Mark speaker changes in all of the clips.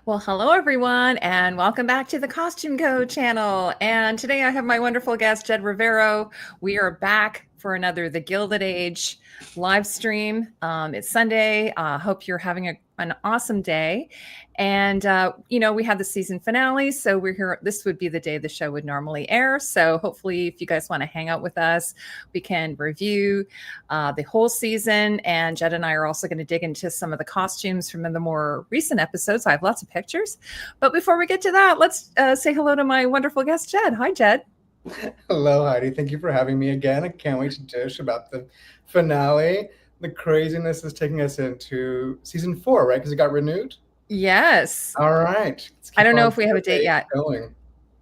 Speaker 1: Well, hello everyone, and welcome back to the costumeco channel. And today I have my wonderful guest, Jed Rivero. We are back for another The Gilded Age live stream. It's Sunday. Hope you're having an awesome day. And, we had the season finale, so we're here. This would be the day the show would normally air. So hopefully, if you guys want to hang out with us, we can review the whole season. And Jed and I are also going to dig into some of the costumes from the more recent episodes. I have lots of pictures. But before we get to that, let's say hello to my wonderful guest, Jed. Hi, Jed.
Speaker 2: Hello, Heidi. Thank you for having me again. I can't wait to dish about the finale. The craziness is taking us into season 4, right? Because it got renewed.
Speaker 1: Yes.
Speaker 2: All right.
Speaker 1: I don't know if we have a date yet.
Speaker 2: Going.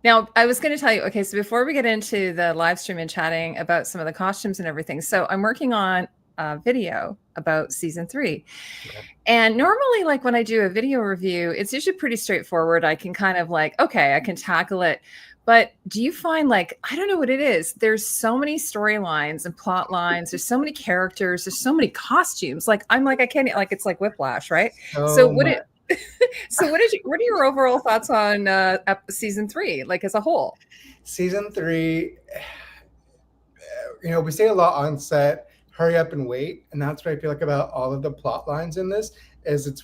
Speaker 1: Now, I was going to tell you, okay, so before we get into the live stream and chatting about some of the costumes and everything, so I'm working on a video about season 3. Okay. And normally, like when I do a video review, it's usually pretty straightforward. I can kind of like, okay, I can tackle it. But do you find like, I don't know what it is. There's so many storylines and plot lines. There's so many characters. There's so many costumes. Like, I'm like, I can't, like, it's like whiplash, right? So what are your overall thoughts on season 3, like as a whole?
Speaker 2: Season 3, we say a lot on set, hurry up and wait. And that's what I feel like about all of the plot lines in this.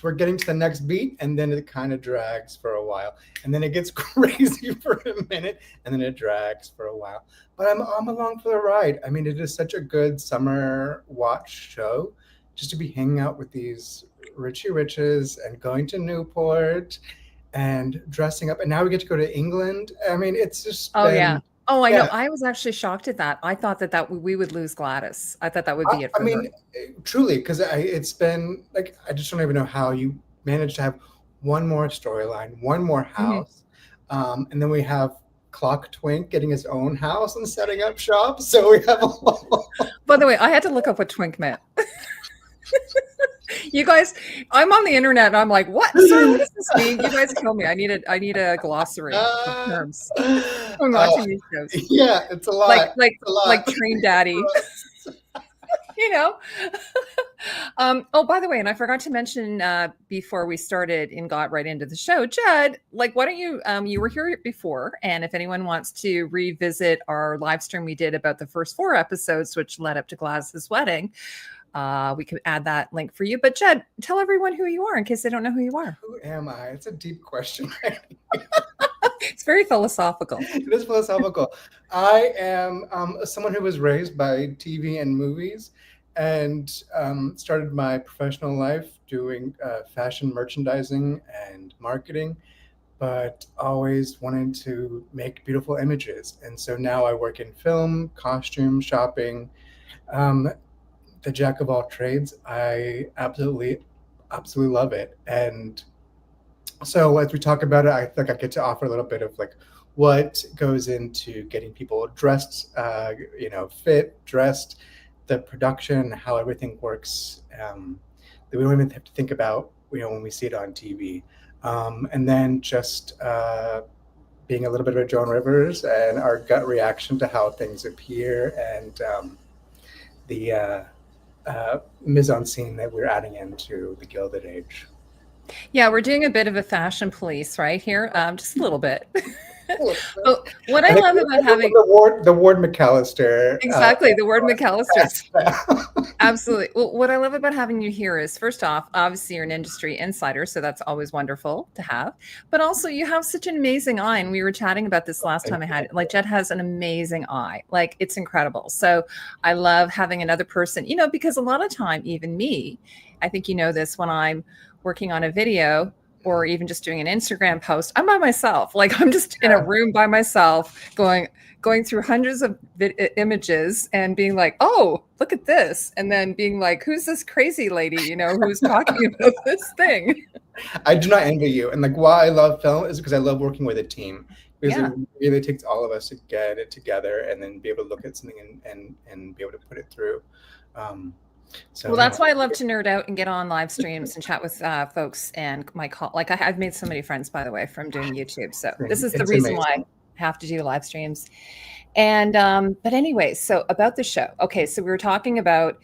Speaker 2: We're getting to the next beat, and then it kind of drags for a while, and then it gets crazy for a minute, and then it drags for a while. But I'm along for the ride. I mean, it is such a good summer watch show, just to be hanging out with these Richie Riches and going to Newport and dressing up. And now we get to go to England. I mean, it's just
Speaker 1: yeah. Oh, I know. I was actually shocked at that. I thought that we would lose Gladys. I thought that would be it for her.
Speaker 2: Truly, because it's been like, I just don't even know how you managed to have one more storyline, one more house. Mm-hmm. And then we have Clock Twink getting his own house and setting up shop. So we have
Speaker 1: By the way, I had to look up what Twink meant. You guys, I'm on the internet and I'm like, what? Sorry, what does this mean? You guys kill me. I need a glossary of terms. I'm watching these shows.
Speaker 2: Yeah, it's a lot.
Speaker 1: Like Train Daddy. By the way, and I forgot to mention before we started and got right into the show, Jed, like, why don't you, you were here before, and if anyone wants to revisit our live stream we did about the first 4 episodes, which led up to Gladys's wedding, we could add that link for you. But Jed, tell everyone who you are in case they don't know who you are.
Speaker 2: Who am I? It's a deep question.
Speaker 1: It's very philosophical.
Speaker 2: It is philosophical. I am someone who was raised by TV and movies and started my professional life doing fashion merchandising and marketing, but always wanted to make beautiful images. And so now I work in film, costume, shopping, the jack of all trades. I absolutely love it. And so as we talk about it, I think I get to offer a little bit of like what goes into getting people dressed, fit, dressed, the production, how everything works, that we don't even have to think about, when we see it on TV. And then just being a little bit of a Joan Rivers and our gut reaction to how things appear and the mise-en-scene that we're adding into the Gilded Age.
Speaker 1: Yeah, we're doing a bit of a fashion police right here, just a little bit. But what I love about having
Speaker 2: the Ward McAllister,
Speaker 1: exactly, the Ward McAllister. Absolutely. Well, what I love about having you here is, first off, obviously you're an industry insider, so that's always wonderful to have. But also, you have such an amazing eye, and we were chatting about this last time I had it. Like, Jed has an amazing eye, like it's incredible. So I love having another person, because a lot of time, even me, I think you know this, when I'm working on a video or even just doing an Instagram post, I'm by myself. Like, I'm just in a room by myself going through hundreds of images and being like, oh, look at this. And then being like, who's this crazy lady, who's talking about this thing?
Speaker 2: I do not envy you. And like, why I love film is because I love working with a team. Because it really takes all of us to get it together and then be able to look at something and be able to put it through.
Speaker 1: Well, that's why I love to nerd out and get on live streams and chat with folks and I've made so many friends, by the way, from doing YouTube. So this is the reason why I have to do live streams. And but anyway, so about the show. Okay, so we were talking about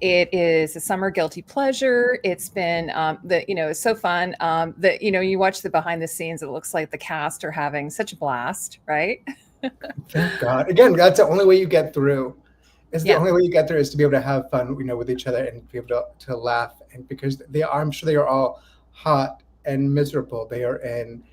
Speaker 1: It is a summer guilty pleasure. It's been it's so fun that you watch the behind the scenes. It looks like the cast are having such a blast, right?
Speaker 2: Thank God. Again, that's the only way you get through. It's the
Speaker 1: Yeah,
Speaker 2: only way you get through is to be able to have fun, with each other and be able to laugh. And because I'm sure they are all hot and miserable. They are in,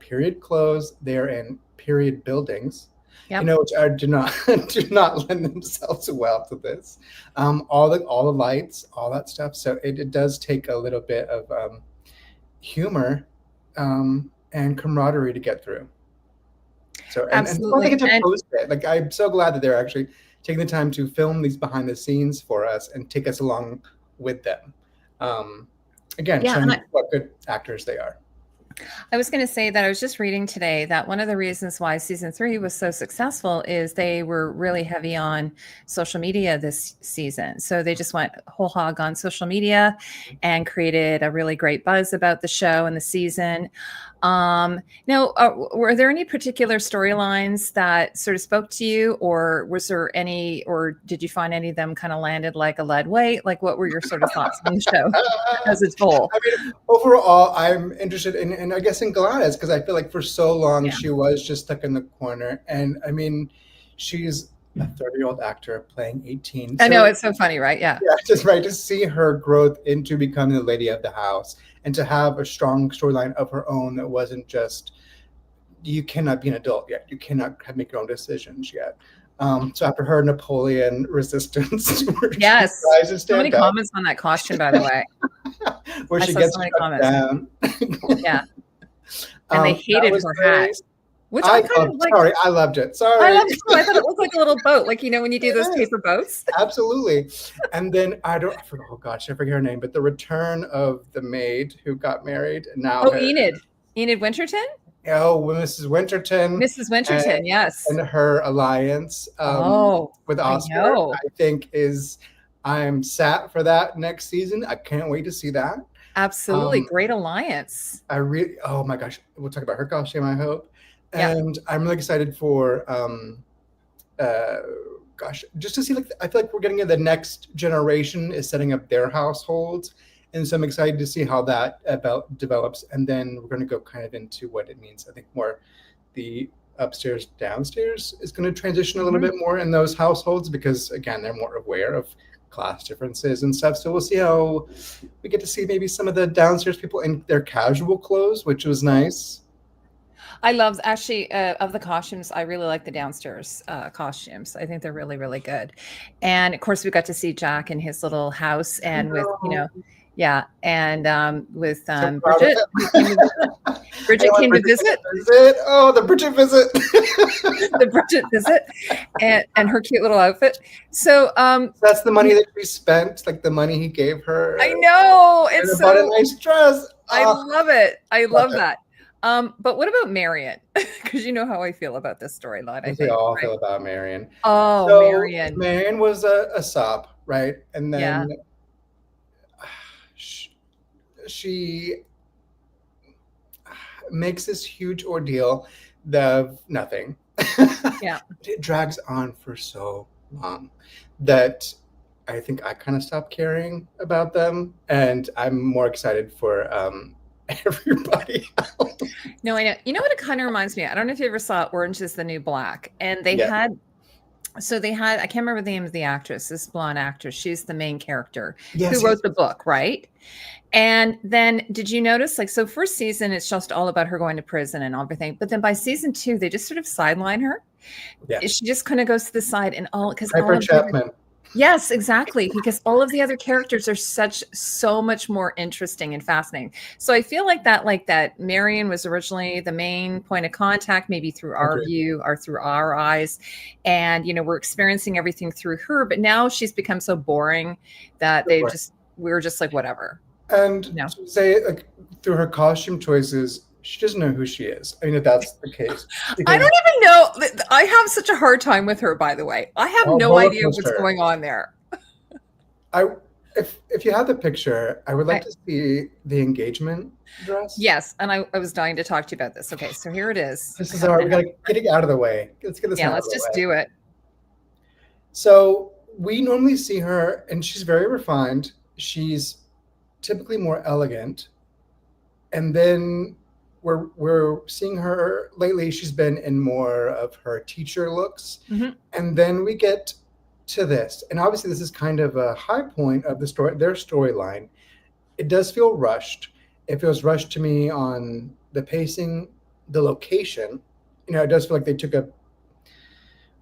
Speaker 2: period clothes. They are in period buildings,
Speaker 1: yep,
Speaker 2: which do not do not lend themselves well to this. All the lights, all that stuff. So it does take a little bit of humor and camaraderie to get through. So and they
Speaker 1: absolutely.
Speaker 2: get to
Speaker 1: And
Speaker 2: post it. Like I'm so glad that they're actually taking the time to film these behind the scenes for us and take us along with them. Um, Again,
Speaker 1: yeah,
Speaker 2: showing what good actors they are.
Speaker 1: I was going to say that I was just reading today that one of the reasons why season 3 was so successful is they were really heavy on social media this season. So they just went whole hog on social media and created a really great buzz about the show and the season. Now, were there any particular storylines that sort of spoke to you, or was there any, or did you find any of them kind of landed like a lead weight? Like, what were your sort of thoughts on the show as a whole?
Speaker 2: I mean, overall, I'm interested in I guess in Gladys because I feel like for so long
Speaker 1: Yeah,
Speaker 2: she was just stuck in the corner, and I mean, she's a 30-year-old actor playing 18.
Speaker 1: I know
Speaker 2: So
Speaker 1: it's so funny, right? Yeah.
Speaker 2: yeah, just right to see her growth into becoming the lady of the house and to have a strong storyline of her own that wasn't just you cannot be an adult yet. You cannot make your own decisions yet. So after her Napoleon resistance, where she
Speaker 1: Yes.
Speaker 2: tries to
Speaker 1: So many
Speaker 2: stand up,
Speaker 1: comments on that costume, by the way.
Speaker 2: where
Speaker 1: I
Speaker 2: she
Speaker 1: saw
Speaker 2: gets
Speaker 1: so many
Speaker 2: struck
Speaker 1: comments.
Speaker 2: down.
Speaker 1: Yeah. And they
Speaker 2: That
Speaker 1: hated
Speaker 2: was
Speaker 1: her hat,
Speaker 2: hilarious.
Speaker 1: which I kind of liked.
Speaker 2: Sorry, I loved it.
Speaker 1: I
Speaker 2: Sorry.
Speaker 1: loved it too. I thought it looked like a little boat, like when you do those
Speaker 2: Yes,
Speaker 1: paper boats.
Speaker 2: absolutely. And then I forgot, oh gosh, I forget her name, but the return of the maid who got married and now
Speaker 1: Oh, Enid Winterton,
Speaker 2: Mrs. Winterton
Speaker 1: Mrs.
Speaker 2: and,
Speaker 1: Winterton. Yes.
Speaker 2: and her alliance
Speaker 1: Oh,
Speaker 2: with
Speaker 1: I
Speaker 2: Oscar,
Speaker 1: know.
Speaker 2: I think I'm sat for that next season. I can't wait to see that.
Speaker 1: Absolutely,
Speaker 2: Um,
Speaker 1: great alliance.
Speaker 2: oh my gosh, we'll talk about her costume, I hope.
Speaker 1: Yeah.
Speaker 2: And I'm really excited for, uh, gosh, just to see, like, I feel like we're getting the next generation is setting up their households. And so I'm excited to see how that develops. And then we're going to go kind of into what it means. I think more the upstairs, downstairs is going to transition a little bit more in those households because, again, they're more aware of class differences and stuff. So we'll see how we get to see maybe some of the downstairs people in their casual clothes, which was nice.
Speaker 1: I love actually of the costumes. I really like the downstairs costumes. I think they're really, really good. And of course, we got to see Jack in his little house and with, yeah, and with
Speaker 2: So proud of
Speaker 1: Bridget.
Speaker 2: him.
Speaker 1: Bridget came to visit.
Speaker 2: Oh, the Bridget visit.
Speaker 1: The Bridget visit, and her cute little outfit. So
Speaker 2: that's the money that we spent, like the money he gave her.
Speaker 1: I know
Speaker 2: and
Speaker 1: it's
Speaker 2: bought a
Speaker 1: so.
Speaker 2: nice dress.
Speaker 1: I love it. I love
Speaker 2: it.
Speaker 1: that. But what about Marian? Because you know how I feel about this storyline. I
Speaker 2: We
Speaker 1: think
Speaker 2: all
Speaker 1: right?
Speaker 2: feel about Marian.
Speaker 1: Oh,
Speaker 2: So
Speaker 1: Marian.
Speaker 2: Marian was a sop, right? And then she makes this huge ordeal of nothing.
Speaker 1: Yeah.
Speaker 2: It drags on for so long that I think I kind of stopped caring about them, and I'm more excited for everybody else.
Speaker 1: No, I know. You know what it kind of reminds me of? I don't know if you ever saw Orange is the New Black, and they had. So they had, I can't remember the name of the actress, this blonde actress. She's the main character who wrote the book, right? And then did you notice, like, so first season, it's just all about her going to prison and everything. But then by season 2, they just sort of sideline her.
Speaker 2: Yeah.
Speaker 1: She just kind of goes to the side and
Speaker 2: Piper Chapman.
Speaker 1: Yes, exactly. Because all of the other characters are so much more interesting and fascinating. So I feel like that Marian was originally the main point of contact, maybe through our view or through our eyes. And, we're experiencing everything through her, but now she's become so boring that we're just like, whatever.
Speaker 2: And say, like, through her costume choices, she doesn't know who she is. I mean, if that's the case.
Speaker 1: I don't even know. I have such a hard time with her, by the way. I have no idea what's going on there.
Speaker 2: If you have the picture, I would like to see the engagement dress.
Speaker 1: Yes, and I was dying to talk to you about this. Okay, so here it is.
Speaker 2: This is we got to get it out of the way. Let's get this out of the way.
Speaker 1: Let's just do it.
Speaker 2: So we normally see her, and she's very refined. She's typically more elegant. And then we're seeing her lately. She's been in more of her teacher looks.
Speaker 1: Mhm.
Speaker 2: And then we get to this. And obviously this is kind of a high point of the story, their storyline. It does feel rushed. It feels rushed to me on the pacing, the location. It does feel like they took a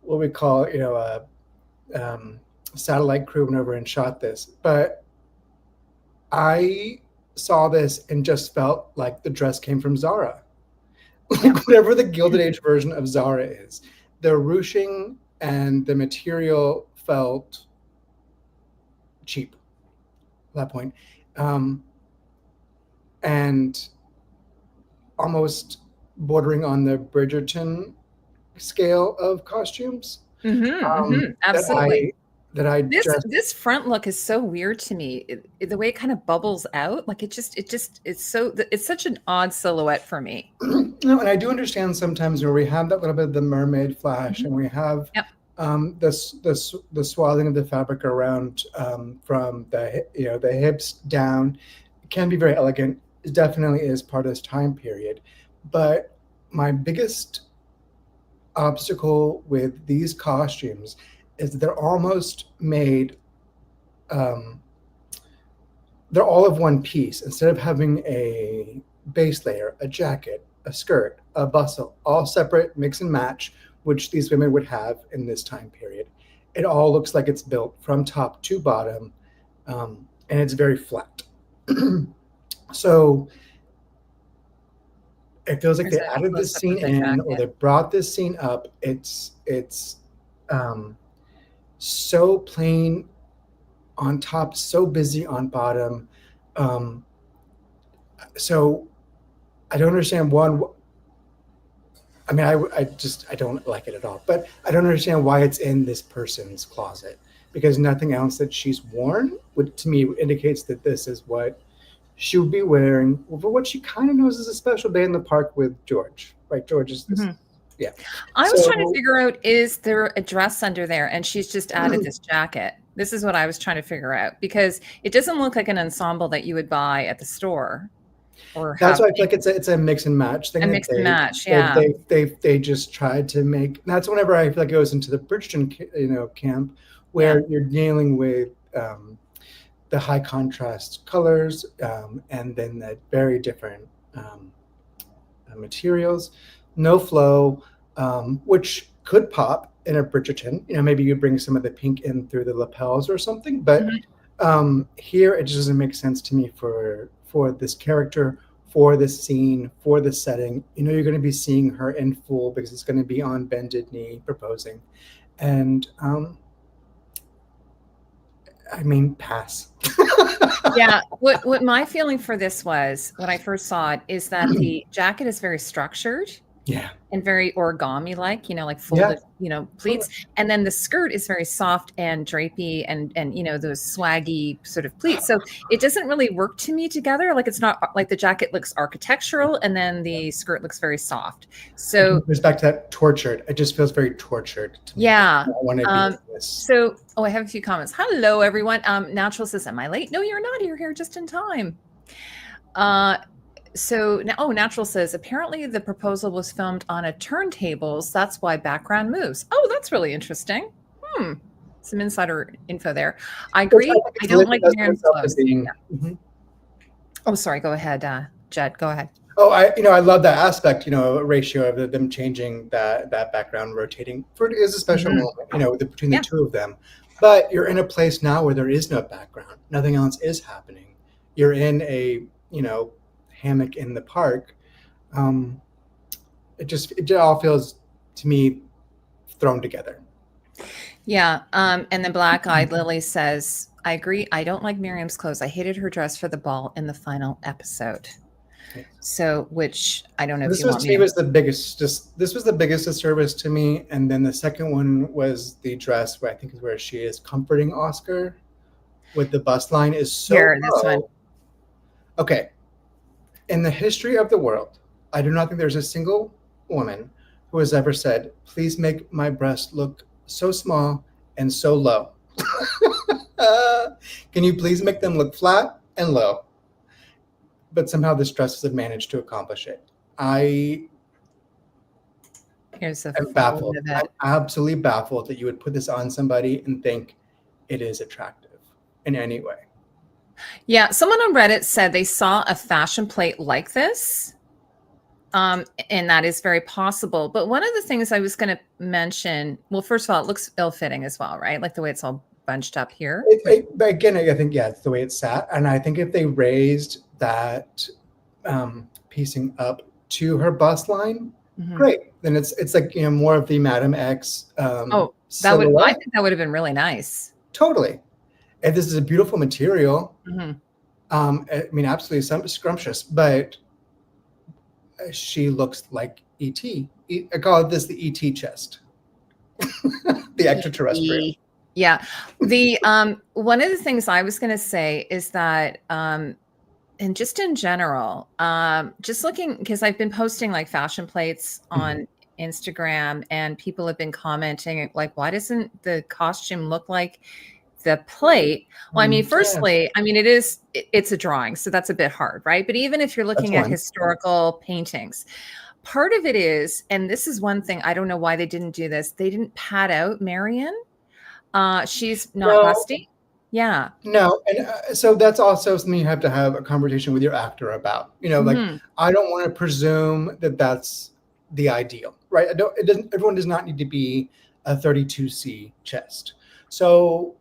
Speaker 2: what we call, a satellite crew went over and shot this. But I saw this and just felt like the dress came from Zara.
Speaker 1: Yeah.
Speaker 2: Like whatever the Gilded Age version of Zara is. The ruching and the material felt cheap at that point. And almost bordering on the Bridgerton scale of costumes.
Speaker 1: Absolutely.
Speaker 2: That I
Speaker 1: This front look is so weird to me. The way it kind of bubbles out, like it's such an odd silhouette for me.
Speaker 2: And I do understand sometimes where we have that little bit of the mermaid flash, and we have the swathing of the fabric around from the hips down. It can be very elegant. It definitely is part of this time period. But my biggest obstacle with these costumes is that they're almost made, they're all of one piece. Instead of having a base layer, a jacket, a skirt, a bustle, all separate, mix and match, which these women would have in this time period. It all looks like it's built from top to bottom, and it's very flat. So it feels like they added this scene in, or they brought this scene up. It's so plain on top, so busy on bottom. So I don't understand one. I mean, I don't like it at all, but I don't understand why it's in this person's closet, because nothing else that she's worn would, to me, indicates that this is what she would be wearing for what she kind of knows is a special day in the park with George, right? George is this. Yeah.
Speaker 1: I was trying to figure out, is there a dress under there? And she's just added this jacket. This is what I was trying to figure out, because it doesn't look like an ensemble that you would buy at the store. Or
Speaker 2: that's why I feel like it's a mix and match thing.
Speaker 1: A mix and match, yeah.
Speaker 2: They just tried to make. That's whenever I feel like it goes into the Bridgerton, camp, where you're dealing with the high contrast colors, and then the very different materials, no flow, which could pop in a Bridgerton. Maybe you bring some of the pink in through the lapels or something, but here it just doesn't make sense to me for this character, for this scene, for this setting. You're going to be seeing her in full because it's going to be on bended knee proposing, and I mean, pass.
Speaker 1: Yeah. What my feeling for this was when I first saw it is that the jacket is very structured.
Speaker 2: Yeah.
Speaker 1: And very origami like, like folded, pleats. And then the skirt is very soft and drapey and those swaggy sort of pleats. So it doesn't really work to me together. Like, it's not like the jacket looks architectural and then the skirt looks very soft. So
Speaker 2: it goes back to that tortured. It just feels very tortured to me.
Speaker 1: Yeah.
Speaker 2: I want to be this.
Speaker 1: So, I have a few comments. Hello, everyone. Natural says, am I late? No, you're not. You're here just in time. So now, Natural says, apparently the proposal was filmed on a turntables. That's why background moves. Oh, that's really interesting. Some insider info there. I agree. I don't like Marian's clothes. Oh, sorry. Go ahead, Jed. Go ahead.
Speaker 2: Oh, I love that aspect. A ratio of them changing that background, rotating. It is a special moment. Between the two of them. But you're in a place now where there is no background. Nothing else is happening. You're in a hammock in the park. It all feels to me thrown together.
Speaker 1: Yeah. And then Black Eyed Lily says, I agree. I don't like Miriam's clothes. I hated her dress for the ball in the final episode. So, which I don't know if you want me to.
Speaker 2: This was the biggest disservice to me. And then the second one was the dress, where I think is where she is comforting Oscar with the bust line is so
Speaker 1: Here, this one.
Speaker 2: Okay. In the history of the world, I do not think there's a single woman who has ever said, please make my breast look so small and so low. Can you please make them look flat and low? But somehow this dress has managed to accomplish it.
Speaker 1: Here's a
Speaker 2: I'm
Speaker 1: photo
Speaker 2: baffled.
Speaker 1: of
Speaker 2: I'm
Speaker 1: it.
Speaker 2: absolutely baffled that you would put this on somebody and think it is attractive in any way.
Speaker 1: Yeah, someone on Reddit said they saw a fashion plate like this. And that is very possible. But one of the things I was going to mention, well, first of all, it looks ill-fitting as well, right? Like the way it's all bunched up here.
Speaker 2: But again, I think, yeah, it's the way it sat. And I think if they raised that piecing up to her bust line, great. Then it's like, more of the Madam X
Speaker 1: I
Speaker 2: silhouette.
Speaker 1: think that would have been really nice.
Speaker 2: Totally. And this is a beautiful material. I mean, absolutely scrumptious, but she looks like E.T. I call this the E.T. chest. The extraterrestrial.
Speaker 1: Yeah. The one of the things I was going to say is that and just in general, just looking, because I've been posting like fashion plates on Instagram, and people have been commenting like, why doesn't the costume look like the plate? Well, I mean, firstly, I mean, it's a drawing, so that's a bit hard, right? But even if you're looking at historical paintings, part of it is, and this is one thing, I don't know why they didn't do this. They didn't pad out Marian. She's not busty. Yeah.
Speaker 2: No. And so that's also something you have to have a conversation with your actor about, like, I don't want to presume that that's the ideal, right? Everyone does not need to be a 32C chest. So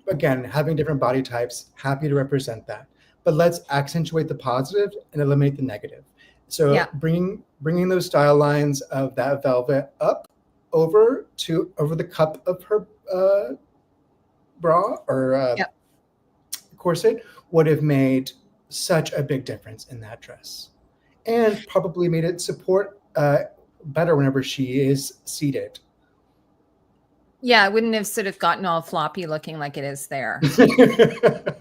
Speaker 2: again, having different body types, happy to represent that, but let's accentuate the positive and eliminate the negative. So bringing those style lines of that velvet up over the cup of her bra or corset would have made such a big difference in that dress, and probably made it support better whenever she is seated.
Speaker 1: Yeah, it wouldn't have sort of gotten all floppy looking like it is there.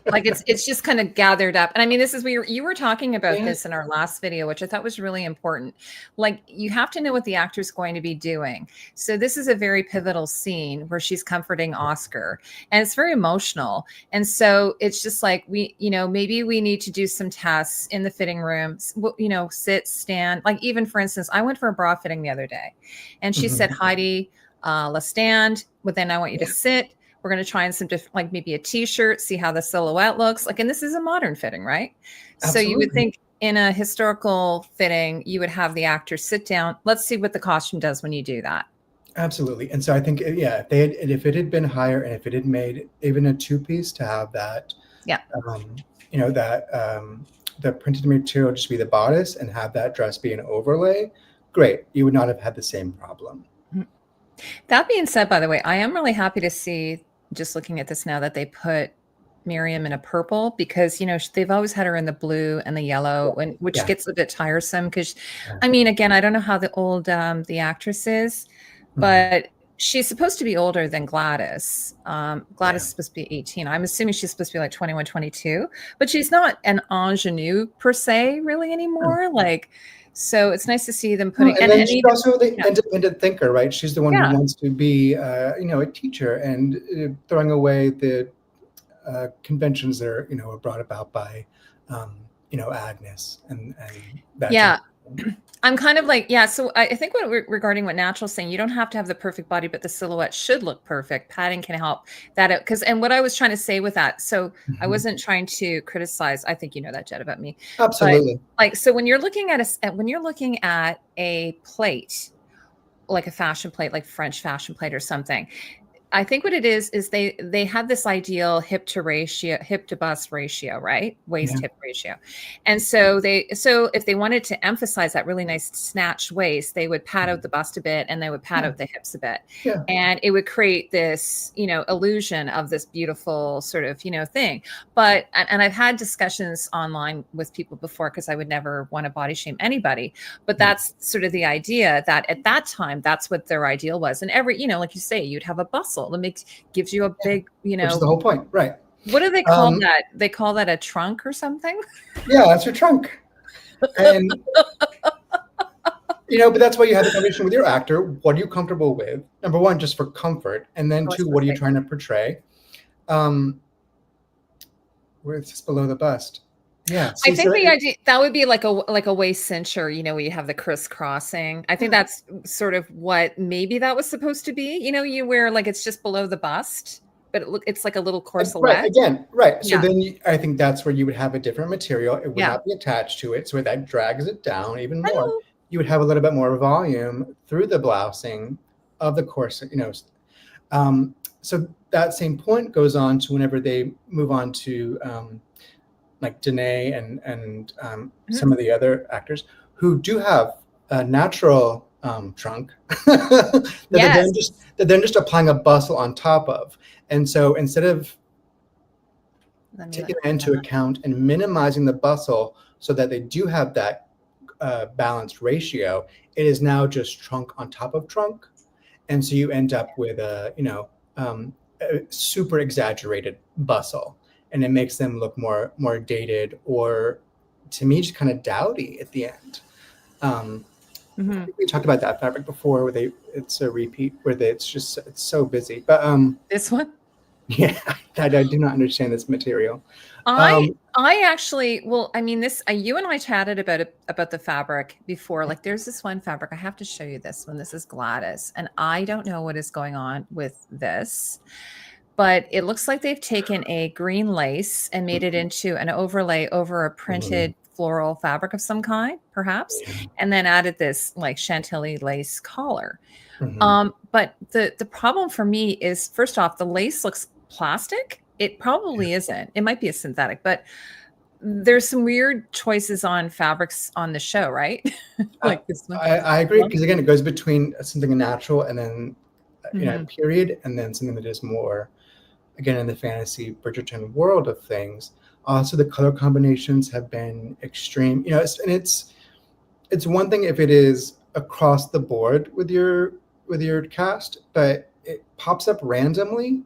Speaker 1: Like it's just kind of gathered up. And I mean, you were talking about this in our last video, which I thought was really important. Like, you have to know what the actor's going to be doing. So this is a very pivotal scene where she's comforting Oscar, and it's very emotional. And so it's just like, maybe we need to do some tests in the fitting room, sit, stand. Like, even for instance, I went for a bra fitting the other day, and she said, Heidi, let's stand, but then I want you to sit. We're going to try on some different, like maybe a t-shirt, see how the silhouette looks like. And this is a modern fitting, right? Absolutely. So you would think in a historical fitting, you would have the actor sit down. Let's see what the costume does when you do that.
Speaker 2: Absolutely. And so I think, if it had been higher, and if it had made even a two-piece to have that, the printed material just be the bodice and have that dress be an overlay, great. You would not have had the same problem.
Speaker 1: That being said, by the way, I am really happy to see, just looking at this now, that they put Miriam in a purple, because, they've always had her in the blue and the yellow, which gets a bit tiresome. Because, I mean, again, I don't know how the old the actress is, but she's supposed to be older than Gladys. Gladys is supposed to be 18. I'm assuming she's supposed to be like 21, 22, but she's not an ingenue per se really anymore. So it's nice to see them putting.
Speaker 2: And then she's also the independent thinker, right? She's the one who wants to be, a teacher, and throwing away the conventions that are brought about by, Agnes and that. Yeah.
Speaker 1: I'm kind of like, so I think regarding what Natural's saying, you don't have to have the perfect body, but the silhouette should look perfect. Padding can help that out. And what I was trying to say with that, so I wasn't trying to criticize. I think you know that, Jed, about me.
Speaker 2: Absolutely.
Speaker 1: But, so when you're looking at a plate, like a fashion plate, like French fashion plate or something, I think what it is they had this ideal hip to bust ratio, right? Waist hip ratio. And so if they wanted to emphasize that really nice snatched waist, they would pad out the bust a bit, and they would pad out the hips a bit. Yeah. And it would create this, illusion of this beautiful sort of, thing. But, and I've had discussions online with people before, because I would never want to body shame anybody. But that's sort of the idea, that at that time, that's what their ideal was. And every, like you say, you'd have a bustle. That gives you a big,
Speaker 2: which is the whole point, right?
Speaker 1: What do they call that? They call that a trunk or something?
Speaker 2: Yeah, that's your trunk. And but that's why you have the conversation with your actor. What are you comfortable with? Number one, just for comfort, and then two, what are you trying to portray? Where it's just below the bust. Yeah.
Speaker 1: I
Speaker 2: See,
Speaker 1: think
Speaker 2: so
Speaker 1: the idea that would be like a waist cincher, where you have the crisscrossing. I think that's sort of what maybe that was supposed to be. You wear like it's just below the bust, but it's like a little
Speaker 2: right,
Speaker 1: corselet.
Speaker 2: again, right. So
Speaker 1: Yeah.
Speaker 2: then I think that's where you would have a different material. It would
Speaker 1: Yeah.
Speaker 2: not be attached to it, so that drags it down even more.
Speaker 1: Hello.
Speaker 2: You would have a little bit more volume through the blousing of the corset. So that same point goes on to whenever they move on to like Danae and some of the other actors who do have a natural trunk that
Speaker 1: Yes.
Speaker 2: they're then just applying a bustle on top of. And so instead of taking that into account and minimizing the bustle so that they do have that balanced ratio, it is now just trunk on top of trunk. And so you end up with a super exaggerated bustle, and it makes them look more dated, or to me just kind of dowdy at the end. I think we talked about that fabric before, where it's a repeat, where it's so busy. But
Speaker 1: This one?
Speaker 2: yeah, I do not understand this material.
Speaker 1: I actually, well, I mean, you and I chatted about the fabric before. Like, there's this one fabric. I have to show you this one. This is Gladys, and I don't know what is going on with this, but it looks like they've taken a green lace and made it into an overlay over a printed floral fabric of some kind, perhaps, and then added this like Chantilly lace collar. But the problem for me is, first off, the lace looks plastic. It probably isn't. It might be a synthetic, but there's some weird choices on fabrics on the show, right? Like this one.
Speaker 2: I agree, because again, it goes between something natural and then period, and then something that is more, again, in the fantasy Bridgerton world of things. Also, the color combinations have been extreme. And it's one thing if it is across the board with your cast, but it pops up randomly.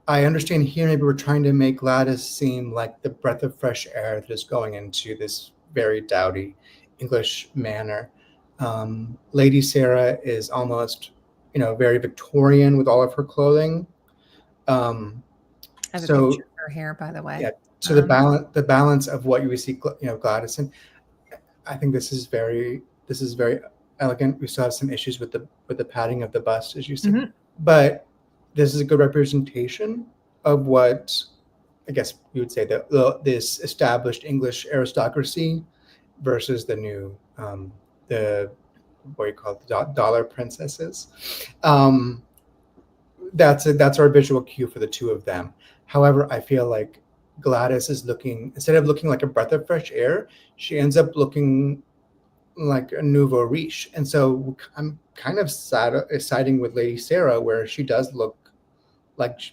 Speaker 2: I understand here maybe we're trying to make Gladys seem like the breath of fresh air that is going into this very dowdy English manner. Lady Sarah is almost, very Victorian with all of her clothing.
Speaker 1: I have a picture of her hair, by the way.
Speaker 2: Yeah. So the balance of what you would see, Gladys, and I think this is very elegant. We still have some issues with the padding of the bust, as you said, but this is a good representation of what I guess you would say this established English aristocracy versus the new the what you call it, dollar princesses. That's our visual cue for the two of them. However, I feel like Gladys is instead of looking like a breath of fresh air, she ends up looking like a nouveau riche. And so I'm kind of siding with Lady Sarah, where she does look like she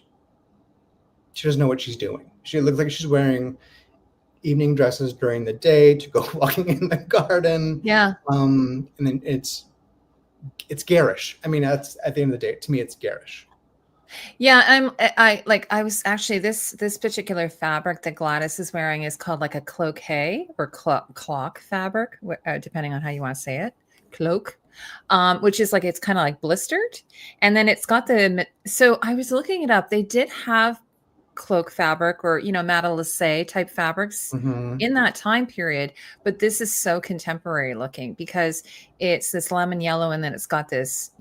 Speaker 2: doesn't know what she's doing. She looks like she's wearing evening dresses during the day to go walking in the garden.
Speaker 1: Yeah.
Speaker 2: And then it's garish. I mean, that's, at the end of the day, to me, it's garish.
Speaker 1: Yeah, I was actually, this particular fabric that Gladys is wearing is called like a cloquet or clock fabric, depending on how you want to say it. Cloak, which is like, it's kind of like blistered, and then it's got so I was looking it up. They did have cloak fabric or matelassé type fabrics in that time period, but this is so contemporary looking because it's this lemon yellow and then it's got this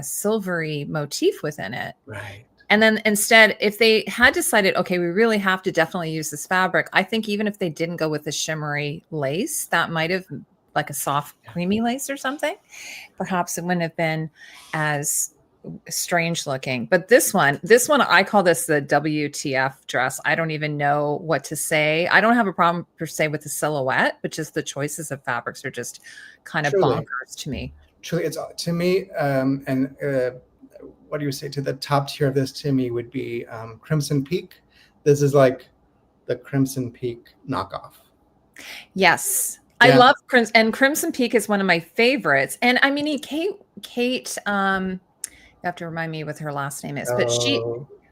Speaker 1: silvery motif within it.
Speaker 2: Right.
Speaker 1: And then instead, if they had decided, okay, we really have to definitely use this fabric, I think even if they didn't go with the shimmery lace, that might have, like a soft creamy lace or something, perhaps it wouldn't have been as strange looking. But this one, I call this the WTF dress. I don't even know what to say. I don't have a problem per se with the silhouette, but just the choices of fabrics are just kind of bonkers to me.
Speaker 2: Truly, it's to me, what do you say to the top tier of this? To me, would be Crimson Peak. This is like the Crimson Peak knockoff.
Speaker 1: Yes. Yeah. I love Crimson Peak is one of my favorites. And I mean, Kate, you have to remind me what her last name is, but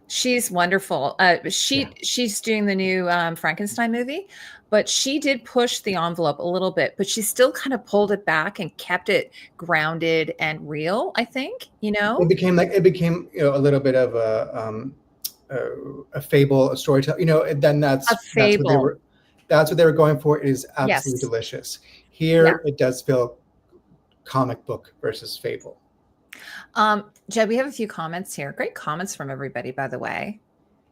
Speaker 1: she's wonderful. She's doing the new Frankenstein movie, but she did push the envelope a little bit, but she still kind of pulled it back and kept it grounded and real. I think,
Speaker 2: it became a little bit of a a fable, a storytelling, then
Speaker 1: A
Speaker 2: that's what they
Speaker 1: fable.
Speaker 2: were. That's what they were going for. It is absolutely
Speaker 1: Yes.
Speaker 2: delicious.
Speaker 1: Yeah.
Speaker 2: Here, it does feel comic book versus fable.
Speaker 1: Jed, we have a few comments here. Great comments from everybody, by the way.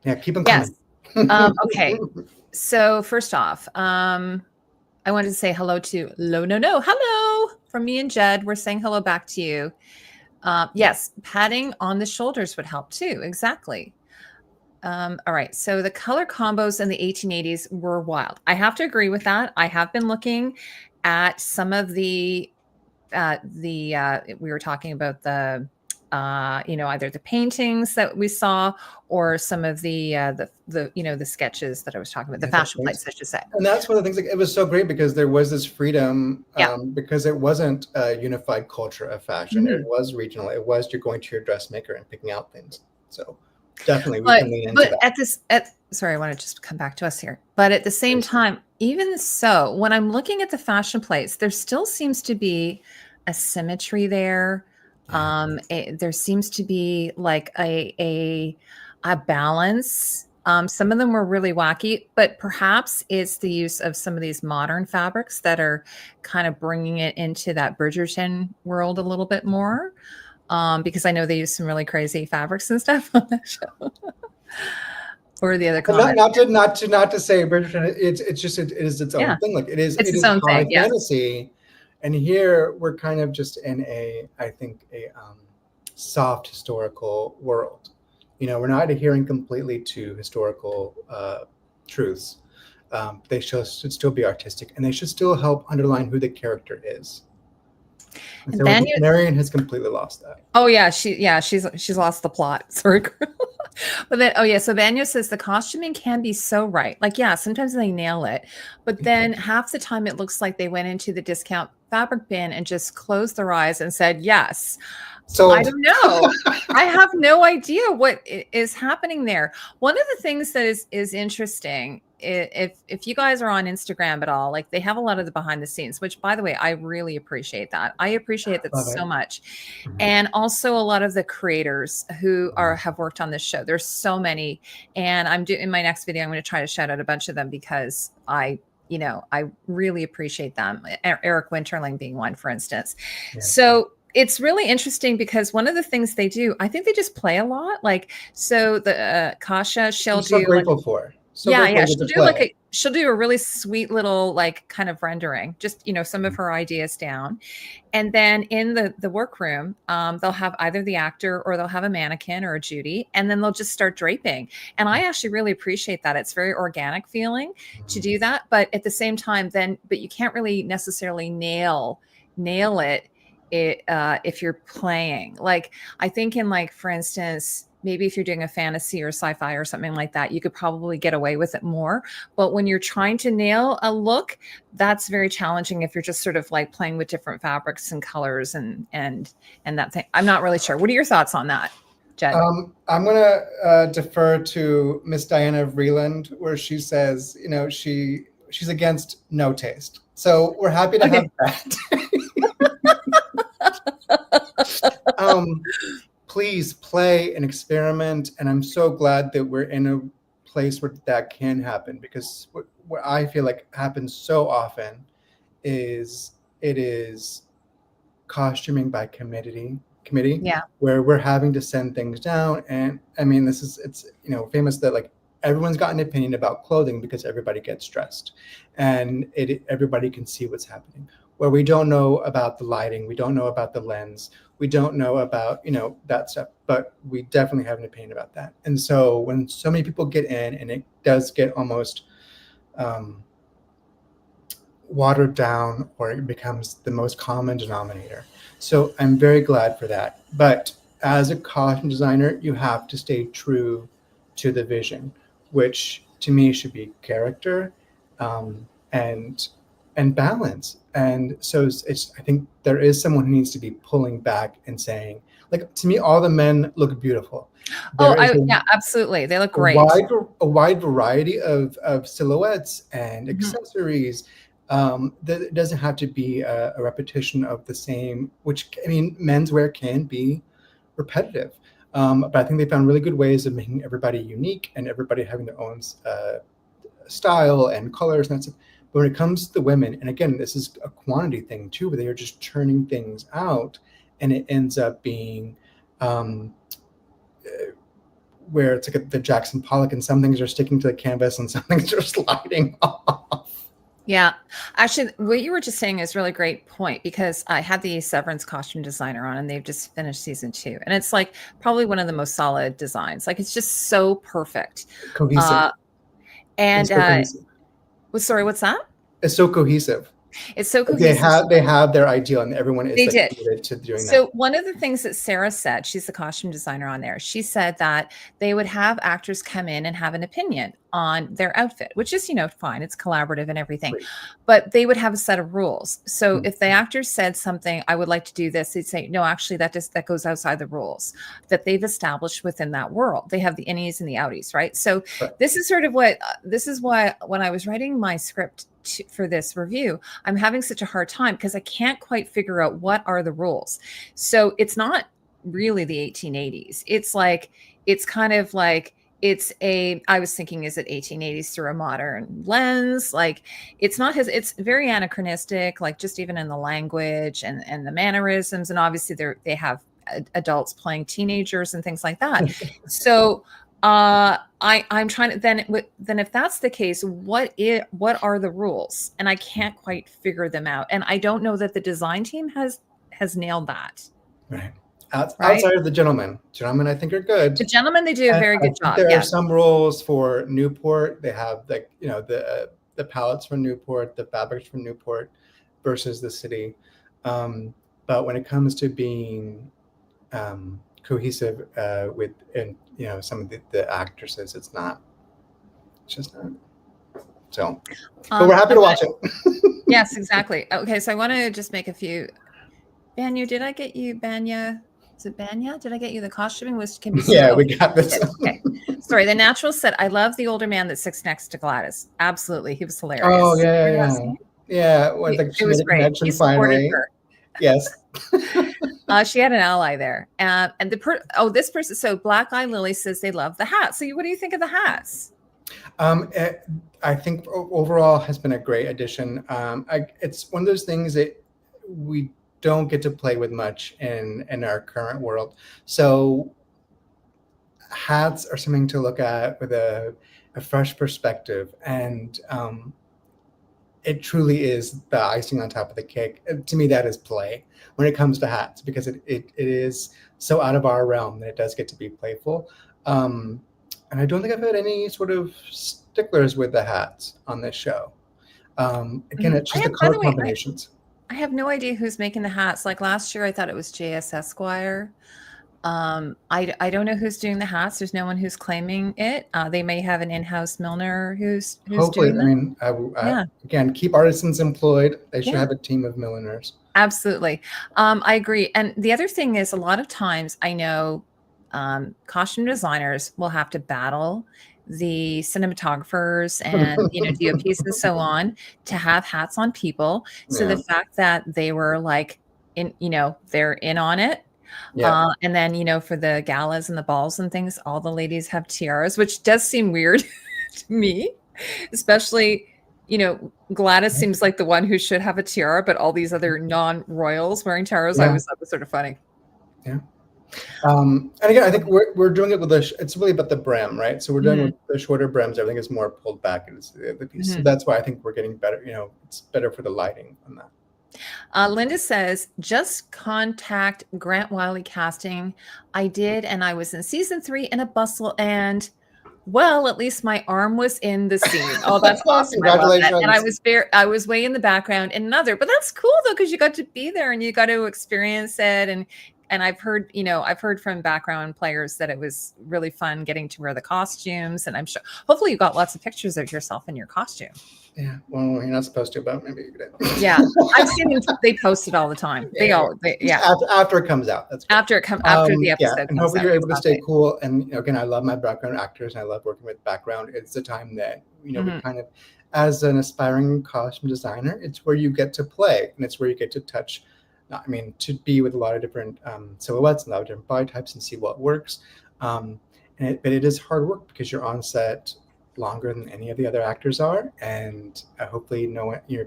Speaker 2: Yeah, keep them
Speaker 1: Yes.
Speaker 2: coming.
Speaker 1: Okay. So first off, I wanted to say hello to hello from me and Jed. We're saying hello back to you. Yes, patting on the shoulders would help too. Exactly. All right. So the color combos in the 1880s were wild. I have to agree with that. I have been looking at some of we were talking about either the paintings that we saw or some of the sketches that I was talking about, the fashion plates, I should say.
Speaker 2: And that's one of the things, like, it was so great because there was this freedom,
Speaker 1: Yeah.
Speaker 2: because it wasn't a unified culture of fashion. It was regional. It was, you're going to your dressmaker and picking out things. So definitely we can lean into that.
Speaker 1: Sorry, I want to just come back to us here. But at the same time, even so, when I'm looking at the fashion plates, there still seems to be a symmetry there. There seems to be like a balance. Some of them were really wacky, but perhaps it's the use of some of these modern fabrics that are kind of bringing it into that Bridgerton world a little bit more. Because I know they use some really crazy fabrics and stuff on that show. Or the other comment.
Speaker 2: Not to say Bridgerton, it's just it is its own thing. Like it is
Speaker 1: its own
Speaker 2: high
Speaker 1: thing, yes.
Speaker 2: fantasy, and here we're kind of just in I think a soft historical world. We're not adhering completely to historical truths. They should still be artistic, and they should still help underline who the character is. And so Marian has completely lost that.
Speaker 1: Oh yeah, she's lost the plot. Sorry, girl. But then, so Banyo says the costuming can be so right. Like, yeah, sometimes they nail it, but then half the time it looks like they went into the discount fabric bin and just closed their eyes and said yes. So I don't know. I have no idea what is happening there. One of the things that is interesting, if you guys are on Instagram at all, like they have a lot of the behind the scenes, which by the way, I really appreciate that. I appreciate that so much. And also a lot of the creators who have worked on this show. There's so many. And I'm doing in my next video, I'm going to try to shout out a bunch of them because I really appreciate them. Eric Winterling being one, for instance. Yeah. So it's really interesting because one of the things they do, I think they just play a lot. Like, so the Kasia, she'll do.
Speaker 2: So grateful for. So
Speaker 1: she'll do a really sweet little like kind of rendering, just some of her ideas down, and then in the workroom, they'll have either the actor or they'll have a mannequin or a Judy, and then they'll just start draping. And I actually really appreciate that. It's very organic feeling to do that, but at the same time, but you can't really necessarily nail it. If you're playing, like I think in like, for instance, maybe if you're doing a fantasy or sci-fi or something like that, you could probably get away with it more. But when you're trying to nail a look, that's very challenging if you're just sort of like playing with different fabrics and colors and that thing. I'm not really sure. What are your thoughts on that, Jed?
Speaker 2: I'm going to defer to Miss Diana Vreeland, where she says, she's against no taste. So we're happy to have that. Please play and experiment, and I'm so glad that we're in a place where that can happen, because what I feel like happens so often is it is costuming by committee, where we're having to send things down. And I mean, it's famous that like everyone's got an opinion about clothing because everybody gets dressed, and everybody can see what's happening. Where we don't know about the lighting, we don't know about the lens, we don't know about that stuff, but we definitely have an opinion about that. And so when so many people get in, and it does get almost watered down, or it becomes the most common denominator. So I'm very glad for that. But as a costume designer, you have to stay true to the vision, which to me should be character and balance. And so I think there is someone who needs to be pulling back and saying, like, to me, all the men look beautiful.
Speaker 1: Yeah, absolutely. They look great.
Speaker 2: A wide variety of silhouettes and accessories. That doesn't have to be a repetition of the same, which, I mean, menswear can be repetitive. But I think they found really good ways of making everybody unique and everybody having their own style and colors and that stuff. But when it comes to the women, and again, this is a quantity thing too, where they are just churning things out, and it ends up being where it's like the Jackson Pollock, and some things are sticking to the canvas and some things are sliding off.
Speaker 1: Yeah, actually, what you were just saying is a really great point, because I had the Severance costume designer on, and they've just finished season 2, and it's like probably one of the most solid designs. Like, it's just so perfect.
Speaker 2: Cohesive.
Speaker 1: And
Speaker 2: so cohesive.
Speaker 1: Sorry, what's that?
Speaker 2: It's so cohesive.
Speaker 1: It's so cohesive.
Speaker 2: They have their ideal, and everyone is
Speaker 1: committed
Speaker 2: to doing that.
Speaker 1: So one of the things that Sarah said, she's the costume designer on there, she said that they would have actors come in and have an opinion on their outfit, which is, fine. It's collaborative and everything.
Speaker 2: Great.
Speaker 1: But they would have a set of rules. So if the actor said something, I would like to do this, they'd say, no, actually that goes outside the rules that they've established within that world. They have the innies and the outies, right? So this is sort of why when I was writing my script for this review, I'm having such a hard time, because I can't quite figure out what are the rules. So it's not really the 1880s. It's kind of like, I was thinking, is it 1880s through a modern lens? Like, it's it's very anachronistic, like just even in the language and the mannerisms. And obviously they have adults playing teenagers and things like that. So I'm trying to then if that's the case, what are the rules? And I can't quite figure them out. And I don't know that the design team has nailed that.
Speaker 2: Right. Outside of the gentlemen, I think are good.
Speaker 1: The gentlemen, they do a very good job.
Speaker 2: There are some rules for Newport. They have the palettes from Newport, the fabrics from Newport versus the city. But when it comes to being cohesive with some of the actresses, it's just not. So, but we're happy to watch it.
Speaker 1: Yes, exactly. Okay, so I want to just make a few. Banya, did I get you, Banya? Is it Banya? Did I get you the costuming? Which can be
Speaker 2: we got this.
Speaker 1: Okay. Sorry, the natural said, I love the older man that sits next to Gladys. Absolutely, he was hilarious.
Speaker 2: Oh yeah.
Speaker 1: It was great. He supported her.
Speaker 2: Yes.
Speaker 1: She had an ally there. And this person, so Black Eye Lily says they love the hats. So what do you think of the hats?
Speaker 2: I think overall has been a great addition. It's one of those things that we don't get to play with much in our current world. So hats are something to look at with a fresh perspective. And it truly is the icing on top of the cake. To me, that is play when it comes to hats, because it is so out of our realm that it does get to be playful. And I don't think I've had any sort of sticklers with the hats on this show. Again, it's just the color combinations.
Speaker 1: I have no idea who's making the hats. Like last year, I thought it was JS Esquire. I don't know who's doing the hats. There's no one who's claiming it. They may have an in-house milliner who's
Speaker 2: hopefully
Speaker 1: doing
Speaker 2: I again, keep artisans employed. They should have a team of milliners.
Speaker 1: Absolutely. I agree. And the other thing is, a lot of times I know costume designers will have to battle the cinematographers and DOPs and so on to have hats on people. So the fact that they were like they're in on it. Yeah. And then, for the galas and the balls and things, all the ladies have tiaras, which does seem weird to me, especially, Gladys seems like the one who should have a tiara, but all these other non-royals wearing tiaras, I always thought was sort of funny.
Speaker 2: Yeah. And again, I think we're doing it with it's really about the brim, right? So we're doing with the shorter brims. Everything is more pulled back. It's the piece. So that's why I think we're getting better. It's better for the lighting on that.
Speaker 1: Linda says, just contact Grant Wiley Casting. I did, and I was in season 3 in a bustle, and well, at least my arm was in the scene. Oh, that's awesome.
Speaker 2: Congratulations.
Speaker 1: And I was way in the background in another, but that's cool though, because you got to be there and you got to experience it. And I've heard from background players that it was really fun getting to wear the costumes. And I'm sure, hopefully you got lots of pictures of yourself in your costume.
Speaker 2: Yeah, well, you're not supposed to, but maybe you did.
Speaker 1: Yeah, I've seen them. They post it all the time.
Speaker 2: After it comes out. That's
Speaker 1: after the episode.
Speaker 2: And hopefully you're able to stay cool. And again, I love my background actors, and I love working with background. It's the time that we kind of, as an aspiring costume designer, it's where you get to play, and it's where you get to touch I mean, to be with a lot of different silhouettes, a lot of different body types, and see what works. But it is hard work because you're on set longer than any of the other actors are, and hopefully,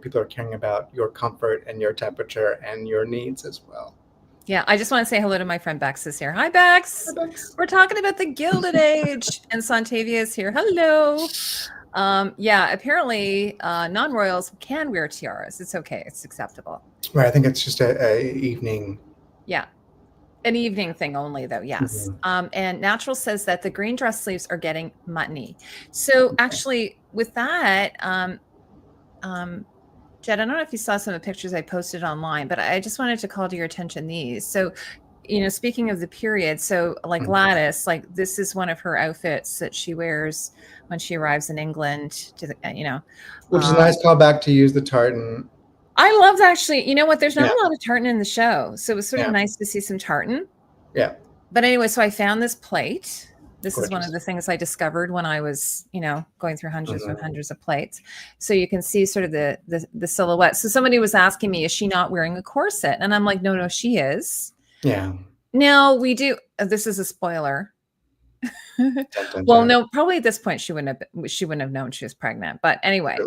Speaker 2: people are caring about your comfort and your temperature and your needs as well.
Speaker 1: Yeah, I just want to say hello to my friend Bex is here. Hi, Bex.
Speaker 2: Hi, Bex.
Speaker 1: We're talking about the Gilded Age, and Santavia is here. Hello. Yeah, apparently non-royals can wear tiaras. It's okay. It's acceptable.
Speaker 2: Right. I think it's just a evening.
Speaker 1: Yeah. An evening thing only, though. Yes. And Natural says that the green dress sleeves are getting muttony. So actually, with that, Jed, I don't know if you saw some of the pictures I posted online, but I just wanted to call to your attention these. So, speaking of the period, so like Gladys, like this is one of her outfits that she wears when she arrives in England to the,
Speaker 2: which is a nice callback to use the tartan.
Speaker 1: I loved actually, you know what? There's not a lot of tartan in the show. So it was sort of nice to see some tartan.
Speaker 2: Yeah.
Speaker 1: But anyway, so I found this plate. This is one of the things I discovered when I was, going through hundreds and hundreds of plates. So you can see sort of the silhouette. So somebody was asking me, is she not wearing a corset? And I'm like, no, she is.
Speaker 2: Yeah.
Speaker 1: Now we do. This is a spoiler. Well, no, probably at this point she wouldn't have known she was pregnant. But anyway,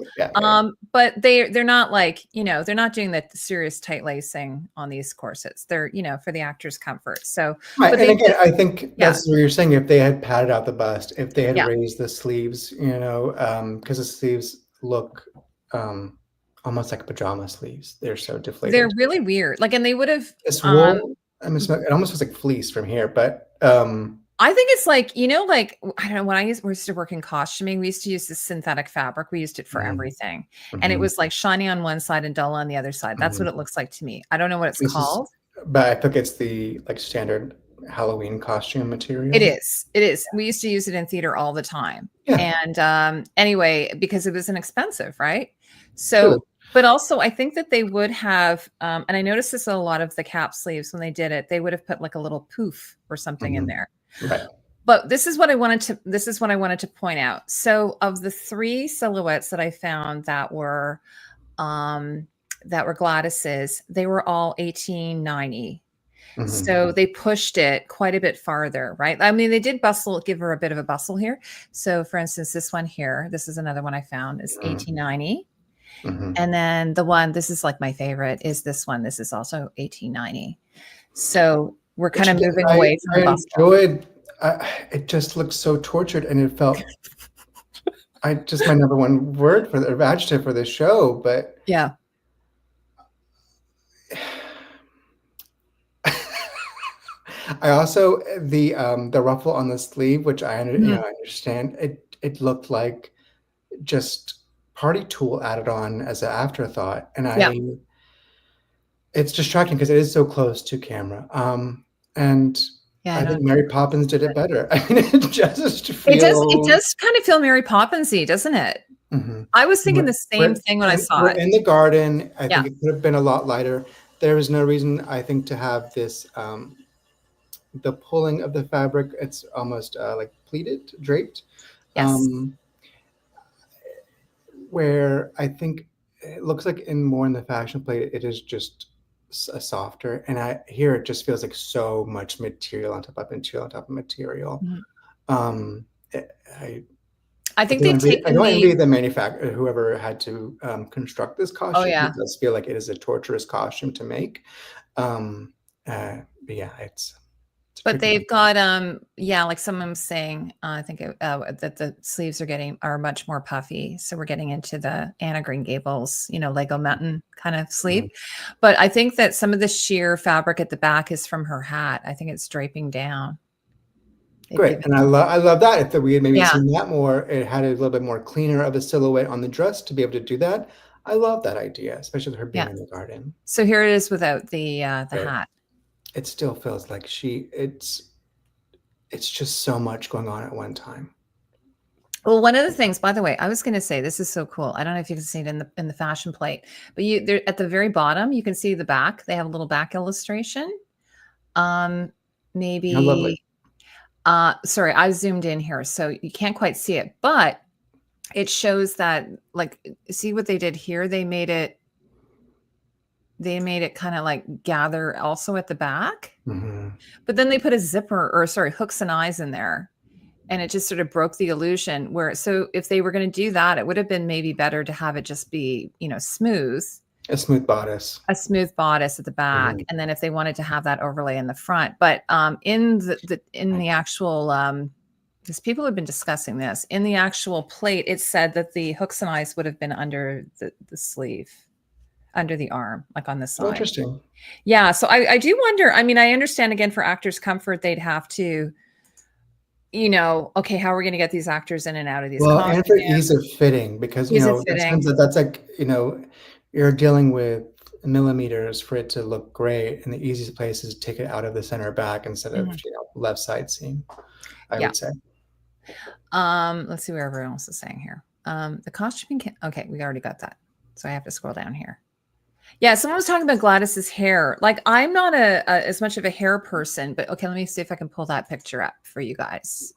Speaker 1: but they're not like, they're not doing the serious tight lacing on these corsets. They're, for the actor's comfort. So,
Speaker 2: right. And again, I think that's what you're saying. If they had padded out the bust, if they had raised the sleeves, because the sleeves look almost like pajama sleeves. They're so deflated.
Speaker 1: They're really weird. Like, and they would have.
Speaker 2: It's wool. I mean, it almost was like fleece from here, but.
Speaker 1: I think it's like, like, I don't know, when we used to work in costuming, we used to use this synthetic fabric. We used it for everything. And it was like shiny on one side and dull on the other side. That's what it looks like to me. I don't know what it's called.
Speaker 2: But I think it's the standard Halloween costume material.
Speaker 1: It is. We used to use it in theater all the time. Yeah. And anyway, because it was inexpensive, right? So, but also I think that they would have, and I noticed this in a lot of the cap sleeves when they did it, they would have put like a little poof or something in there.
Speaker 2: Right.
Speaker 1: But this is what I wanted to point out. So of the 3 silhouettes that I found that were Gladys's, they were all 1890. So they pushed it quite a bit farther, right? I mean, they did give her a bit of a bustle here. So for instance, this one here, this is another one I found, is 1890. And then this is like my favorite, is this one. This is also 1890. So we're kind of moving away from the bustle.
Speaker 2: It just looked so tortured, and it felt my number one word for the adjective for the show, but
Speaker 1: yeah.
Speaker 2: I also the ruffle on the sleeve, which I understand, it looked like just party tulle added on as an afterthought, and it's distracting because it is so close to camera. And I think Mary Poppins did it better. I mean, it
Speaker 1: does kind of feel Mary Poppins-y, doesn't it? I was thinking the same thing when I saw it.
Speaker 2: In the garden, I think it could have been a lot lighter. There is no reason, I think, to have this, the pulling of the fabric, it's almost like pleated, draped.
Speaker 1: Yes.
Speaker 2: Where I think it looks like more in the fashion plate, it is just a softer, and here it just feels like so much material on top of material on top of material.
Speaker 1: I think they've taken.
Speaker 2: I don't envy the manufacturer, whoever had to construct this costume.
Speaker 1: Oh yeah,
Speaker 2: it does feel like it is a torturous costume to make. But yeah, it's.
Speaker 1: But they've got like someone was saying, I think that the sleeves are much more puffy. So we're getting into the Anna Green Gables, Lego Mountain kind of sleeve. But I think that some of the sheer fabric at the back is from her hat. I think it's draping down.
Speaker 2: Great, and I love that. If we had maybe seen that more, it had a little bit more cleaner of a silhouette on the dress to be able to do that. I love that idea, especially with her being in the garden.
Speaker 1: So here it is without the hat.
Speaker 2: It still feels like it's just so much going on at one time.
Speaker 1: Well, one of the things, by the way, I was going to say, this is so cool. I don't know if you can see it in the fashion plate, but there at the very bottom, you can see the back. They have a little back illustration. Maybe.
Speaker 2: How lovely.
Speaker 1: Sorry, I zoomed in here, so you can't quite see it, but it shows that, like, see what they did here? They made it they made it kind of like gather also at the back.
Speaker 2: Mm-hmm.
Speaker 1: But then they put a zipper, or sorry, hooks and eyes in there. And it just sort of broke the illusion where, so if they were going to do that, it would have been maybe better to have it just be, smooth.
Speaker 2: A smooth bodice.
Speaker 1: A smooth bodice at the back.
Speaker 2: Mm-hmm.
Speaker 1: And then if they wanted to have that overlay in the front. But in the actual because people have been discussing this, in the actual plate, it said that the hooks and eyes would have been under the sleeve, under the arm, like on the side.
Speaker 2: Oh, interesting.
Speaker 1: Yeah. So I do wonder, I mean, I understand, again, for actors' comfort, they'd have to, okay, how are we going to get these actors in and out of these costumes?
Speaker 2: And for ease of fitting, because, that's like, you're dealing with millimeters for it to look great. And the easiest place is to take it out of the center back instead of, left side seam, I would say.
Speaker 1: Let's see what everyone else is saying here. The costuming okay, we already got that. So I have to scroll down here. Yeah, someone was talking about Gladys's hair. Like, I'm not as much of a hair person, but okay, let me see if I can pull that picture up for you guys.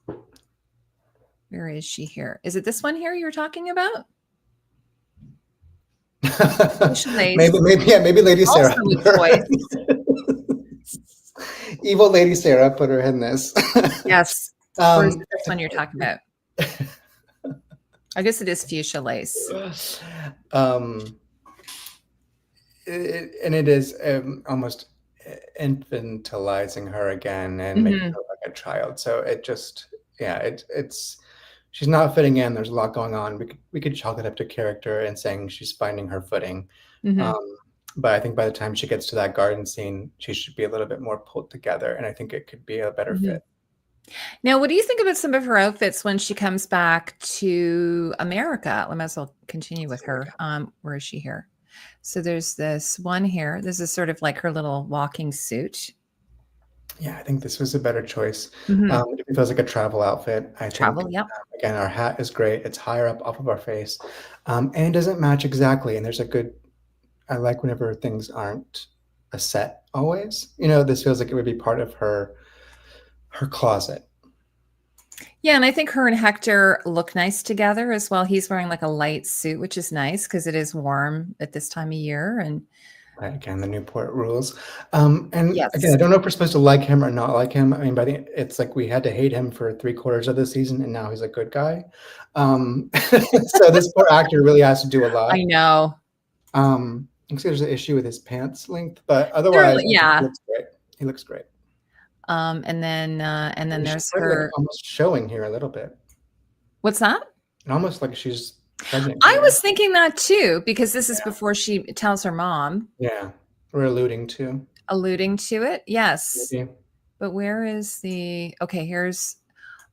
Speaker 1: Where is she here? Is it this one here you were talking about?
Speaker 2: maybe Lady Sarah. Evil Lady Sarah put her in this.
Speaker 1: Yes. Or is it this one you're talking about? I guess it is fuchsia lace.
Speaker 2: It is almost infantilizing her again and making her like a child. So it just, it's she's not fitting in. There's a lot going on. We could chalk it up to character and saying she's finding her footing. But I think by the time she gets to that garden scene, she should be a little bit more pulled together. And I think it could be a better fit.
Speaker 1: Now, what do you think about some of her outfits when she comes back to America? I might as well continue with her. Where is she here? So there's this one here. This is sort of like her little walking suit.
Speaker 2: Yeah, I think this was a better choice. It feels like a travel outfit.
Speaker 1: Travel, yeah.
Speaker 2: Again, our hat is great. It's higher up off of our face. And it doesn't match exactly. And there's I like whenever things aren't a set always. This feels like it would be part of her closet.
Speaker 1: Yeah, and I think her and Hector look nice together as well. He's wearing like a light suit, which is nice because it is warm at this time of year. And
Speaker 2: again, the Newport rules. And
Speaker 1: yes.
Speaker 2: Again, I don't know if we're supposed to like him or not like him. I mean, it's like we had to hate him for 3/4 of the season, and now he's a good guy. So this poor actor really has to do a lot.
Speaker 1: I know.
Speaker 2: I think there's an issue with his pants length, but otherwise,
Speaker 1: yeah,
Speaker 2: he looks great. He looks great.
Speaker 1: And then there's her
Speaker 2: almost showing here a little bit.
Speaker 1: What's that?
Speaker 2: Almost like she's pregnant.
Speaker 1: I was thinking that too, because this is before she tells her mom.
Speaker 2: Yeah, we're alluding to
Speaker 1: it. Yes.
Speaker 2: Maybe.
Speaker 1: But where is I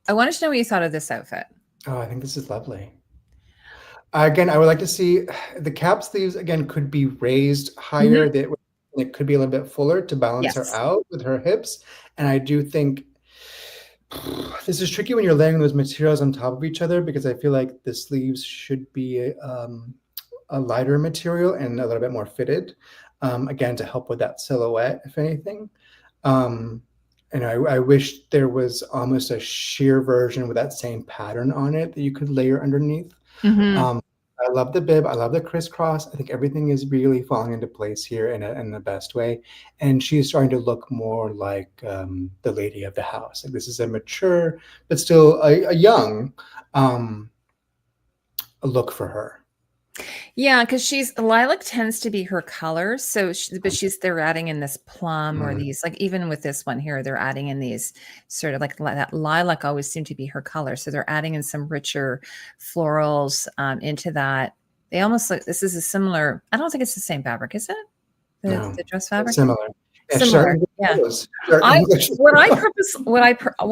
Speaker 1: wanted to know what you thought of this outfit.
Speaker 2: Oh, I think this is lovely. Again, I would like to see the cap sleeves again could be raised higher. It could be a little bit fuller to balance her out with her hips. And I do think this is tricky when you're layering those materials on top of each other, because I feel like the sleeves should be a lighter material and a little bit more fitted, again, to help with that silhouette, if anything. And I wish there was almost a sheer version with that same pattern on it that you could layer underneath. I love the bib. I love the crisscross. I think everything is really falling into place here in the best way. And she's starting to look more like the lady of the house. Like, this is a mature, but still a young look for her.
Speaker 1: Yeah, because lilac tends to be her color. So, they're adding in this plum or these, like even with this one here, they're adding in these sort of like that lilac always seemed to be her color. So they're adding in some richer florals into that. They almost look, this is a similar, I don't think it's the same fabric, is it? The dress fabric?
Speaker 2: Similar.
Speaker 1: Yeah. What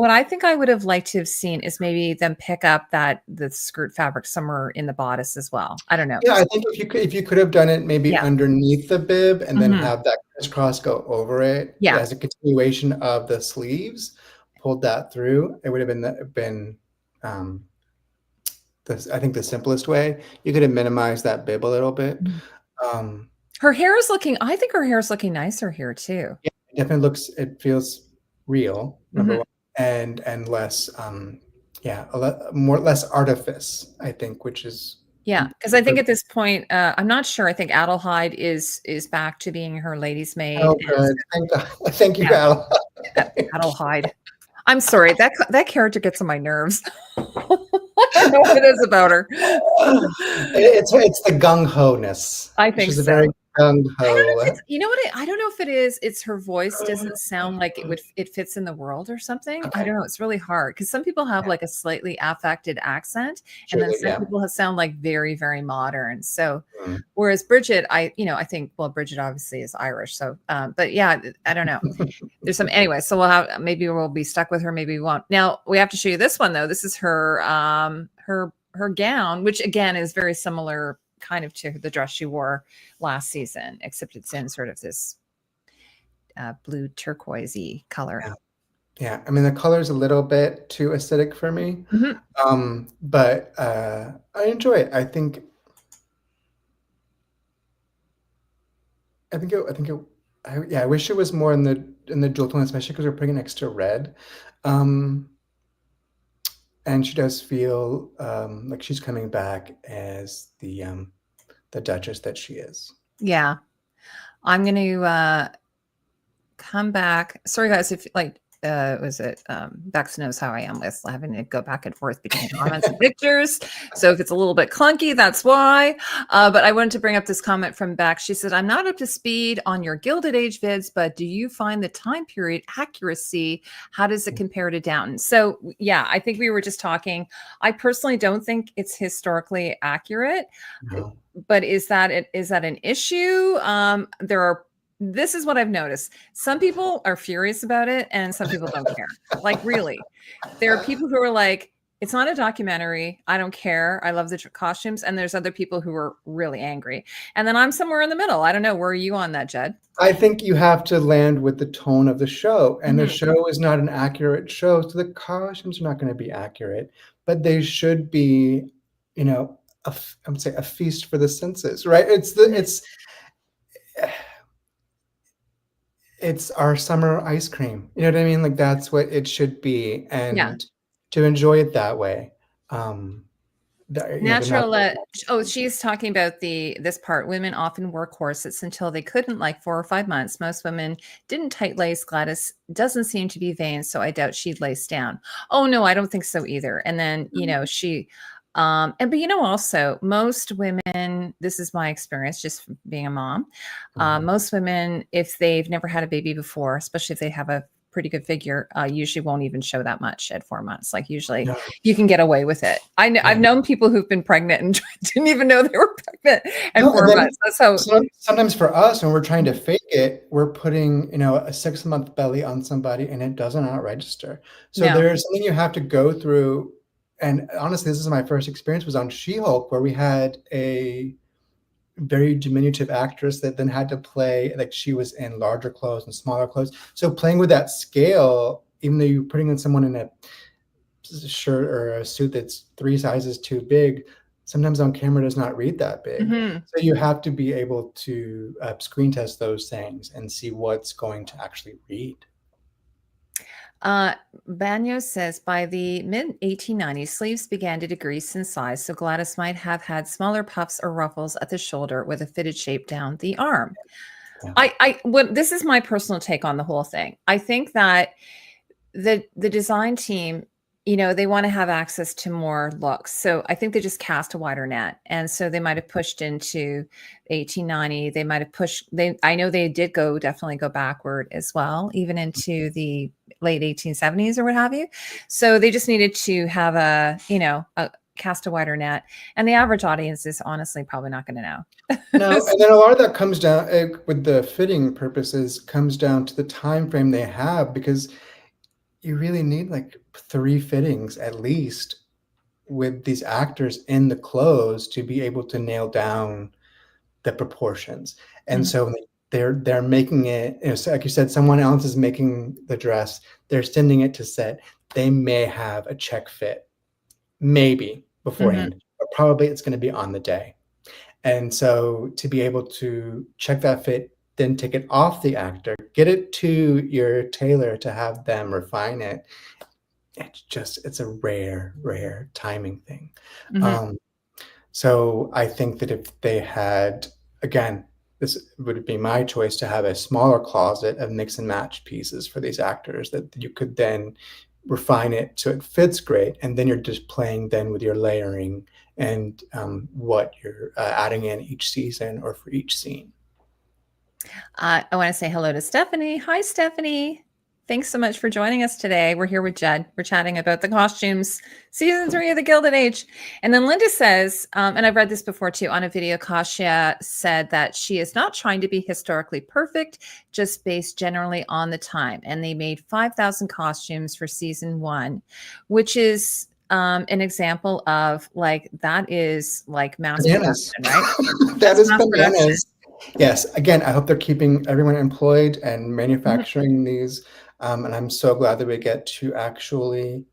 Speaker 1: I think I would have liked to have seen is maybe them pick up the skirt fabric somewhere in the bodice as well. I don't know.
Speaker 2: Yeah, I think if you could have done it maybe underneath the bib and then have that crisscross go over it as a continuation of the sleeves, pulled that through, it would have been I think the simplest way. You could have minimized that bib a little bit.
Speaker 1: Her hair is looking, I think her hair is looking nicer here too.
Speaker 2: Yeah, it definitely it feels real, number one, and less, less artifice, I think, which is
Speaker 1: Yeah, because I think at this point, I'm not sure. I think Adelheid is back to being her lady's maid,
Speaker 2: Oh,
Speaker 1: and so
Speaker 2: good. Thank God. Thank you,
Speaker 1: yeah,
Speaker 2: Al.
Speaker 1: Adelheid. I'm sorry, that character gets on my nerves. I don't know what it is about her.
Speaker 2: It's the gung ho-ness.
Speaker 1: I think
Speaker 2: She's a
Speaker 1: so.
Speaker 2: very gung
Speaker 1: I don't know if
Speaker 2: ho.
Speaker 1: it's you know what I don't know if it is, it's her voice doesn't sound like it fits in the world or something. I
Speaker 2: Okay.
Speaker 1: don't know, it's really hard because some people have
Speaker 2: Yeah.
Speaker 1: like a slightly affected accent, and then
Speaker 2: Julie,
Speaker 1: some
Speaker 2: yeah.
Speaker 1: people sound like very, very modern. So
Speaker 2: Mm.
Speaker 1: whereas Bridget, I think, well, Bridget obviously is Irish. So but yeah, I don't know. There's some anyway, so maybe we'll be stuck with her, maybe we won't. Now we have to show you this one though. This is her her gown, which again is very similar kind of to the dress she wore last season, except it's in sort of this blue turquoisey color.
Speaker 2: Yeah. Yeah. I mean, the color's a little bit too acidic for me.
Speaker 1: Mhm.
Speaker 2: But I enjoy it. Yeah, I wish it was more in the jewel tone, especially because we're putting an extra red. Um, and she does feel like she's coming back as the Duchess that she is.
Speaker 1: Yeah. I'm going to come back. Sorry, guys, if like, was it Bex knows how I am with having to go back and forth between comments and pictures. So if it's a little bit clunky, that's why. But I wanted to bring up this comment from Bex. She said, I'm not up to speed on your Gilded Age vids, but do you find the time period accuracy? How does it compare to Downton? So yeah, I think we were just talking. I personally don't think it's historically accurate.
Speaker 2: No.
Speaker 1: But is that an issue? This is what I've noticed. Some people are furious about it and some people don't care. Like really. There are people who are like, it's not a documentary. I don't care. I love the costumes. And there's other people who are really angry. And then I'm somewhere in the middle. I don't know. Where are you on that, Jed?
Speaker 2: I think you have to land with the tone of the show, and the show is not an accurate show, so the costumes are not going to be accurate, but they should be, I would say a feast for the senses, right? It's our summer ice cream. You know what I mean? Like that's what it should be,
Speaker 1: Yeah.
Speaker 2: and to enjoy it that way.
Speaker 1: Natural. She's talking about this part. Women often wore corsets until they couldn't, like 4 or 5 months. Most women didn't tight lace. Gladys doesn't seem to be vain, so I doubt she'd lace down. Oh no, I don't think so either. And then she, but also most women. This is my experience, just from being a mom. Most women, if they've never had a baby before, especially if they have a pretty good figure, usually won't even show that much at 4 months. Like usually you can get away with it. I've known people who've been pregnant and didn't even know they were pregnant at 4 months. That's how
Speaker 2: sometimes for us, when we're trying to fake it, we're putting, a 6-month belly on somebody and it doesn't not register. So there's something you have to go through. And honestly, this is my first experience was on She-Hulk, where we had a very diminutive actress that then had to play like she was in larger clothes and smaller clothes. So playing with that scale, even though you're putting in someone in a shirt or a suit that's 3 sizes too big, sometimes on camera does not read that big. So you have to be able to screen test those things and see what's going to actually read.
Speaker 1: Banyo says by the mid 1890s, sleeves began to decrease in size, so Gladys might have had smaller puffs or ruffles at the shoulder with a fitted shape down the arm. Yeah. This is my personal take on the whole thing. I think that the design team, they want to have access to more looks. So I think they just cast a wider net. And so they might have pushed into 1890. They might have I know they did definitely go backward as well, even into the late 1870s or what have you. So they just needed to have cast a wider net. And the average audience is honestly probably not going to know.
Speaker 2: No, and then a lot of that comes down with the fitting purposes, comes down to the time frame they have, because you really need like 3 fittings at least with these actors in the clothes to be able to nail down the proportions. And so they're making it, so like you said, someone else is making the dress, they're sending it to set. They may have a check fit, maybe beforehand, but probably it's going to be on the day. And so to be able to check that fit, then take it off the actor, get it to your tailor to have them refine it. It's a rare timing thing. So I think that if they had, again, this would be my choice to have a smaller closet of mix and match pieces for these actors that you could then refine it so it fits great. And then you're just playing then with your layering and what you're adding in each season or for each scene.
Speaker 1: I want to say hello to Stephanie. Hi, Stephanie. Thanks so much for joining us today. We're here with Jed. We're chatting about the costumes, season 3 of the Gilded Age. And then Linda says, and I've read this before too, on a video, Kasia said that she is not trying to be historically perfect, just based generally on the time. And they made 5,000 costumes for season 1, which is an example of like, that is like mass
Speaker 2: Bananas.
Speaker 1: production, right?
Speaker 2: That
Speaker 1: That's
Speaker 2: is
Speaker 1: mass production.
Speaker 2: bananas. Yes. Again, I hope they're keeping everyone employed and
Speaker 1: Mhm.
Speaker 2: manufacturing these. And I'm so glad that we get to actually,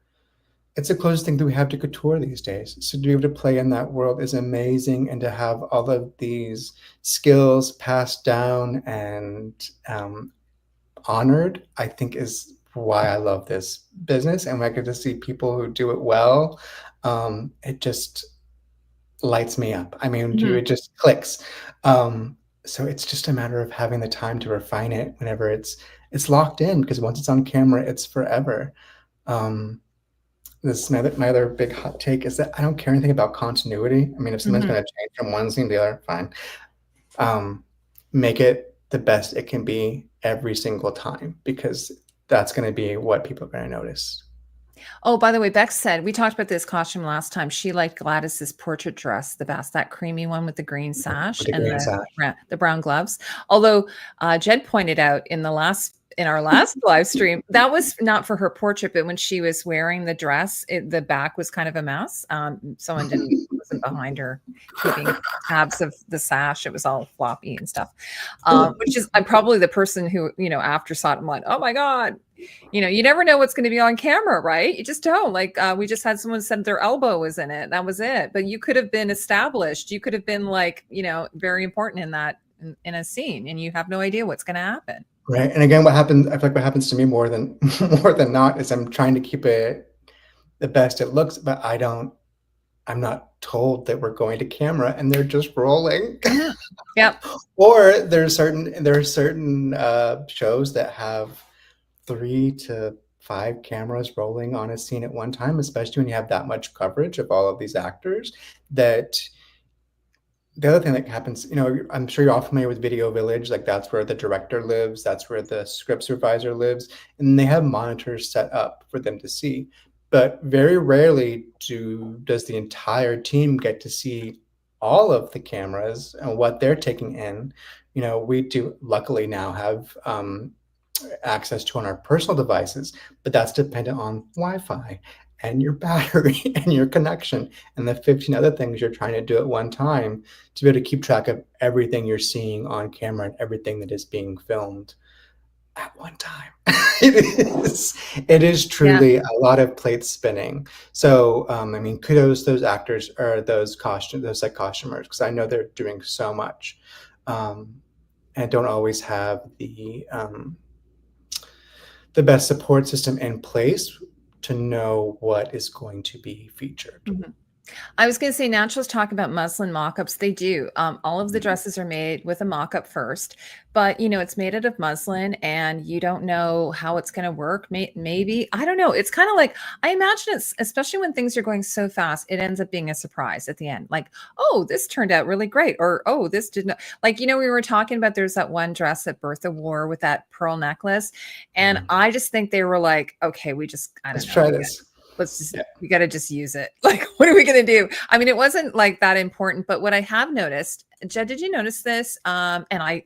Speaker 2: it's the closest thing that we have to couture these days. So to be able to play in that world is amazing. And to have all of these skills passed down and honored, I think is why I love this business. And when I get to see people who do it well, it just lights me up. I mean,
Speaker 1: Mhm.
Speaker 2: it just clicks. So it's just a matter of having the time to refine it whenever it's locked in, because once it's on camera, it's forever. Um, this is my other big hot take is that I don't care anything about continuity. I mean, if something's
Speaker 1: Mhm.
Speaker 2: going to change from one scene to the other, fine. Make it the best it can be every single time, because that's going to be what people are going to notice.
Speaker 1: Oh, by the way, Beck said we talked about this costume last time. She liked Gladys's portrait dress the best, that creamy one with the green sash
Speaker 2: With the
Speaker 1: and
Speaker 2: green sash.
Speaker 1: the brown gloves. Although Jed pointed out in our last live stream that was not for her portrait, but when she was wearing the dress, the back was kind of a mess. Someone wasn't behind her keeping tabs of the sash. It was all floppy and stuff. Which is I'm probably the person who after saw it, I'm like, oh my god. You never know what's going to be on camera, right? You just don't. Like we just had someone said their elbow was in it. That was it. But you could have been established. You could have been like, very important in that in a scene, and you have no idea what's going to happen.
Speaker 2: Right. And again, what happens, I feel like what happens to me more than more than not is I'm trying to keep it the best it looks, but I'm not told that we're going to camera and they're just rolling.
Speaker 1: Mhm. Yep.
Speaker 2: Or there are certain shows that have 3 to 5 cameras rolling on a scene at one time, especially when you have that much coverage of all of these actors. That the other thing that happens, I'm sure you're all familiar with Video Village. Like that's where the director lives, that's where the script supervisor lives, and they have monitors set up for them to see. But very rarely does the entire team get to see all of the cameras and what they're taking in. We do luckily now have access to on our personal devices, but that's dependent on Wi-Fi and your battery and your connection and the 15 other things you're trying to do at one time to be able to keep track of everything you're seeing on camera and everything that is being filmed at one time. it is
Speaker 1: Yeah.
Speaker 2: truly a lot of plates spinning. So I mean, kudos to those actors or those like costumers, because I know they're doing so much and don't always have the best support system in place to know what is going to be featured.
Speaker 1: Mhm. I was going to say, Naturals talk about muslin mock-ups. They do. All of the dresses are made with a mock-up first, but it's made out of muslin, and you don't know how it's going to work. Maybe I don't know. It's kind of like I imagine it's, especially when things are going so fast, it ends up being a surprise at the end. Like, oh, this turned out really great, or oh, this did not. Like we were talking about. There's that one dress that Bertha wore with that pearl necklace, and I just think they were like, okay, I don't
Speaker 2: Let's
Speaker 1: know.
Speaker 2: try this.
Speaker 1: We got to just use it. Like, what are we going to do? I mean, it wasn't like that important, but what I have noticed, Jed, did you notice this?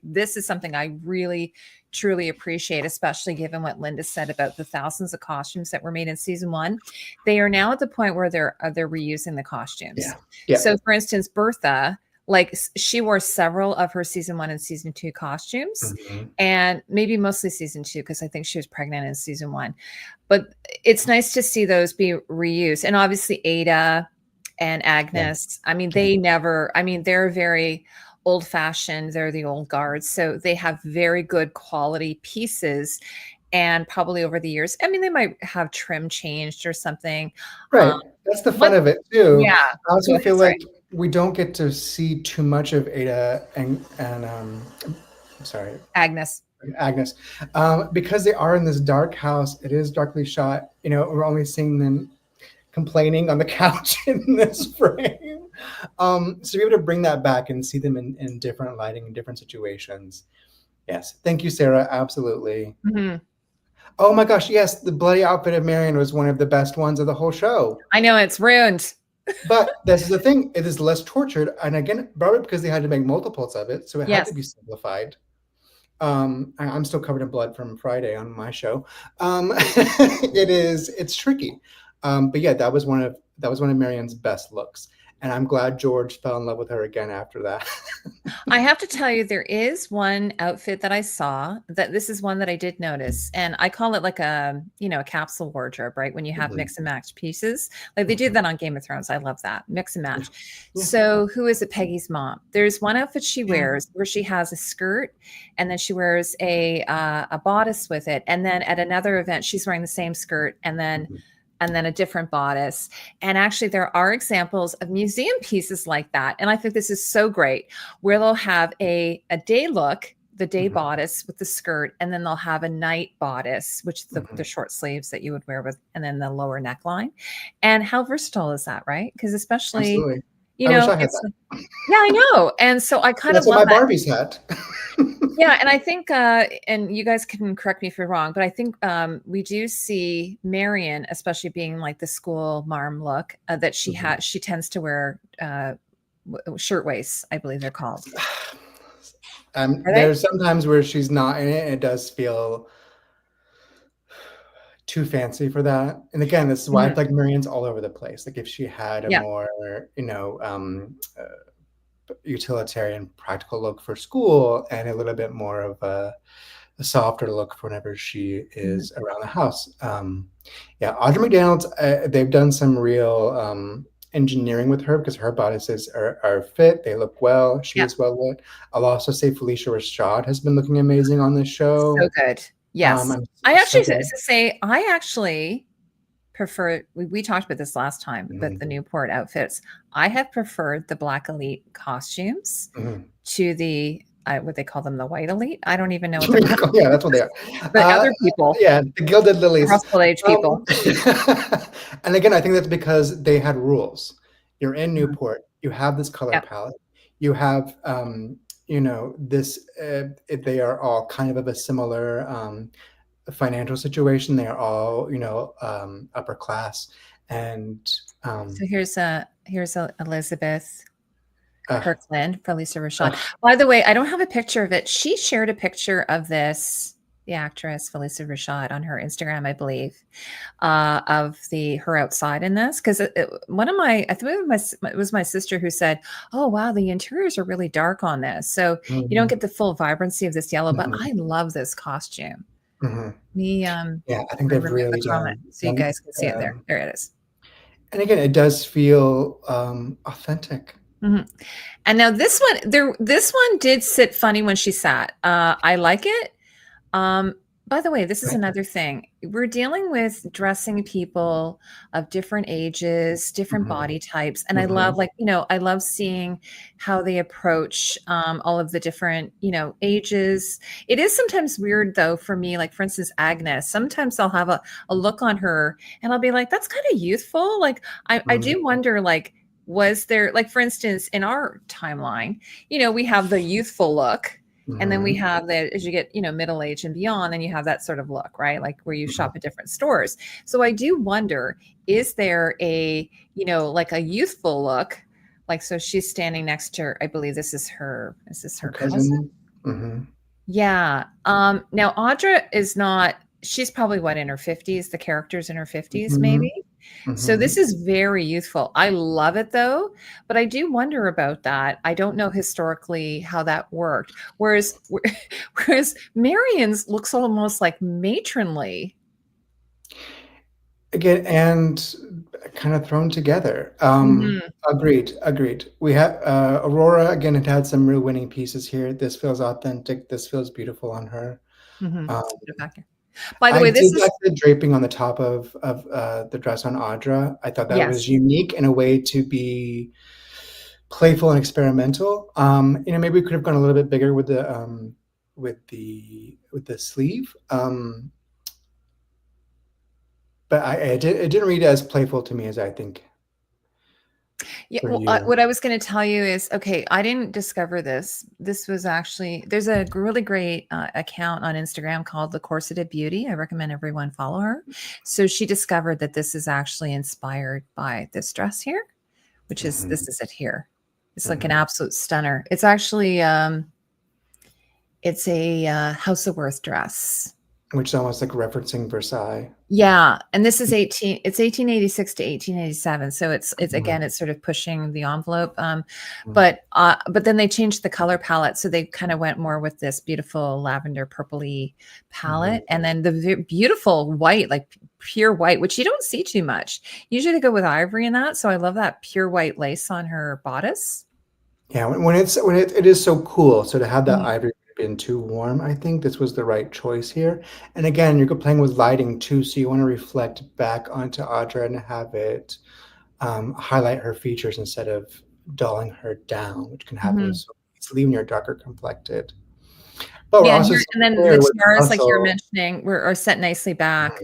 Speaker 1: This is something I really, truly appreciate, especially given what Linda said about the thousands of costumes that were made in season 1. They are now at the point where they're reusing the costumes.
Speaker 2: Yeah.
Speaker 1: So for instance, Bertha, like she wore several of her season 1 and season 2 costumes, and maybe mostly season 2, because I think she was pregnant in season 1. But it's nice to see those be reused. And obviously Ada and Agnes, I mean, they're very old fashioned. They're the old guards. So they have very good quality pieces. And probably over the years, I mean, they might have trim changed or something.
Speaker 2: Right. That's the fun
Speaker 1: What?
Speaker 2: of it too.
Speaker 1: Yeah.
Speaker 2: I
Speaker 1: Go
Speaker 2: also
Speaker 1: ahead.
Speaker 2: feel like
Speaker 1: Sorry.
Speaker 2: we don't get to see too much of Ada and I'm sorry,
Speaker 1: Agnes.
Speaker 2: Agnes, because they are in this dark house. It is darkly shot. You know, we're only seeing them complaining on the couch in this frame. So to be able to bring that back and see them in different lighting in different situations. Yes, thank you, Sarah. Absolutely.
Speaker 1: Mm-hmm.
Speaker 2: Oh my gosh, yes, the bloody outfit of Marian was one of the best ones of the whole show.
Speaker 1: I know it's ruined.
Speaker 2: But this is the thing, it is less tortured. And again, probably because they had to make multiples of it. So it had to be simplified. I'm still covered in blood from Friday on my show. It's tricky. But yeah, that was one of Marian's best looks. And I'm glad George fell in love with her again after that.
Speaker 1: I have to tell you, there is one outfit that I saw that this is one that I did notice. And I call it like a capsule wardrobe, right? When you have mix and match pieces. Like they did that on Game of Thrones. I love that. Mix and match. Yeah. So who is it? Peggy's mom. There's one outfit she wears where she has a skirt and then she wears a bodice with it. And then at another event, she's wearing the same skirt and then a different bodice. And actually there are examples of museum pieces like that. And I think this is so great where they'll have a day look, the day bodice with the skirt, and then they'll have a night bodice, which the short sleeves that you would wear with, and then the lower neckline. And how versatile is that, right? Because especially,
Speaker 2: Absolutely.
Speaker 1: I wish I had that. Yeah, I know. And so I kind of love
Speaker 2: what my Barbie's had.
Speaker 1: Yeah, and I think, and you guys can correct me if you're wrong, but I think we do see Marian, especially being like the school marm look, that she has. She tends to wear shirtwaists, I believe they're called.
Speaker 2: There's sometimes where she's not in it, and it does feel too fancy for that. And again, this is why I feel like Marian's all over the place. Like if she had a more, utilitarian, practical look for school and a little bit more of a softer look for whenever she is around the house. Audra McDonald's, they've done some real engineering with her because her bodices are fit. They look well. She is well lit. I'll also say Felicia Rashad has been looking amazing on this show.
Speaker 1: So good. Yes. I actually prefer, we talked about this last time, but the Newport outfits, I have preferred the Black Elite costumes to the, what they call them, the White Elite. I don't even know what they're called.
Speaker 2: Yeah, that's what they are.
Speaker 1: The other people.
Speaker 2: Yeah, the Gilded Lilies.
Speaker 1: Gilded Age people.
Speaker 2: And again, I think that's because they had rules. You're in Newport. You have this color palette. You have, this, they are all kind of a similar financial situation. They are all, upper class. And
Speaker 1: so here's Elizabeth Kirkland, Felicia Rashad. By the way, I don't have a picture of it. She shared a picture of this, the actress Felicia Rashad, on her Instagram, I believe, of her outside in this. Because it was my sister who said, "Oh wow, the interiors are really dark on this, so you don't get the full vibrancy of this yellow." But I love this costume.
Speaker 2: I think they've really done.
Speaker 1: So you guys can see it there. There it is.
Speaker 2: And again, it does feel authentic.
Speaker 1: And now this one did sit funny when she sat. I like it. By the way, this is another thing. We're dealing with dressing people of different ages, different body types. And I love, I love seeing how they approach all of the different, ages. It is sometimes weird though, for me, like for instance, Agnes, sometimes I'll have a look on her and I'll be like, that's kind of youthful. Like I do wonder, like, was there, like, for instance, in our timeline, we have the youthful look. And then we have that as you get, middle age and beyond, then you have that sort of look, right? Like where you shop at different stores. So I do wonder, is there a, like a youthful look? Like, so she's standing next to her. I believe this is her cousin? Yeah. Now Audra is not, she's probably in her 50s, the character's in her 50s, maybe. So this is very youthful. I love it though, but I do wonder about that. I don't know historically how that worked. Whereas Marian's looks almost like matronly.
Speaker 2: Again, and kind of thrown together. Agreed. We have Aurora, again, it had some real winning pieces here. This feels authentic. This feels beautiful on her.
Speaker 1: By the way, this
Speaker 2: is like the draping on the top of the dress on Audra. I thought that was unique in a way to be playful and experimental. Maybe we could have gone a little bit bigger with the sleeve. But it didn't read as playful to me as I think
Speaker 1: Yeah,
Speaker 2: for
Speaker 1: well,
Speaker 2: you.
Speaker 1: what I was going to tell you is, okay, I didn't discover this. This was actually, there's a really great account on Instagram called The Corseted Beauty. I recommend everyone follow her. So she discovered that this is actually inspired by this dress here, which is,
Speaker 2: Mhm,
Speaker 1: this is it here. It's like an
Speaker 2: mhm.
Speaker 1: absolute stunner. It's actually, it's a House of Worth dress.
Speaker 2: Which is almost like referencing Versailles.
Speaker 1: Yeah, and this is 1886 to 1887. So it's
Speaker 2: Mhm,
Speaker 1: again, it's sort of pushing the envelope.
Speaker 2: mhm,
Speaker 1: But then they changed the color palette. So they kind of went more with this beautiful lavender purpley
Speaker 2: mhm.
Speaker 1: palette. And then the beautiful white, like pure white, which you don't see too much. Usually they go with ivory in that. So I love that pure white lace on her bodice.
Speaker 2: Yeah, it is so cool. So to have that
Speaker 1: Mhm.
Speaker 2: ivory been too warm, I think this was the right choice here. And again, you're playing with lighting too, so you want to reflect back onto Audra and have it highlight her features instead of dulling her down, which can happen
Speaker 1: Mhm.
Speaker 2: so easily when you're darker complected. But we're
Speaker 1: Yeah,
Speaker 2: also
Speaker 1: and
Speaker 2: seeing
Speaker 1: then the
Speaker 2: here with
Speaker 1: tiaras, like you're
Speaker 2: muscle.
Speaker 1: mentioning, are set nicely back.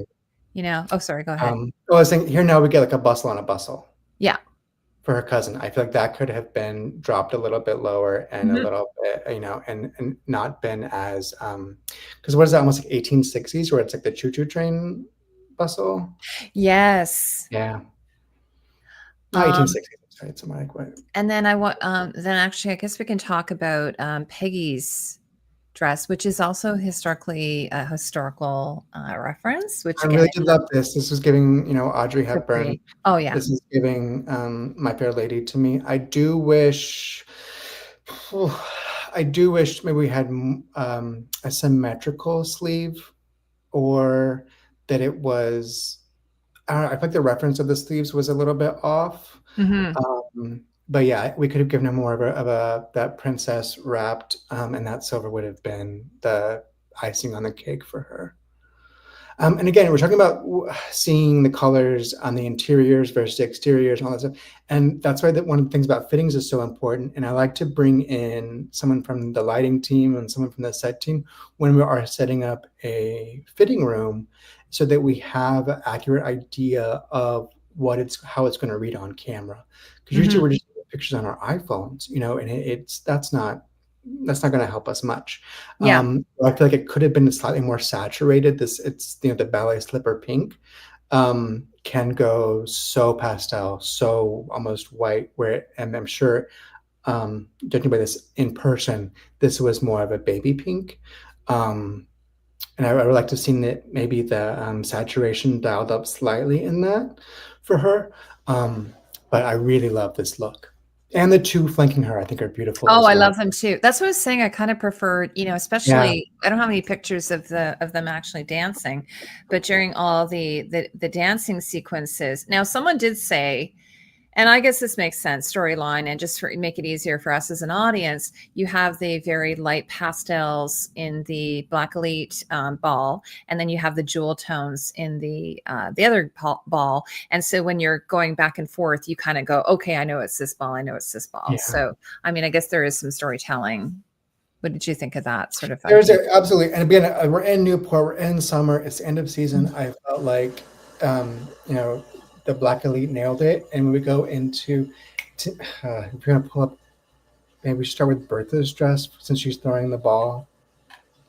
Speaker 1: Oh, sorry, go ahead.
Speaker 2: I was saying here now we get like a bustle on a bustle
Speaker 1: Yeah.
Speaker 2: for her cousin. I feel like that could have been dropped a little bit lower and a
Speaker 1: Mhm.
Speaker 2: little bit, and not been as because what is that, almost like 1860s where it's like the choo-choo train bustle?
Speaker 1: Yes.
Speaker 2: Yeah. Not
Speaker 1: Um,
Speaker 2: 1860s, I'm sorry, it's something like what?
Speaker 1: and then then actually, I guess we can talk about Peggy's dress, which is also historically a historical reference, which
Speaker 2: I
Speaker 1: again,
Speaker 2: really did love this. This was giving, Audrey
Speaker 1: so
Speaker 2: Hepburn.
Speaker 1: pretty. Oh yeah.
Speaker 2: This is giving My Fair Lady to me. I do wish maybe we had a symmetrical sleeve, or that it was, I don't know, I think the reference of the sleeves was a little bit off.
Speaker 1: Hmm.
Speaker 2: But yeah, we could have given her more of a that princess wrapped, and that silver would have been the icing on the cake for her. And again, we're talking about seeing the colors on the interiors versus the exteriors and all that stuff. And that's why one of the things about fittings is so important. And I like to bring in someone from the lighting team and someone from the set team when we are setting up a fitting room, so that we have an accurate idea of how it's going to read on camera. Because usually
Speaker 1: Hmm.
Speaker 2: we're just taking pictures on our iPhones, and that's not going to help us much.
Speaker 1: Yeah.
Speaker 2: I feel like it could have been slightly more saturated. It's the ballet slipper pink can go so pastel, so almost white. And I'm sure, judging by this in person, this was more of a baby pink. Um, and I would like to have seen that maybe the saturation dialed up slightly in that for her. But I really love this look. And the two flanking her, I think, are beautiful
Speaker 1: Oh,
Speaker 2: as
Speaker 1: I
Speaker 2: well.
Speaker 1: love them too. That's what I was saying. I kind of preferred,
Speaker 2: Yeah.
Speaker 1: especially I don't have any pictures of them actually dancing, but during all the dancing sequences. Now, someone did say, and I guess this makes sense, storyline, and just for make it easier for us as an audience, you have the very light pastels in the Black Elite ball, and then you have the jewel tones in the other ball. And so when you're going back and forth, you kind of go, okay, I know it's this ball, I know it's this ball.
Speaker 2: Yeah.
Speaker 1: So I mean, I guess there is some storytelling. What did you think of that sort of
Speaker 2: There's
Speaker 1: idea?
Speaker 2: absolutely, and again, we're in Newport, we're in summer, it's the end of season.
Speaker 1: Mhm.
Speaker 2: I felt like, the Black Elite nailed it. And when we go if you're gonna pull up, maybe we should start with Bertha's dress since she's throwing the ball,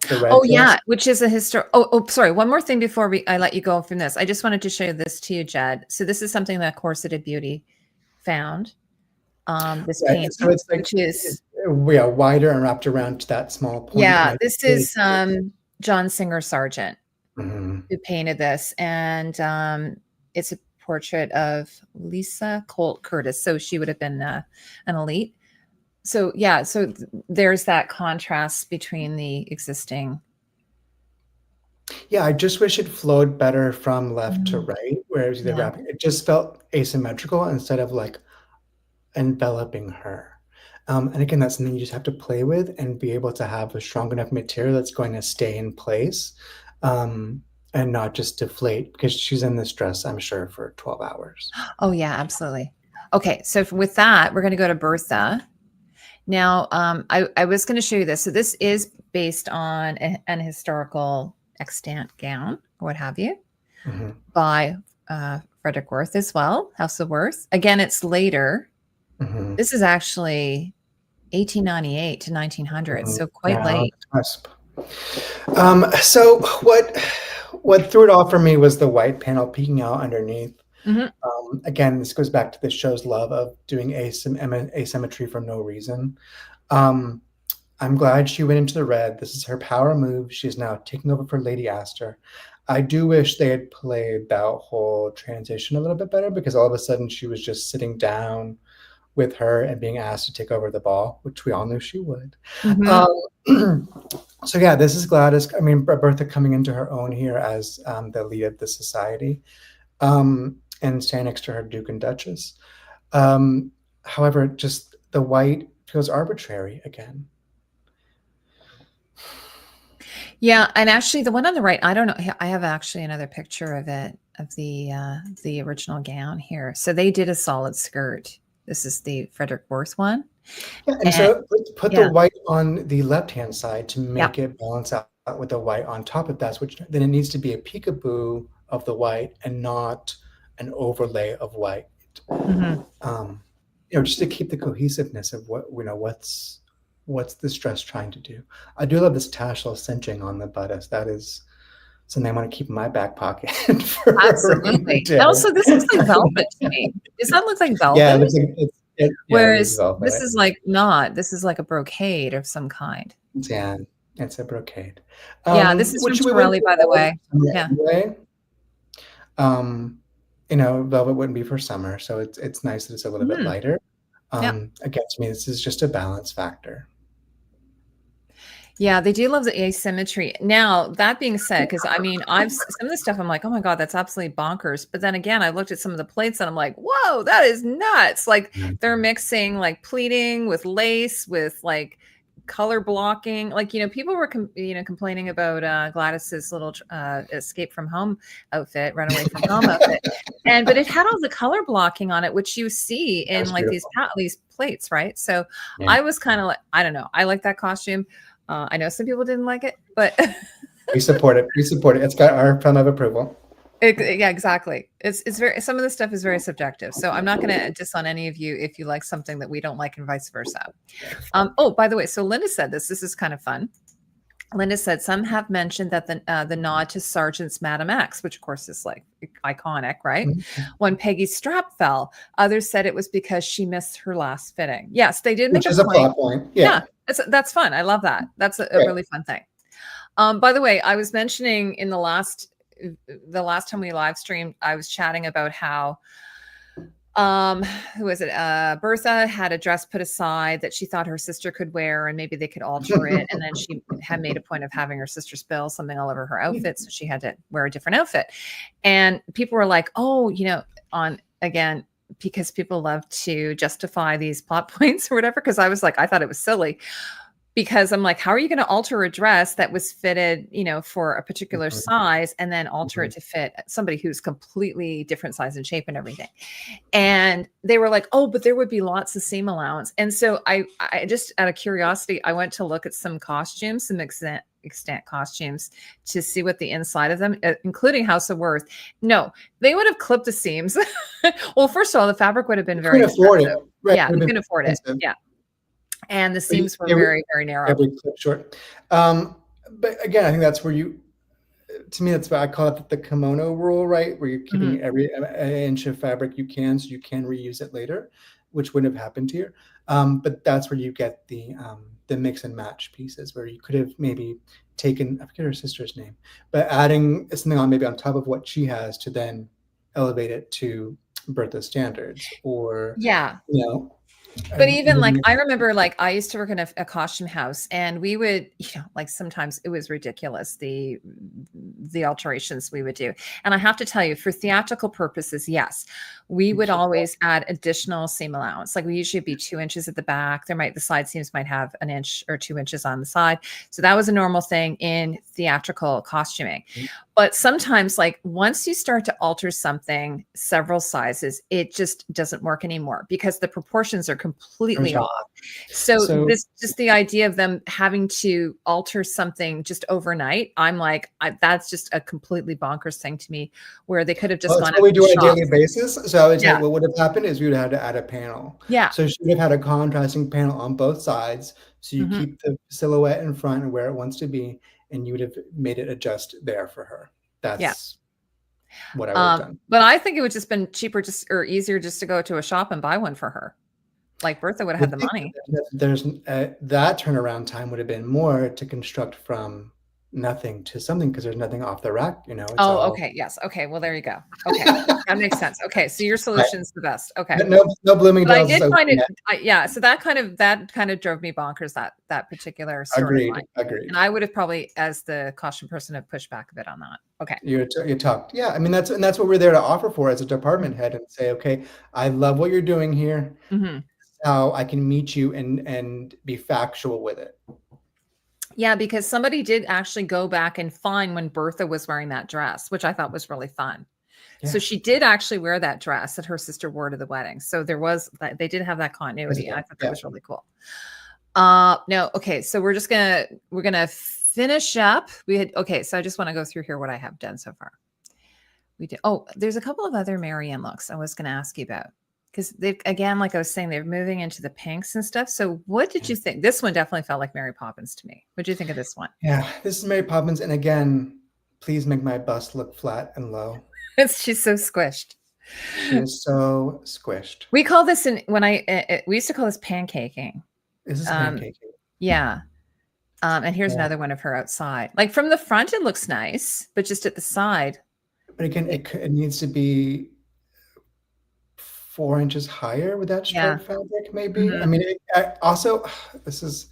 Speaker 2: the red
Speaker 1: Oh
Speaker 2: dress.
Speaker 1: yeah, which is a Oh, sorry. One more thing before I let you go from this. I just wanted to show this to you, Jed. So this is something that Corseted Beauty found. This
Speaker 2: Right, and so
Speaker 1: painting,
Speaker 2: it's like,
Speaker 1: which is
Speaker 2: yeah, wider and wrapped around to that small point, and
Speaker 1: yeah,
Speaker 2: I
Speaker 1: this
Speaker 2: really.
Speaker 1: is John Singer Sargent
Speaker 2: Mhm.
Speaker 1: who painted this, and it's a portrait of Lisa Colt Curtis. So she would have been an elite. So yeah, so there's that contrast between the existing.
Speaker 2: Yeah, I just wish it flowed better from left to
Speaker 1: Mhm.
Speaker 2: right, where it was either
Speaker 1: Yeah.
Speaker 2: wrapping. It just felt asymmetrical instead of like enveloping her. And again, that's something you just have to play with and be able to have a strong enough material that's going to stay in place, and not just deflate, because she's in this dress, I'm sure, for 12 hours.
Speaker 1: Oh yeah, absolutely. Okay, so with that, we're going to go to Bertha. Now, I was going to show you this. So this is based on an historical extant gown, or what have you, by Frederick Worth as well, House of Worth. Again, it's later. This is actually 1898 to 1900, so quite late.
Speaker 2: Cusp. So what threw it off for me was the white panel peeking out underneath. Again, this goes back to the show's love of doing asymmetry for no reason. I'm glad she went into the red. This is her power move. She's now taking over for Lady Astor. I do wish they had played that whole transition a little bit better, because all of a sudden she was just sitting down with her and being asked to take over the ball, which we all knew she would. So yeah, this is Gladys. I mean, Bertha coming into her own here as the lead of the society, and standing next to her Duke and Duchess. However, just the white feels arbitrary again.
Speaker 1: Yeah, and actually the one on the right, I don't know. I have actually another picture of it, of the original gown here. So they did a solid skirt. This is the Frederick Worth one.
Speaker 2: Yeah, and so put the white on the left-hand side to make it balance out with the white on top of that, which then it needs to be a peekaboo of the white and not an overlay of white. Just to keep the cohesiveness of what's this dress trying to do. I do love this tassel cinching on the bodice. That is something I want to keep in my back pocket.
Speaker 1: Absolutely. Also, this looks like velvet to me. Does that look like velvet?
Speaker 2: Yeah, it looks like
Speaker 1: whereas this is like not. This is like a brocade of some kind.
Speaker 2: Yeah, it's a brocade.
Speaker 1: This is from Torelli, by the way. Yeah.
Speaker 2: Velvet wouldn't be for summer, so it's nice that it's a little bit lighter. Again, to me, this is just a balance factor.
Speaker 1: Yeah, they do love the asymmetry. Now, that being said, because I mean, some of the stuff I'm like, oh my God, that's absolutely bonkers. But then again, I looked at some of the plates and I'm like, whoa, that is nuts. Like they're mixing like pleating with lace, with like color blocking. Like, people were, complaining about Gladys's little escape from home outfit, runaway from home outfit. But it had all the color blocking on it, which you see in like these plates, right? So I was kind of like, I don't know. I like that costume. I know some people didn't like it, but
Speaker 2: we support it. It's got our thumb of approval.
Speaker 1: Yeah, exactly. It's very, some of the stuff is very subjective. So I'm not going to diss on any of you if you like something that we don't like, and vice versa. Oh, by the way, so Linda said this is kind of fun. Linda said, some have mentioned that the nod to Sargent's Madam X, which of course is like iconic, right? When Peggy's strap fell, others said it was because she missed her last fitting. Yes, they did make
Speaker 2: a plot point. Yeah,
Speaker 1: that's fun. I love that. That's a really fun thing. By the way, I was mentioning in the last time we live streamed, I was chatting about how who was it? Bertha had a dress put aside that she thought her sister could wear, and maybe they could alter it. And then she had made a point of having her sister spill something all over her outfit, so she had to wear a different outfit. And people were like, "Oh, because people love to justify these plot points or whatever." Because I was like, I thought it was silly. Because I'm like, how are you going to alter a dress that was fitted, for a particular size, and then alter it to fit somebody who's completely different size and shape and everything? And they were like, oh, but there would be lots of seam allowance. And so I just, out of curiosity, I went to look at some costumes, some extant costumes, to see what the inside of them, including House of Worth. No, they would have clipped the seams. Well, first of all, the fabric would have been very expensive. Right. Yeah, you can afford it. Yeah. And the seams were very, very narrow.
Speaker 2: Every clip short. But again, I think that's where to me, that's what I call it the kimono rule, right? Where you're keeping every inch of fabric you can, so you can reuse it later, which wouldn't have happened here. But that's where you get the mix and match pieces, where you could have maybe taken, I forget her sister's name, but adding something on maybe on top of what she has to then elevate it to Bertha's standards, or
Speaker 1: But even like, I remember, like, I used to work in a costume house, and we would, like, sometimes it was ridiculous, the alterations we would do. And I have to tell you, for theatrical purposes, yes, we would always add additional seam allowance. Like, we usually be 2 inches at the back. The side seams might have 1 inch or 2 inches on the side. So that was a normal thing in theatrical costuming. But sometimes, like once you start to alter something several sizes, it just doesn't work anymore because the proportions are completely
Speaker 2: Right.
Speaker 1: off. So
Speaker 2: So
Speaker 1: this just the idea of them having to alter something just overnight, I'm like, that's just a completely bonkers thing to me, where they could have just
Speaker 2: well, it's
Speaker 1: gone
Speaker 2: what
Speaker 1: out
Speaker 2: we
Speaker 1: to
Speaker 2: do
Speaker 1: the
Speaker 2: on a daily
Speaker 1: shops.
Speaker 2: basis. So I would say
Speaker 1: Yeah,
Speaker 2: what would have happened is we would have had to add a panel.
Speaker 1: yeah.
Speaker 2: So she would have had a contrasting panel on both sides. So you
Speaker 1: Mhm.
Speaker 2: keep the silhouette in front and where it wants to be, and you would have made it adjust there for her.
Speaker 1: Yeah.
Speaker 2: That's what I would have done.
Speaker 1: But I think it would just been cheaper just or easier just to go to a shop and buy one for her. Like Bertha would have
Speaker 2: I
Speaker 1: had the
Speaker 2: think
Speaker 1: money.
Speaker 2: there's that turnaround time would have been more to construct from nothing to something because there's nothing off the rack. It's
Speaker 1: Oh,
Speaker 2: all
Speaker 1: okay. Yes. Okay. Well, there you go. Okay. That makes sense. Okay. So your
Speaker 2: right.
Speaker 1: solution's the best. Okay.
Speaker 2: No
Speaker 1: But I
Speaker 2: Bloomingdale's is
Speaker 1: did
Speaker 2: open
Speaker 1: find it,
Speaker 2: yet.
Speaker 1: yeah. So that kind of drove me bonkers, that particular
Speaker 2: Agreed.
Speaker 1: storyline.
Speaker 2: Agreed.
Speaker 1: And I would have probably, as the costume person, have pushed back a bit on that. Okay.
Speaker 2: You talked. Yeah, I mean that's what we're there to offer for as a department head and say, okay, I love what you're doing here.
Speaker 1: Mm-hmm.
Speaker 2: How I can meet you and be factual with it.
Speaker 1: Yeah, because somebody did actually go back and find when Bertha was wearing that dress, which I thought was really fun.
Speaker 2: Yeah.
Speaker 1: So she did actually wear that dress that her sister wore to the wedding. So they did have that continuity. I thought that was really cool. No, okay. So we're gonna finish up. So I just want to go through here what I have done so far. We did. Oh, there's a couple of other Marian looks I was going to ask you about because again, like I was saying, they're moving into the pinks and stuff. So what did you think? This one definitely felt like Mary Poppins to me. What did you think of this one?
Speaker 2: Yeah, this is Mary Poppins, and again, please make my bust look flat and low.
Speaker 1: She's so squished.
Speaker 2: She is so squished.
Speaker 1: We call this we used to call this pancaking.
Speaker 2: This is pancaking.
Speaker 1: Yeah. And here's another one of her outside. Like from the front, it looks nice, but just at the side.
Speaker 2: But again, it needs to be 4 inches higher with that stripe fabric, maybe.
Speaker 1: Mm-hmm.
Speaker 2: I mean, also, this is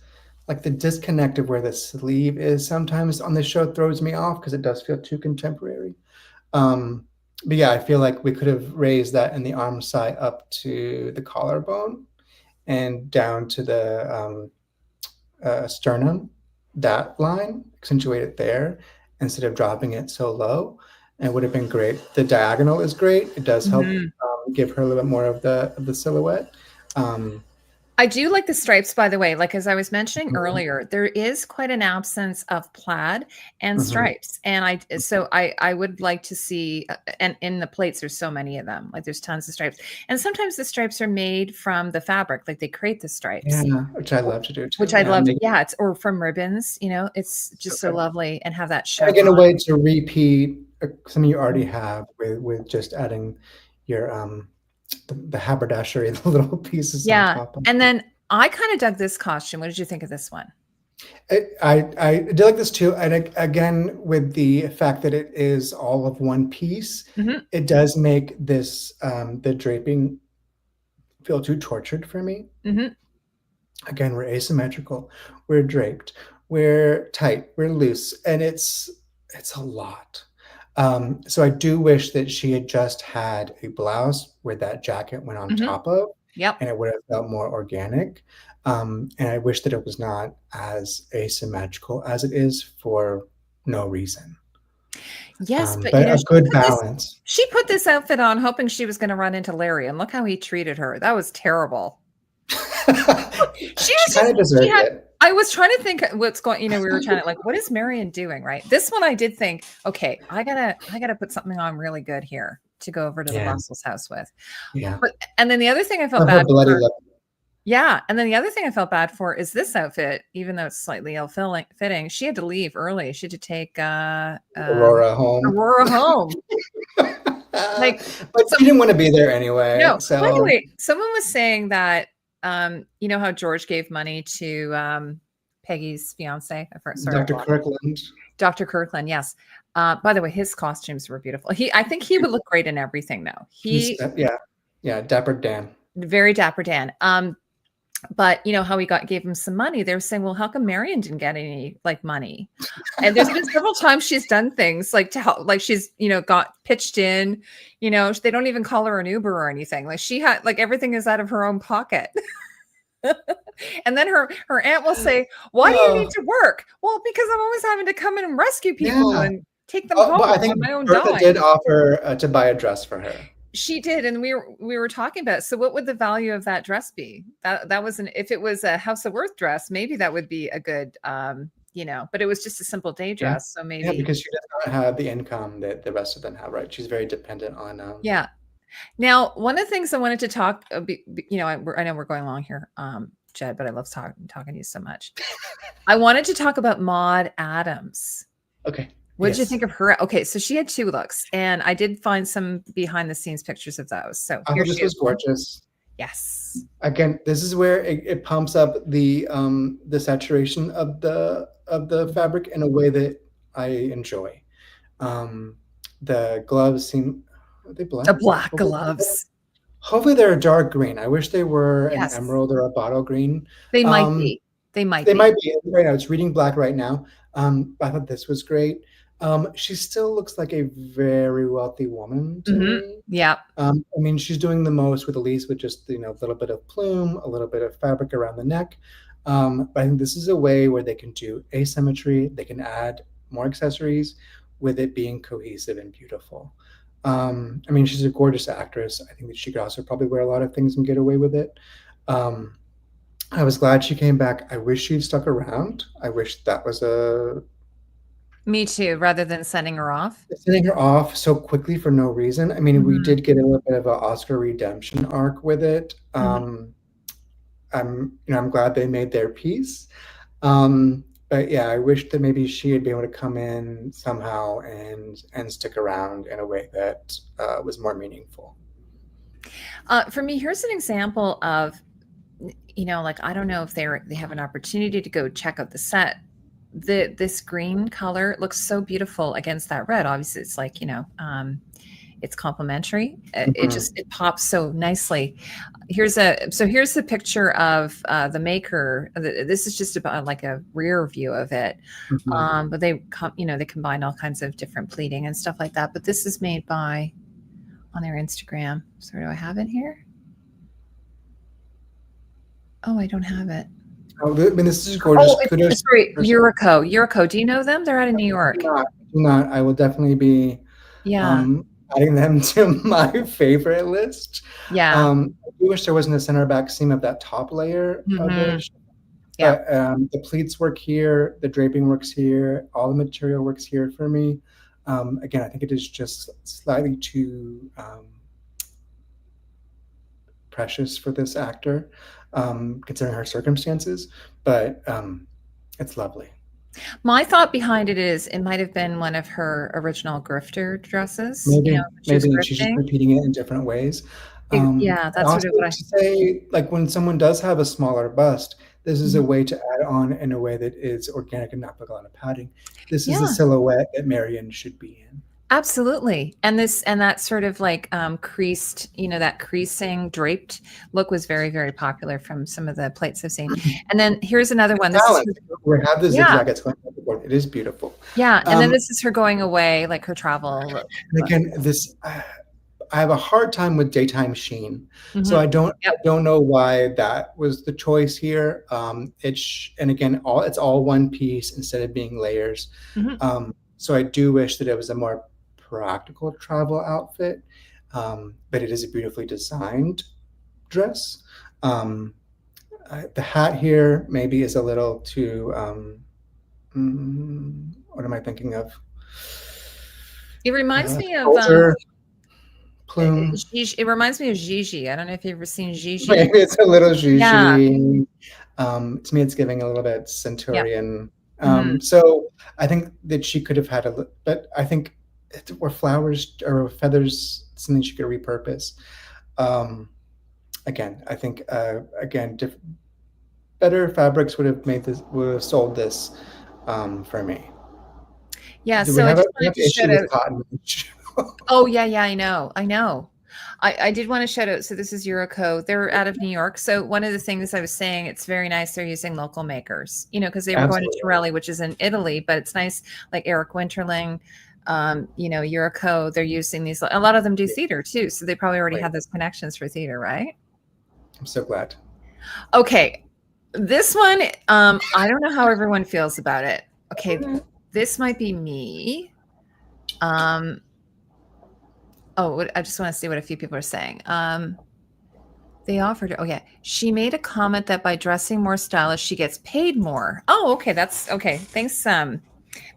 Speaker 2: like the disconnect of where the sleeve is sometimes on the show throws me off because it does feel too contemporary. But yeah, I feel like we could have raised that in the arm side up to the collarbone and down to the sternum, that line, accentuate it there instead of dropping it so low. And it would have been great. The diagonal is great. It does help give her a little bit more of the silhouette.
Speaker 1: I do like the stripes, by the way. Like as I was mentioning earlier, there is quite an absence of plaid and stripes, and I would like to see. And in the plates, there's so many of them. Like there's tons of stripes, and sometimes the stripes are made from the fabric. Like they create the stripes,
Speaker 2: which I love to do too.
Speaker 1: Which I love. Yeah, it's or from ribbons. It's just so lovely, and have that show.
Speaker 2: Again, a way to repeat something you already have with just adding your the haberdashery, the little pieces on top.
Speaker 1: And then I kind of dug this costume. What did you think of this one?
Speaker 2: I did like this too. And again, with the fact that it is all of one piece, it does make this, the draping feel too tortured for me. Again, we're asymmetrical, we're draped, we're tight, we're loose, and it's a lot. So I do wish that she had just had a blouse where that jacket went on top of, and it would have felt more organic. And I wish that it was not as asymmetrical as it is for no reason.
Speaker 1: Yes, but
Speaker 2: a good balance.
Speaker 1: She put this outfit on hoping she was going to run into Larry, and look how he treated her. That was terrible. She kind of deserved it. I was trying to think what's going, we were trying to like, what is Marian doing? Right. This one, I did think, okay, I gotta put something on really good here to go over to the Russell's house with.
Speaker 2: Yeah.
Speaker 1: And then the other thing I felt bad for, and then the other thing I felt bad for is this outfit, even though it's slightly ill-fitting, she had to leave early. She had to take
Speaker 2: Aurora home.
Speaker 1: Like,
Speaker 2: but she didn't want to be there anyway.
Speaker 1: No.
Speaker 2: So.
Speaker 1: By the way, someone was saying that you know how George gave money to Peggy's fiance?
Speaker 2: Dr. Kirkland.
Speaker 1: Dr. Kirkland, yes. By the way, his costumes were beautiful. I think he would look great in everything, though.
Speaker 2: Yeah, Dapper Dan.
Speaker 1: Very Dapper Dan. But you know how he gave him some money. They were saying, well, how come Marian didn't get any money? And there's been several times she's done things like to help, like she's, got pitched in, they don't even call her an Uber or anything. Like she had, everything is out of her own pocket. And then her aunt will say, why do you need to work? Well, because I'm always having to come in and rescue people. And take them home
Speaker 2: but I
Speaker 1: on
Speaker 2: think
Speaker 1: my own
Speaker 2: Bertha
Speaker 1: dime.
Speaker 2: did offer to buy a dress for her.
Speaker 1: She did, and we were talking about it. So what would the value of that dress be? That was if it was a House of Worth dress, maybe that would be a good but it was just a simple day
Speaker 2: Yeah.
Speaker 1: dress. So
Speaker 2: Yeah,
Speaker 1: maybe
Speaker 2: because she does not have the income that the rest of them have, right? She's very dependent on
Speaker 1: yeah. Now, one of the things I wanted to talk, I know we're going along here, Jed, but I love talking to you so much. I wanted to talk about Maude Adams.
Speaker 2: Okay.
Speaker 1: What did you think of her? Okay, so she had 2 looks, and I did find some behind the scenes pictures of those. So
Speaker 2: I
Speaker 1: here
Speaker 2: thought this
Speaker 1: she
Speaker 2: was
Speaker 1: is.
Speaker 2: gorgeous.
Speaker 1: Yes.
Speaker 2: Again, this is where it pumps up the saturation of the fabric in a way that I enjoy. The gloves seem, are they black?
Speaker 1: The black gloves.
Speaker 2: Hopefully they're a dark green. I wish they were an
Speaker 1: Yes.
Speaker 2: emerald or a bottle green.
Speaker 1: They might be. They might
Speaker 2: They
Speaker 1: be.
Speaker 2: might be right now. It's reading black right now. I thought this was great. She still looks like a very wealthy woman to me.
Speaker 1: Yeah.
Speaker 2: I mean, she's doing the most with Elise, with just a little bit of plume, a little bit of fabric around the neck. But I think this is a way where they can do asymmetry. They can add more accessories with it being cohesive and beautiful. I mean, she's a gorgeous actress. I think that she could also probably wear a lot of things and get away with it. I was glad she came back. I wish she'd stuck around. I wish that was
Speaker 1: Me too, rather than sending her off.
Speaker 2: sending her off so quickly for no reason. I mean, we did get a little bit of an Oscar redemption arc with it. I'm glad they made their peace. But yeah, I wish that maybe she had been able to come in somehow and stick around in a way that was more meaningful.
Speaker 1: For me, here's an example of, like, I don't know if they have an opportunity to go check out the set. This green color looks so beautiful against that red. Obviously, it's like, it's complementary. It pops so nicely. Here's the picture of the maker. This is just about like a rear view of it. But they combine all kinds of different pleating and stuff like that. But this is made on their Instagram. So do I have it here? Oh, I don't have it.
Speaker 2: Oh, I mean, this is gorgeous.
Speaker 1: Kudos. Sorry, Eurico. Do you know them? They're out of New York.
Speaker 2: Not. I will definitely be adding them to my favorite list.
Speaker 1: Yeah.
Speaker 2: I do wish there wasn't a center back seam of that top layer of it.
Speaker 1: Yeah.
Speaker 2: But the pleats work here, the draping works here, all the material works here for me. Again, I think it is just slightly too precious for this actor, considering her circumstances, but it's lovely.
Speaker 1: My thought behind it is it might have been one of her original grifter dresses.
Speaker 2: Maybe she's just repeating it in different ways.
Speaker 1: Yeah, that's sort of what I
Speaker 2: say. Like, when someone does have a smaller bust, this is a way to add on in a way that is organic and not put a lot of padding. This is the silhouette that Marian should be in.
Speaker 1: Absolutely. And that sort of like creased, that creasing draped look was very, very popular from some of the plates I've seen. And then here's another one.
Speaker 2: We have the zigzags going up the board. It is beautiful.
Speaker 1: Yeah. And then this is her going away, like her travel look.
Speaker 2: And again, I have a hard time with daytime sheen. So I don't know why that was the choice here. And again, it's all one piece instead of being layers. So I do wish that it was a more practical travel outfit, but it is a beautifully designed dress. The hat here maybe is a little too, what am I thinking of?
Speaker 1: It reminds me of
Speaker 2: plume.
Speaker 1: It reminds me of Gigi. I don't know if you've ever seen Gigi.
Speaker 2: Maybe it's a little Gigi. Yeah. To me, it's giving a little bit Centurion. So I think that she could have had but I think were flowers or feathers something she could repurpose. Again, I think better fabrics would have sold this for me.
Speaker 1: Yeah. So I just wanted to shout out cotton. Oh yeah, I know. I did want to shout out. So this is Eurico. They're out of New York. So one of the things I was saying, it's very nice they're using local makers, because they were going to Torelli, which is in Italy, but it's nice, like Eric Winterling, Eurico, they're using these. A lot of them do theater too. So they probably already had those connections for theater, right?
Speaker 2: I'm so glad.
Speaker 1: Okay. This one, I don't know how everyone feels about it. Okay. This might be me. Um, I just want to see what a few people are saying. They offered her. Oh yeah, she made a comment that by dressing more stylish, she gets paid more. Oh, okay, that's okay. Thanks,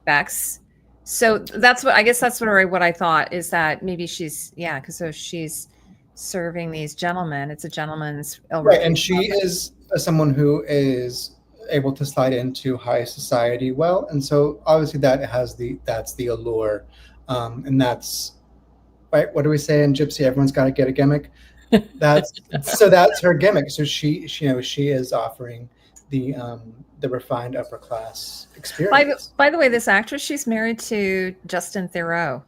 Speaker 1: Bex. So that's what I guess that's what I thought is that maybe she's yeah, because so she's serving these gentlemen. It's a gentleman's ill
Speaker 2: Right, and
Speaker 1: repute.
Speaker 2: she is someone who is able to slide into high society well, and so obviously that's the allure, and that's right. What do we say in Gypsy? Everyone's got to get a gimmick. That's her gimmick. So she is offering the refined upper class experience.
Speaker 1: By the way, this actress, she's married to Justin Theroux.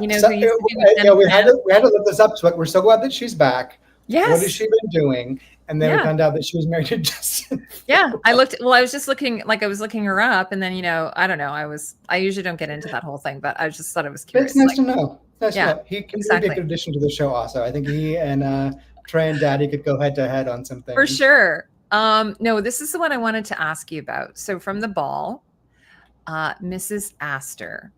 Speaker 1: You know
Speaker 2: So,
Speaker 1: who used to be with
Speaker 2: yeah,
Speaker 1: them?
Speaker 2: we had to look this up. So we're so glad that she's back.
Speaker 1: Yes.
Speaker 2: What has she been doing? And then we found out that she was married to Justin.
Speaker 1: Yeah, I was just looking, like I was looking her up, and then I don't know, I usually don't get into that whole thing, but I just thought it was curious.
Speaker 2: It's nice to know. Nice to know. He can
Speaker 1: exactly.
Speaker 2: be a good addition to the show. Also, I think he and Trey and Daddy could go head to head on something
Speaker 1: for sure. No, this is the one I wanted to ask you about. So from the ball, Mrs. Astor.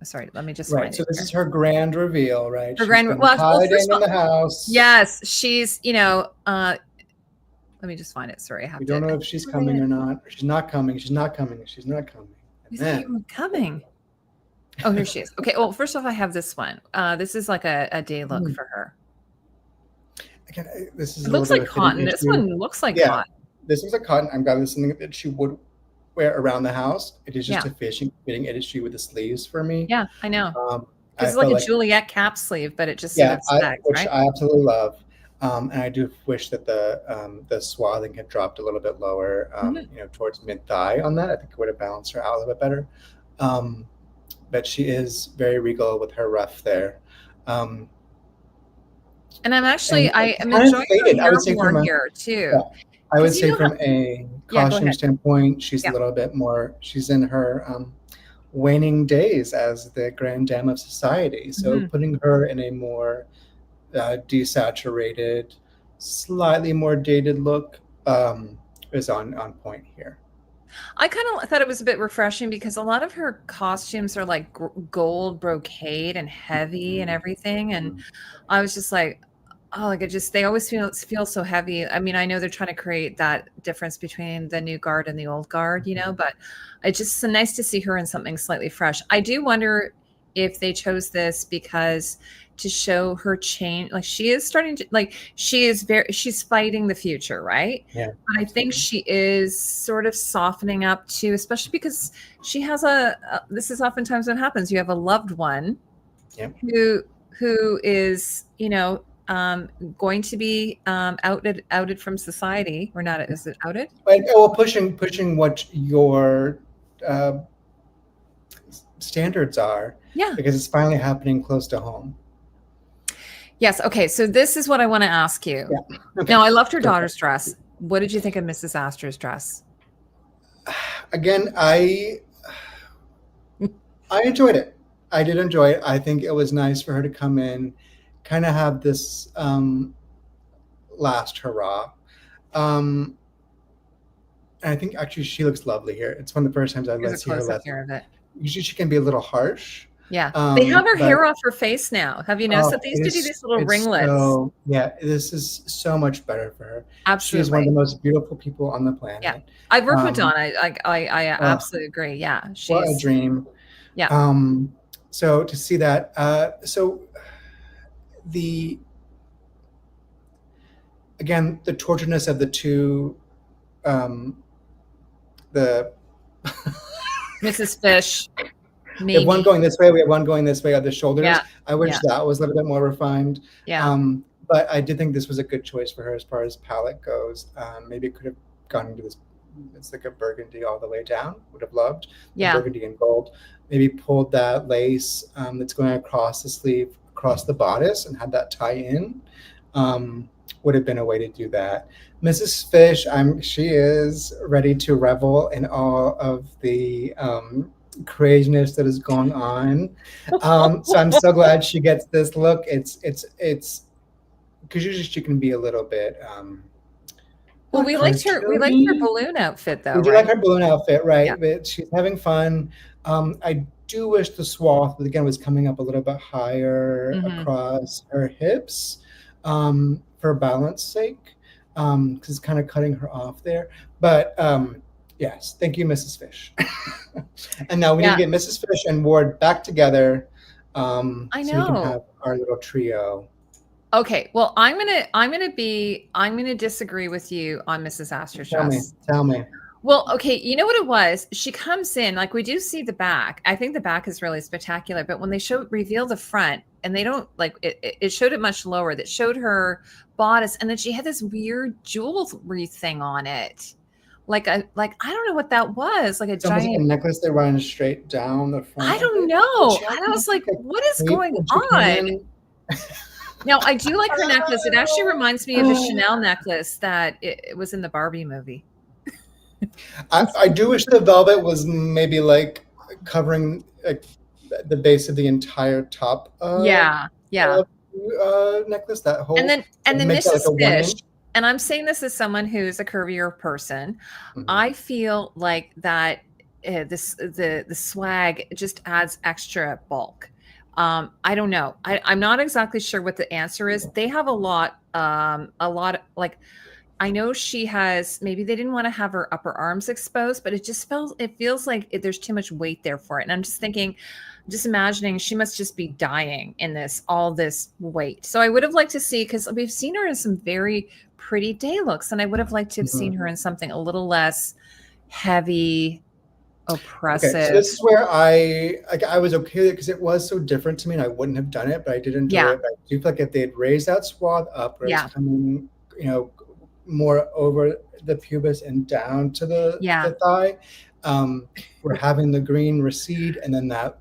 Speaker 1: Sorry, let me just find
Speaker 2: So
Speaker 1: it
Speaker 2: this
Speaker 1: here.
Speaker 2: is her grand reveal, right?
Speaker 1: Her grand
Speaker 2: hiding in the house.
Speaker 1: Yes, she's let me just find it. Sorry,
Speaker 2: we don't know if she's coming or not. She's not coming. She's not coming. She's not coming.
Speaker 1: Coming. Oh, here she is. Okay. Well, first off, I have this one. This is like a day look for her.
Speaker 2: Again, this is
Speaker 1: it looks like cotton. This one looks like cotton.
Speaker 2: This is a cotton. I'm glad this is something that she would wear around the house. It is just a fitting issue with the sleeves for me.
Speaker 1: Yeah, I know. It's like a Juliet cap sleeve, but it just which right?
Speaker 2: I absolutely love. And I do wish that the swathing had dropped a little bit lower, towards mid thigh on that. I think it would have balanced her out a little bit better. But she is very regal with her ruff there. And
Speaker 1: I'm actually I'm enjoying her hair more here too.
Speaker 2: Yeah, I would say from a costume standpoint, she's a little bit more. She's in her waning days as the grand dame of society. So putting her in a more desaturated, slightly more dated look is on point here.
Speaker 1: I kind of thought it was a bit refreshing because a lot of her costumes are like gold brocade and heavy and everything, and I was just like, oh, like they always feel so heavy. I mean, I know they're trying to create that difference between the new guard and the old guard, but it's just so nice to see her in something slightly fresh. I do wonder if they chose this because to show her change, like she is starting to, like she's fighting the future, right?
Speaker 2: Yeah.
Speaker 1: But I think she is sort of softening up too, especially because she has this is oftentimes what happens. You have a loved one who is, going to be outed from society, or not? Is it outed?
Speaker 2: Well, pushing what your standards are.
Speaker 1: Yeah.
Speaker 2: Because it's finally happening close to home.
Speaker 1: Yes. Okay. So this is what I want to ask you. Yeah. Okay. Now, I loved her daughter's dress. What did you think of Mrs. Astor's dress?
Speaker 2: Again, I enjoyed it. I did enjoy it. I think it was nice for her to come in, kind of have this last hurrah. And I think actually she looks lovely here. It's one of the first times I've see her less. Usually she can be a little harsh.
Speaker 1: Yeah, they have her hair off her face now. Have you noticed that they used to do these little ringlets?
Speaker 2: So, yeah, this is so much better for her.
Speaker 1: Absolutely,
Speaker 2: she's one of the most beautiful people on the planet.
Speaker 1: Yeah, I've worked with Dawn. I absolutely agree. Yeah, she's
Speaker 2: what a dream.
Speaker 1: Yeah.
Speaker 2: So to see that, again the torturedness of the two, the
Speaker 1: Mrs. Fish.
Speaker 2: We have one going this way. We have one going this way on the shoulders.
Speaker 1: Yeah.
Speaker 2: I wish that was a little bit more refined.
Speaker 1: Yeah.
Speaker 2: But I did think this was a good choice for her as far as palette goes. Maybe it could have gone into this. It's like a burgundy all the way down. Would have loved. Burgundy and gold. Maybe pulled that lace that's going across the sleeve, across the bodice, and had that tie in. Would have been a way to do that. Mrs. Fish, she is ready to revel in all of the craziness that is going on. So I'm so glad she gets this look. It's because usually she can be a little bit
Speaker 1: well, we liked her balloon outfit though.
Speaker 2: We do like her balloon outfit, right? Yeah. But she's having fun. I do wish the swath, again, was coming up a little bit higher across her hips, for balance sake, because it's kind of cutting her off there. But yes, thank you, Mrs. Fish. And now we need to get Mrs. Fish and Ward back together,
Speaker 1: I know.
Speaker 2: so we can have our little trio.
Speaker 1: Okay, well, I'm gonna disagree with you on Mrs. Astor's dress.
Speaker 2: Tell me.
Speaker 1: Well, okay, you know what it was? She comes in, like, we do see the back. I think the back is really spectacular, but when they reveal the front, and they don't, like, it showed it much lower, that showed her bodice, and then she had this weird jewelry thing on it. Like I don't know what that was, like a giant
Speaker 2: a necklace that runs straight down the front.
Speaker 1: I don't know. And I was like, what is going on? Now, I do like her necklace. It actually reminds me of a Chanel necklace that it was in the Barbie movie.
Speaker 2: I do wish the velvet was maybe like covering the base of the entire top. Necklace, that whole.
Speaker 1: And then Mrs. Fish. And I'm saying this as someone who's a curvier person. I feel like that the swag just adds extra bulk. I don't know. I'm not exactly sure what the answer is. They have a lot like, I know she has, maybe they didn't want to have her upper arms exposed, but it feels like there's too much weight there for it. And I'm just thinking, just imagining she must just be dying in all this weight. So I would have liked to see, because we've seen her in some very pretty day looks, and I would have liked to have seen her in something a little less heavy, oppressive.
Speaker 2: Okay, so this is where I was okay with it because it was so different to me, and I wouldn't have done it, but I did enjoy it. But I do feel like if they'd raised that swath up, where it's coming, more over the pubis and down to the thigh, we're having the green recede, and then that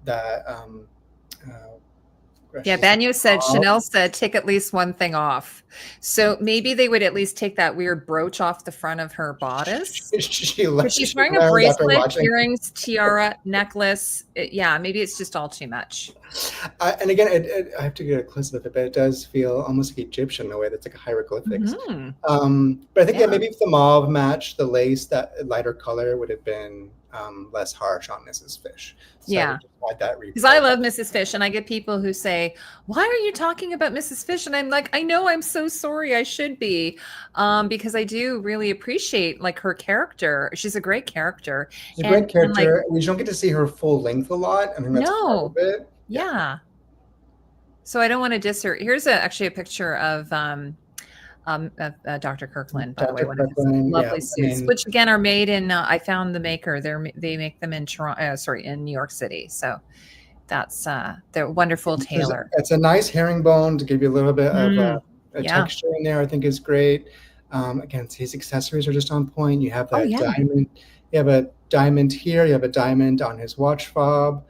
Speaker 1: Banyo said, Chanel said, take at least one thing off. So maybe they would at least take that weird brooch off the front of her bodice. She's wearing a bracelet, earrings, tiara, necklace. Maybe it's just all too much.
Speaker 2: And again, I have to get a close of it, but it does feel almost like Egyptian in a way that's like a hieroglyphics. But I think maybe if the mauve matched the lace, that lighter color would have been less harsh on Mrs. Fish. So because
Speaker 1: I love Mrs. Fish, and I get people who say, why are you talking about Mrs. Fish? And I'm like, I know, I'm so sorry, I should be, because I do really appreciate like her character. She's a great character.
Speaker 2: She's a great character. We don't get to see her full length a lot. I mean, that's part of it.
Speaker 1: So I don't want to diss her. Here's actually a picture of Dr. Kirkland, by the way, one of his lovely suits, which again are made in. I found the maker. They make them in Toronto, in New York City. So that's the wonderful tailor.
Speaker 2: It's a nice herringbone to give you a little bit of a texture in there. I think is great. Again, his accessories are just on point. You have that diamond. You have a diamond here. You have a diamond on his watch fob.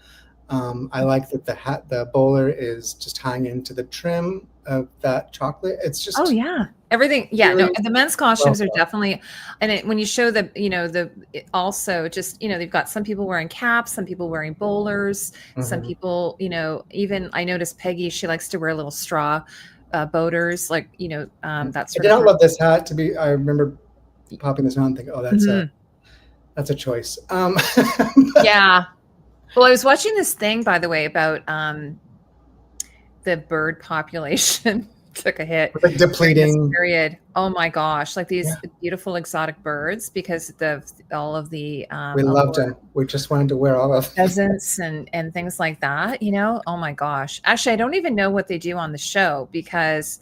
Speaker 2: I like that the bowler is just tying into the trim of that chocolate. It's just
Speaker 1: everything. Really the men's costumes are definitely, and when you show also just they've got some people wearing caps, some people wearing bowlers, some people even I noticed Peggy, she likes to wear little straw boaters, like that's.
Speaker 2: I did not love this hat. I remember popping this on and thinking, that's a choice.
Speaker 1: Well, I was watching this thing, by the way, about the bird population took a hit.
Speaker 2: Like depleting.
Speaker 1: Period. Oh my gosh! Like these beautiful exotic birds, because all of the
Speaker 2: we loved them. We just wanted to wear all of
Speaker 1: pheasants and things like that. Oh my gosh! Actually, I don't even know what they do on the show, because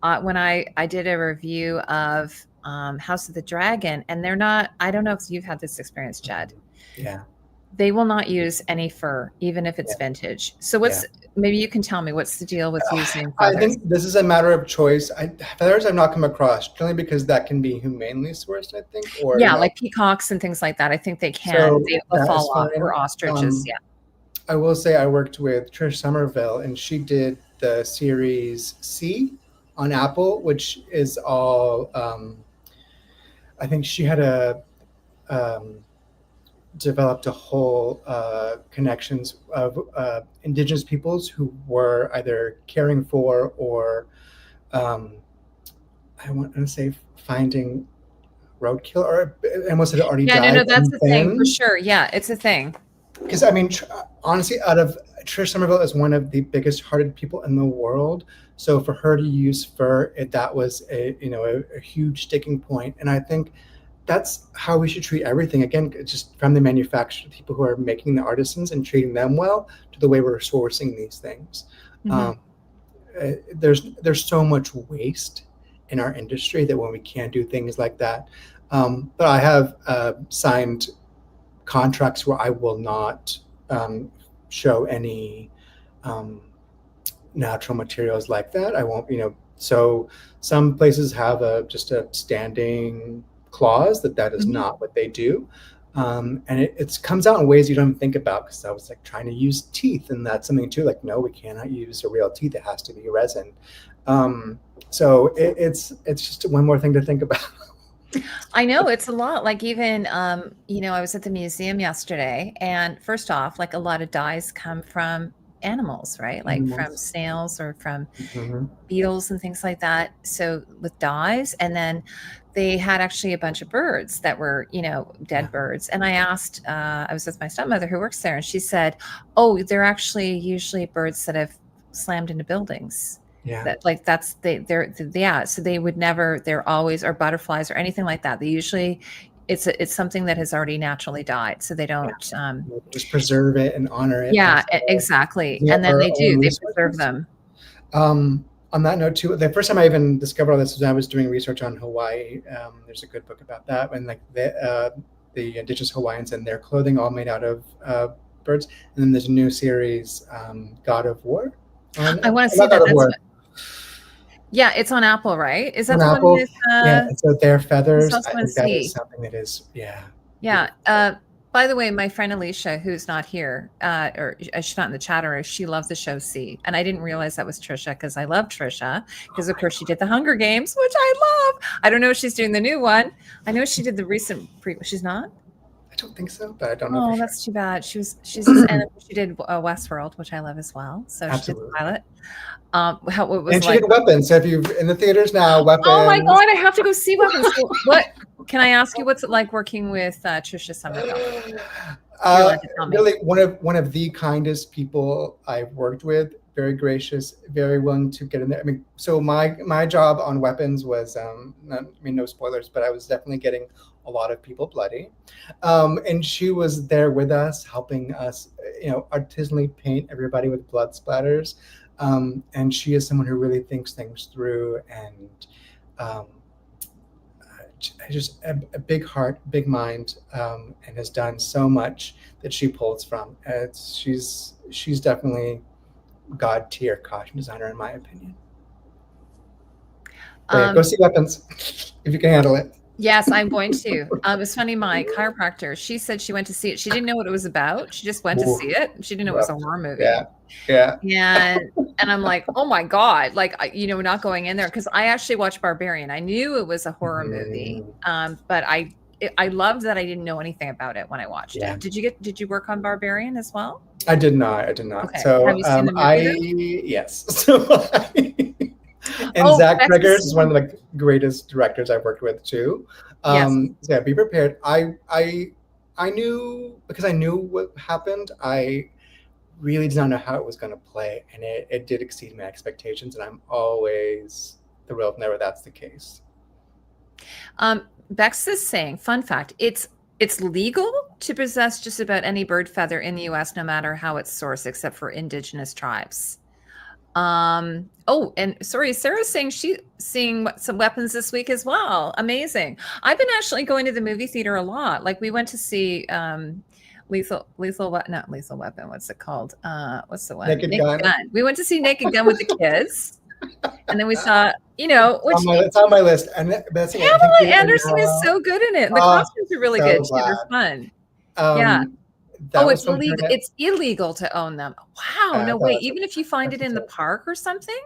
Speaker 1: when I did a review of House of the Dragon, and they're not. I don't know if you've had this experience, Jed.
Speaker 2: Yeah.
Speaker 1: They will not use any fur, even if it's vintage. So maybe you can tell me what's the deal with using feathers?
Speaker 2: I think this is a matter of choice. Feathers I've not come across, generally because that can be humanely sourced, I think. Or
Speaker 1: like peacocks and things like that. I think they can. So they fall off, or ostriches.
Speaker 2: I will say I worked with Trish Somerville, and she did the series C on Apple, which is all. I think she had developed a whole connections of indigenous peoples who were either caring for or I want to say finding roadkill, or almost had already died.
Speaker 1: No, that's a thing for sure. Yeah, it's a thing.
Speaker 2: because I mean, honestly, out of Trish Somerville is one of the biggest hearted people in the world. So for her to use fur, that was a huge sticking point. And I think that's how we should treat everything. Again, just from the manufacturer, people who are making the artisans and treating them well, to the way we're sourcing these things.
Speaker 1: Mhm.
Speaker 2: There's so much waste in our industry that when we can't do things like that. But I have signed contracts where I will not show any natural materials like that. I won't, so some places have just a standing clause that is
Speaker 1: Mhm.
Speaker 2: not what they do. And it comes out in ways you don't even think about, because I was like trying to use teeth, and that's something too, like, no, we cannot use a real teeth. It has to be resin. So it's just one more thing to think about.
Speaker 1: I know it's a lot. Like even, I was at the museum yesterday, and first off, like a lot of dyes come from animals, right? Like from
Speaker 2: Animals.
Speaker 1: snails or from
Speaker 2: Mhm.
Speaker 1: beetles and things like that. So with dyes, and then they had actually a bunch of birds that were,
Speaker 2: Yeah.
Speaker 1: dead birds. And I asked, I was with my stepmother who works there, and she said, "Oh, they're actually usually birds that have slammed into buildings."
Speaker 2: Yeah.
Speaker 1: That like they're yeah. So they would never. They're always or butterflies or anything like that. They usually. It's something that has already naturally died, so they
Speaker 2: Yeah.
Speaker 1: don't.
Speaker 2: We'll just preserve it and honor it
Speaker 1: Yeah,
Speaker 2: as our,
Speaker 1: exactly.
Speaker 2: you know,
Speaker 1: And then
Speaker 2: our
Speaker 1: they
Speaker 2: own
Speaker 1: do. They preserve
Speaker 2: resources.
Speaker 1: them.
Speaker 2: On that note too, the first time I even discovered all this was when I was doing research on Hawaii. There's a good book about that, and like the indigenous Hawaiians and their clothing, all made out of birds. And then there's a new series, God of War,
Speaker 1: I want to see
Speaker 2: not
Speaker 1: that.
Speaker 2: God of
Speaker 1: That's
Speaker 2: War,
Speaker 1: what. Yeah, it's on Apple, right? Is that
Speaker 2: on
Speaker 1: the one
Speaker 2: Apple.
Speaker 1: with
Speaker 2: Yeah, and so their
Speaker 1: it's
Speaker 2: feathers,
Speaker 1: also
Speaker 2: I
Speaker 1: on
Speaker 2: think that is
Speaker 1: C?
Speaker 2: something that is, yeah,
Speaker 1: Yeah.
Speaker 2: beautiful.
Speaker 1: By the way, my friend Alicia, who's not here, or she's not in the chat, or she loved the show C. And I didn't realize that was Trisha, because I love Trisha,
Speaker 2: Oh
Speaker 1: because of
Speaker 2: my
Speaker 1: course she did the Hunger Games, which I love. I don't know if she's doing the new one. I know she did the recent she's not.
Speaker 2: I don't think so, but I don't know for
Speaker 1: Oh,
Speaker 2: sure.
Speaker 1: that's too bad. And she did Westworld, which I love as well. So she did the
Speaker 2: Absolutely.
Speaker 1: pilot. What was
Speaker 2: And
Speaker 1: it
Speaker 2: she
Speaker 1: like?
Speaker 2: did Weapons. So if you've in the theaters now,
Speaker 1: Oh my
Speaker 2: Weapons.
Speaker 1: God, I have to go see Weapons. So what can I ask you? What's it like working with Trisha Somerville? You're
Speaker 2: Uh,
Speaker 1: allowed to tell me.
Speaker 2: Really, one of the kindest people I've worked with. Very gracious, very willing to get in there. I mean, so my job on Weapons was, no spoilers, but I was definitely getting a lot of people bloody, and she was there with us, helping us, artisanally paint everybody with blood splatters, and she is someone who really thinks things through, and um, just a big heart, big mind, and has done so much that she pulls from. She's definitely god tier costume designer in my opinion. But yeah, go see Weapons if you can handle it.
Speaker 1: Yes, I'm going to. It's funny, my chiropractor, she said she went to see it. She didn't know what it was about. She just went to
Speaker 2: Ooh,
Speaker 1: see it. She didn't know it was
Speaker 2: rough.
Speaker 1: a horror movie.
Speaker 2: Yeah, yeah.
Speaker 1: And I'm like, oh my God, like, not going in there, because I actually watched Barbarian. I knew it was a horror movie, but I loved that I didn't know anything about it when I watched
Speaker 2: Yeah.
Speaker 1: it. Did you work on Barbarian as well?
Speaker 2: I did not. I did not.
Speaker 1: Okay.
Speaker 2: So
Speaker 1: Have you seen the movie though?
Speaker 2: yes. So and
Speaker 1: Oh,
Speaker 2: Zach
Speaker 1: Bex
Speaker 2: Eggers
Speaker 1: is
Speaker 2: is one of the greatest directors I've worked with too.
Speaker 1: yes.
Speaker 2: So yeah, be prepared. I knew, because I knew what happened. I really did not know how it was going to play, and it did exceed my expectations, and I'm always thrilled whenever that's the case.
Speaker 1: Bex is saying, fun fact, it's legal to possess just about any bird feather in the US, no matter how it's sourced, except for indigenous tribes. Oh, and sorry, Sarah's saying she's seeing some weapons this week as well. Amazing. I've been actually going to the movie theater a lot. Like we went to see not Lethal Weapon. What's it called? What's the one?
Speaker 2: Naked Gun.
Speaker 1: We went to see Naked Gun with the kids. And then we saw,
Speaker 2: it's on my list. And that's
Speaker 1: Pamela Anderson is so good in it. And the costumes are really
Speaker 2: so
Speaker 1: good too.
Speaker 2: glad.
Speaker 1: They're fun. Yeah. It's illegal. It's illegal to own them. Wow. No, wait. Even if you find it in the park or something?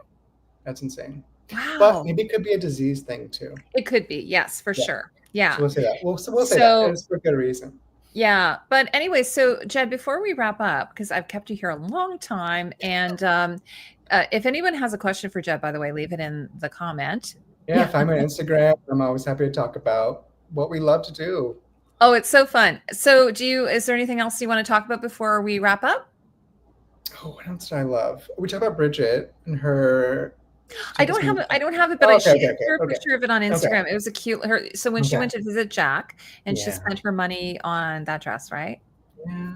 Speaker 2: That's insane.
Speaker 1: Wow.
Speaker 2: But maybe it could be a disease thing too.
Speaker 1: It could be. Yes, for sure. Yeah.
Speaker 2: So we'll say that. We'll say that. It's for good reason.
Speaker 1: Yeah. But anyway, so Jed, before we wrap up, because I've kept you here a long time, and if anyone has a question for Jed, by the way, leave it in the comment.
Speaker 2: Yeah, find me on Instagram. I'm always happy to talk about what we love to do.
Speaker 1: Oh, it's so fun. So is there anything else you want to talk about before we wrap up?
Speaker 2: Oh, what else did I love? We talked about Bridget and her.
Speaker 1: I don't have it, but
Speaker 2: Oh,
Speaker 1: she
Speaker 2: okay,
Speaker 1: I shared a picture of it on
Speaker 2: okay,
Speaker 1: Instagram. It was a cute so when she
Speaker 2: okay.
Speaker 1: went to visit Jack and she
Speaker 2: Yeah.
Speaker 1: spent her money on that dress, right?
Speaker 2: Yeah.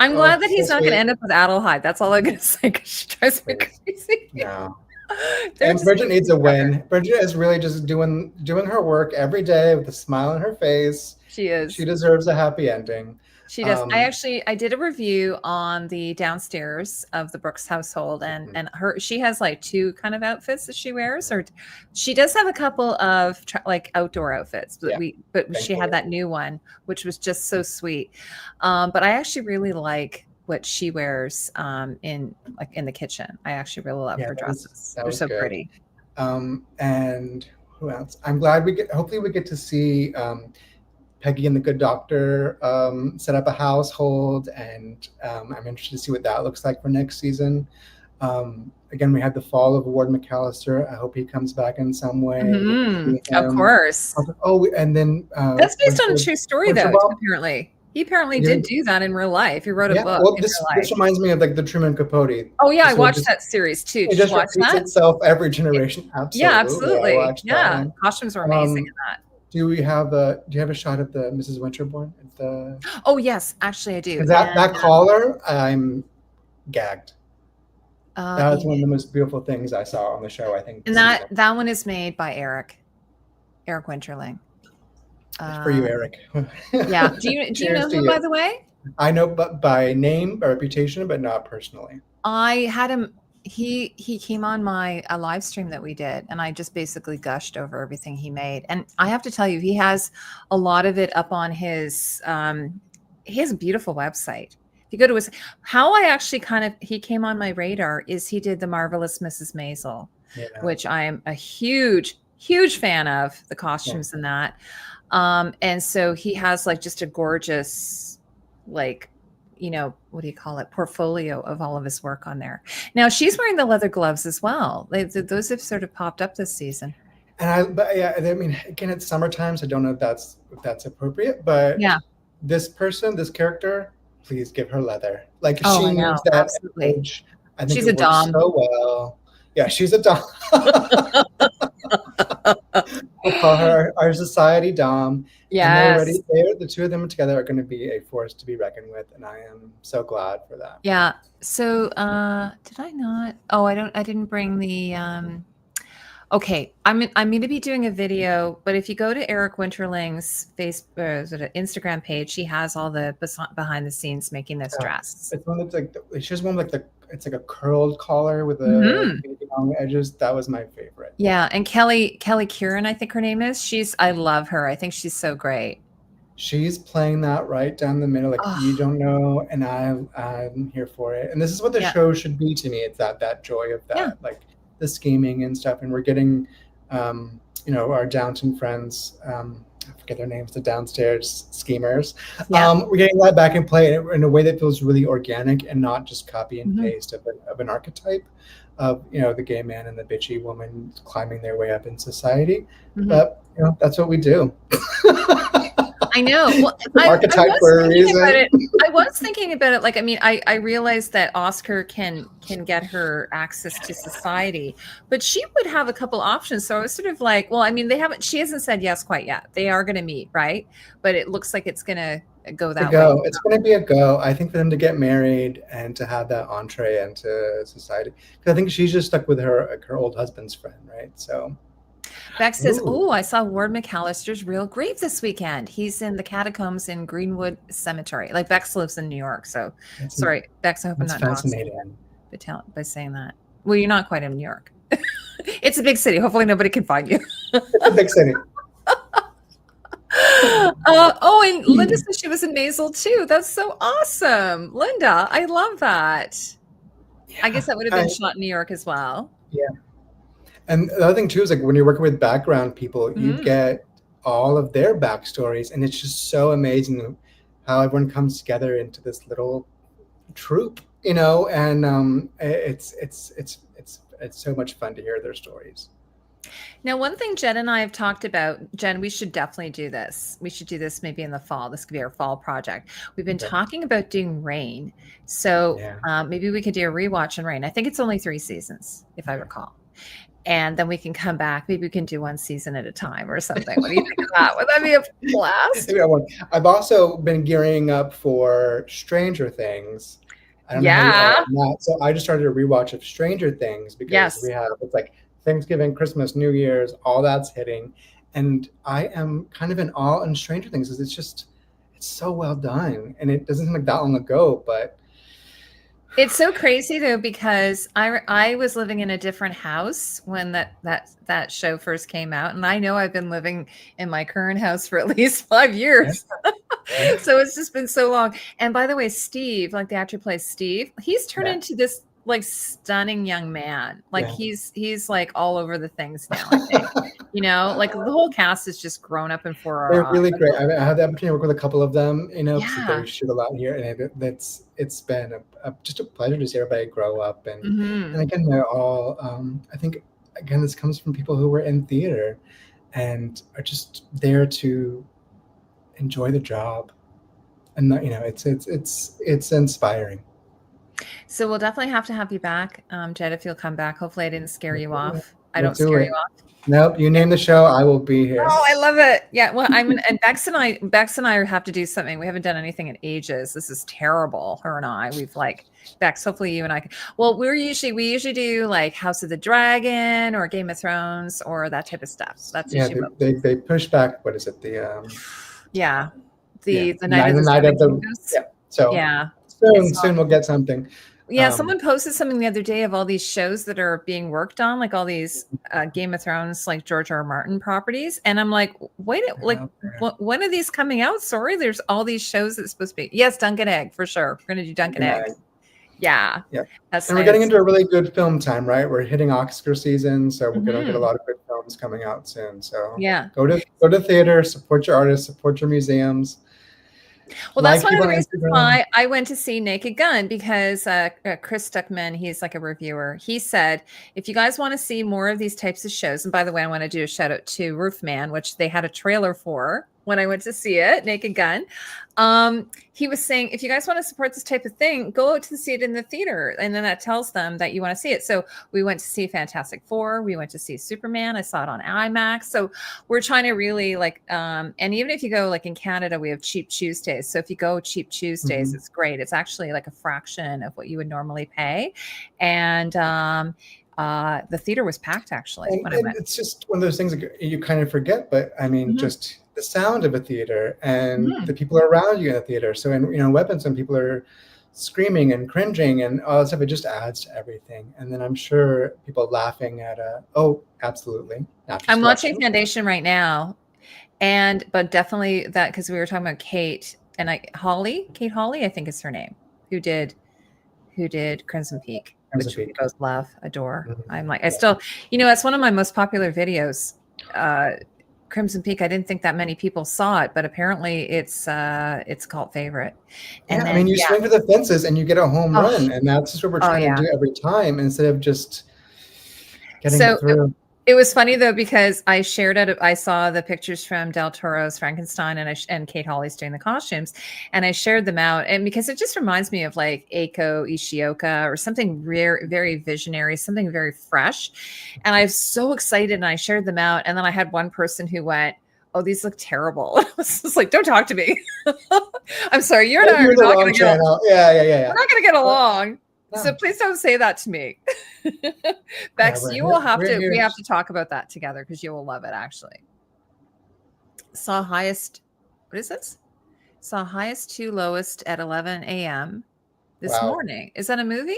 Speaker 1: I'm
Speaker 2: Oh,
Speaker 1: glad that
Speaker 2: so
Speaker 1: he's not going to
Speaker 2: sweet.
Speaker 1: end up with Adelheid. That's all I'm going to say because she drives me
Speaker 2: Please.
Speaker 1: crazy.
Speaker 2: No.
Speaker 1: They're
Speaker 2: And
Speaker 1: just
Speaker 2: Bridget needs a win. Bridget is really just doing her work every day with a smile on her face.
Speaker 1: She is.
Speaker 2: She deserves a happy ending.
Speaker 1: She does. I did a review on the downstairs of the Brooks household, and she has like two kind of outfits that she wears, or she does have a couple of like outdoor outfits, but she had that new one, which was just so sweet. But I actually really like what she wears in the kitchen. I actually really love her dresses. They're so pretty.
Speaker 2: And who else? I'm glad hopefully we get to see Peggy and the Good Doctor set up a household, and I'm interested to see what that looks like for next season. Again, we had the fall of Ward McAllister. I hope he comes back in some way.
Speaker 1: Of course.
Speaker 2: Oh, and then
Speaker 1: that's based on a true story, though. Apparently, he apparently did do that in real life. He wrote a book.
Speaker 2: Well, this reminds me of like the Truman Capote.
Speaker 1: Oh yeah, I watched that series too.
Speaker 2: It just repeats itself every generation. Absolutely.
Speaker 1: Yeah, absolutely. Yeah, costumes were amazing in that.
Speaker 2: Do you have a shot of the Mrs. Winterbourne?
Speaker 1: Oh yes, actually I do.
Speaker 2: That collar, I'm gagged. That was one of the most beautiful things I saw on the show, I think.
Speaker 1: And that one is made by Eric Winterling.
Speaker 2: For you, Eric.
Speaker 1: Yeah. Do you know him, by the way?
Speaker 2: I know, but by name, by reputation, but not personally.
Speaker 1: I had him. He came on my live stream that we did, and I just basically gushed over everything he made. And I have to tell you, he has a lot of it up on his beautiful website. If you go to how I actually he came on my radar is he did the Marvelous Mrs. Maisel, which I am a huge fan of the costumes in that. And so he has like just a gorgeous, like, what do you call it? Portfolio of all of his work on there. Now she's wearing the leather gloves as well. Those have sort of popped up this season.
Speaker 2: I mean, again, it's summertime, so I don't know if that's appropriate, but this character, please give her leather. Like she needs that.
Speaker 1: Absolutely.
Speaker 2: Age. I think
Speaker 1: she's a dom.
Speaker 2: So well. Yeah, she's a dom. We'll call her our society dom.
Speaker 1: Yes.
Speaker 2: The two of them together are going to be a force to be reckoned with, and I am so glad for that.
Speaker 1: Yeah. So did I not? Oh, I didn't bring the okay. I'm going to be doing a video, but if you go to Eric Winterling's Instagram page, he has all the behind the scenes making this dress.
Speaker 2: It's one that's like she's one like it's like a curled collar with a long edges. That was my favorite.
Speaker 1: Yeah, and Kelly Kieran, I think her name is. I love her. I think she's so great.
Speaker 2: She's playing that right down the middle, like you don't know, and I'm here for it. And this is what the show should be to me. It's that joy of that, like the scheming and stuff. And we're getting, our Downton friends. I forget their names, the downstairs schemers. We're getting that back in play in a way that feels really organic and not just copy and paste of an archetype of, the gay man and the bitchy woman climbing their way up in society. But, that's what we do.
Speaker 1: I know. Well,
Speaker 2: archetype for a reason.
Speaker 1: I was thinking about it. Like, I mean, I realized that Oscar can get her access to society, but she would have a couple options. So I was sort of like, well, I mean, she hasn't said yes quite yet. They are going to meet, right? But it looks like it's going to go that way.
Speaker 2: It's going to be a go. I think for them to get married and to have that entree into society, because I think she's just stuck with her old husband's friend, right? So.
Speaker 1: Beck says, "Oh, I saw Ward McAllister's real grave this weekend. He's in the catacombs in Greenwood Cemetery." Like Bex lives in New York, so sorry, Bex. I hope I'm not fascinating by saying that. Well, you're not quite in New York. It's a big city. Hopefully, nobody can find you.
Speaker 2: It's a big city.
Speaker 1: And Linda says she was in Maisel too. That's so awesome, Linda. I love that. Yeah, I guess that would have been shot in New York as well.
Speaker 2: Yeah. And the other thing too is like when you're working with background people, you get all of their backstories, and it's just so amazing how everyone comes together into this little troupe, and it's so much fun to hear their stories.
Speaker 1: Now, one thing Jen and I have talked about, Jen, we should definitely do this. We should do this maybe in the fall. This could be our fall project. We've been
Speaker 2: Okay.
Speaker 1: talking about doing Rain. So
Speaker 2: Yeah.
Speaker 1: maybe we could do a rewatch on Rain. I think it's only 3 seasons, if I
Speaker 2: Okay.
Speaker 1: recall. And then we can come back. Maybe we can do one season at a time or something. What do you think of that? Would that be a blast?
Speaker 2: Yeah, well, I've also been gearing up for Stranger Things. I don't know how you are
Speaker 1: Yeah.
Speaker 2: on that. So I just started a rewatch of Stranger Things because
Speaker 1: Yes.
Speaker 2: it's like Thanksgiving, Christmas, New Year's, all that's hitting. And I am kind of in awe in Stranger Things because it's so well done. And it doesn't seem like that long ago, but
Speaker 1: It's so crazy though because I was living in a different house when that show first came out, and I know I've been living in my current house for at least 5 years.
Speaker 2: yeah,
Speaker 1: So it's just been so long. And by the way, Steve, like the actor who plays Steve, he's turned
Speaker 2: yeah,
Speaker 1: into this like stunning young man. Like
Speaker 2: yeah.
Speaker 1: he's like all over the things now, I think. Like the whole cast has just grown up in for our
Speaker 2: They're
Speaker 1: eyes.
Speaker 2: really great. I had the opportunity to work with a couple of them, because
Speaker 1: Yeah.
Speaker 2: they shoot a lot here, and it's been just a pleasure to see everybody grow up, and
Speaker 1: Hmm.
Speaker 2: again, they're all. I think again, this comes from people who were in theater, and are just there to enjoy the job, and it's inspiring.
Speaker 1: So we'll definitely have to have you back, Jed, if you'll come back. Hopefully I didn't scare you off. I
Speaker 2: We'll
Speaker 1: don't
Speaker 2: do
Speaker 1: scare you
Speaker 2: it.
Speaker 1: off.
Speaker 2: Nope, you name the show, I will be here.
Speaker 1: Oh, I love it. Yeah. Well, and Bex and I have to do something. We haven't done anything in ages. This is terrible. Her and I, we've like Bex, hopefully you and I can. Well, we usually do like House of the Dragon or Game of Thrones or that type of stuff. That's
Speaker 2: Yeah,
Speaker 1: usually what,
Speaker 2: they push back. What is it?
Speaker 1: yeah.
Speaker 2: Yeah,
Speaker 1: The Night of
Speaker 2: the
Speaker 1: the
Speaker 2: night
Speaker 1: Seven
Speaker 2: of the
Speaker 1: Kingdoms.
Speaker 2: yeah. So
Speaker 1: Yeah. It's
Speaker 2: soon we'll get something.
Speaker 1: Yeah,
Speaker 2: Um,
Speaker 1: someone posted something the other day of all these shows that are being worked on, like all these Game of Thrones, like George R. R. Martin properties, and I'm like, wait, like, when are these coming out? Sorry, there's all these shows that's supposed to be. Yes, Duncan Egg for sure. We're gonna do Duncan
Speaker 2: Good
Speaker 1: Egg.
Speaker 2: night.
Speaker 1: Yeah,
Speaker 2: Yeah,
Speaker 1: that's
Speaker 2: and we're getting
Speaker 1: nice.
Speaker 2: into a really good film time, right? We're hitting Oscar season, so we're gonna get a
Speaker 1: Hmm.
Speaker 2: lot of good films coming out soon. So
Speaker 1: Yeah.
Speaker 2: go to theater, support your artists, support your museums,
Speaker 1: Well, that's
Speaker 2: like
Speaker 1: one of
Speaker 2: people
Speaker 1: the
Speaker 2: on
Speaker 1: reasons
Speaker 2: Instagram.
Speaker 1: why I went to see Naked Gun because Chris Stuckman, he's like a reviewer. He said, if you guys want to see more of these types of shows, and by the way, I want to do a shout out to Roofman, which they had a trailer for when I went to see it, Naked Gun. He was saying, if you guys want to support this type of thing, go out to see it in the theater. And then that tells them that you want to see it. So we went to see Fantastic Four. We went to see Superman. I saw it on IMAX. So we're trying to really like, and even if you go like in Canada, we have Cheap Tuesdays. So if you go Cheap Tuesdays,
Speaker 2: Mhm.
Speaker 1: it's great. It's actually like a fraction of what you would normally pay. And the theater was packed actually when I
Speaker 2: And
Speaker 1: went.
Speaker 2: it's just one of those things that you kind of forget, but I mean,
Speaker 1: Mhm.
Speaker 2: just the sound of a theater and the
Speaker 1: Mhm.
Speaker 2: people around you in the theater. So, in weapons, when people are screaming and cringing and all that stuff, it just adds to everything. And then I'm sure people laughing at oh, absolutely, after
Speaker 1: I'm watching
Speaker 2: selection.
Speaker 1: Foundation right now, but definitely that because we were talking about Kate and Kate Hawley, I think is her name, who did Crimson Peak,
Speaker 2: Comes a
Speaker 1: which we
Speaker 2: peak.
Speaker 1: both love, adore.
Speaker 2: Mhm.
Speaker 1: I'm like, I
Speaker 2: Yeah.
Speaker 1: still, it's one of my most popular videos. Crimson Peak. I didn't think that many people saw it, but apparently it's cult favorite. And
Speaker 2: Yeah, I mean,
Speaker 1: then
Speaker 2: you swing for the fences and you get a home
Speaker 1: oh,
Speaker 2: run, and that's just what we're
Speaker 1: oh
Speaker 2: trying to
Speaker 1: yeah.
Speaker 2: do every time instead of just getting
Speaker 1: So
Speaker 2: through.
Speaker 1: it was funny though because I shared it. I saw the pictures from Del Toro's Frankenstein and Kate Hawley's doing the costumes, and I shared them out. And because it just reminds me of like Eiko Ishioka or something rare, very visionary, something very fresh. And I was so excited, and I shared them out. And then I had one person who went, "Oh, these look terrible." I was just like, "Don't talk to me." I'm sorry, you and I
Speaker 2: You're
Speaker 1: are
Speaker 2: in the
Speaker 1: not
Speaker 2: wrong
Speaker 1: going to get.
Speaker 2: channel. Yeah, yeah, yeah,
Speaker 1: We're
Speaker 2: yeah.
Speaker 1: not going to get
Speaker 2: But
Speaker 1: along. So
Speaker 2: no,
Speaker 1: please don't say that to me.
Speaker 2: yeah,
Speaker 1: Bex, you will have
Speaker 2: we're
Speaker 1: to, we
Speaker 2: here.
Speaker 1: have to talk about that together because you will love it actually. Saw highest, what is this? Saw highest to lowest at 11 a.m. this
Speaker 2: Wow.
Speaker 1: morning. Is that a movie?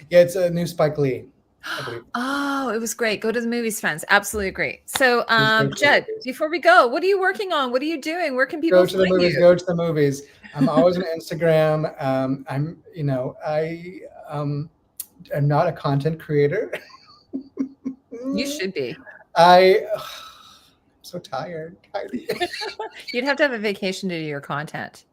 Speaker 2: Yeah, it's a new Spike Lee, I believe.
Speaker 1: Oh, it was great. Go to the movies, friends. Absolutely great. So,
Speaker 2: He's great for the
Speaker 1: Jed,
Speaker 2: movies.
Speaker 1: before we go, what are you working on? What are you doing? Where can people
Speaker 2: Go to the
Speaker 1: find
Speaker 2: movies.
Speaker 1: you?
Speaker 2: Go to the movies. I'm always on Instagram. I'm not a content creator.
Speaker 1: You should be.
Speaker 2: I'm so tired, Heidi.
Speaker 1: You'd have to have a vacation to do your content.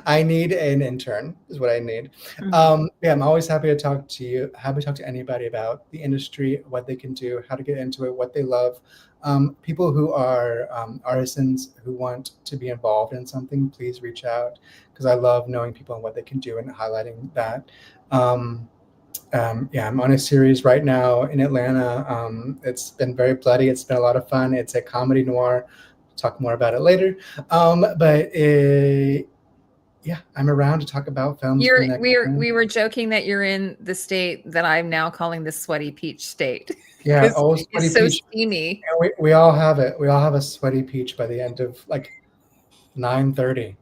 Speaker 2: I need an intern is what I need. Yeah, I'm always happy to talk to you. Happy to talk to anybody about the industry, what they can do, how to get into it, what they love. People who are artisans who want to be involved in something, please reach out because I love knowing people and what they can do and highlighting that. Yeah, I'm on a series right now in Atlanta. It's been very bloody. It's been a lot of fun. It's a comedy noir. Talk more about it later. But yeah, I'm around to talk about films for the next time.
Speaker 1: We were joking that you're in the state that I'm now calling the sweaty peach state.
Speaker 2: Yeah,
Speaker 1: Because
Speaker 2: sweaty
Speaker 1: it's so
Speaker 2: peach.
Speaker 1: steamy.
Speaker 2: Yeah, we all have it. We all have a sweaty peach by the end of like 9:30.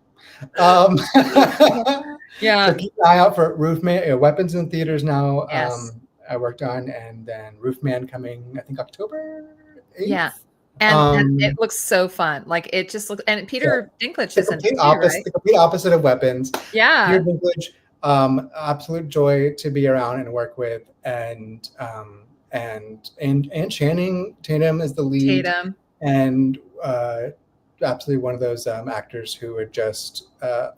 Speaker 1: Yeah.
Speaker 2: So keep an eye out for Roofman. Weapons in theaters now.
Speaker 1: Yes.
Speaker 2: I worked on, and then Roofman coming, I think October 8th.
Speaker 1: Yeah. And it looks so fun. Like it just looks, and Peter Dinklage is in it too, right?
Speaker 2: The complete opposite of Weapons.
Speaker 1: Yeah.
Speaker 2: Peter Dinklage, absolute joy to be around and work with, and Channing Tatum is the lead, and absolutely one of those actors who are just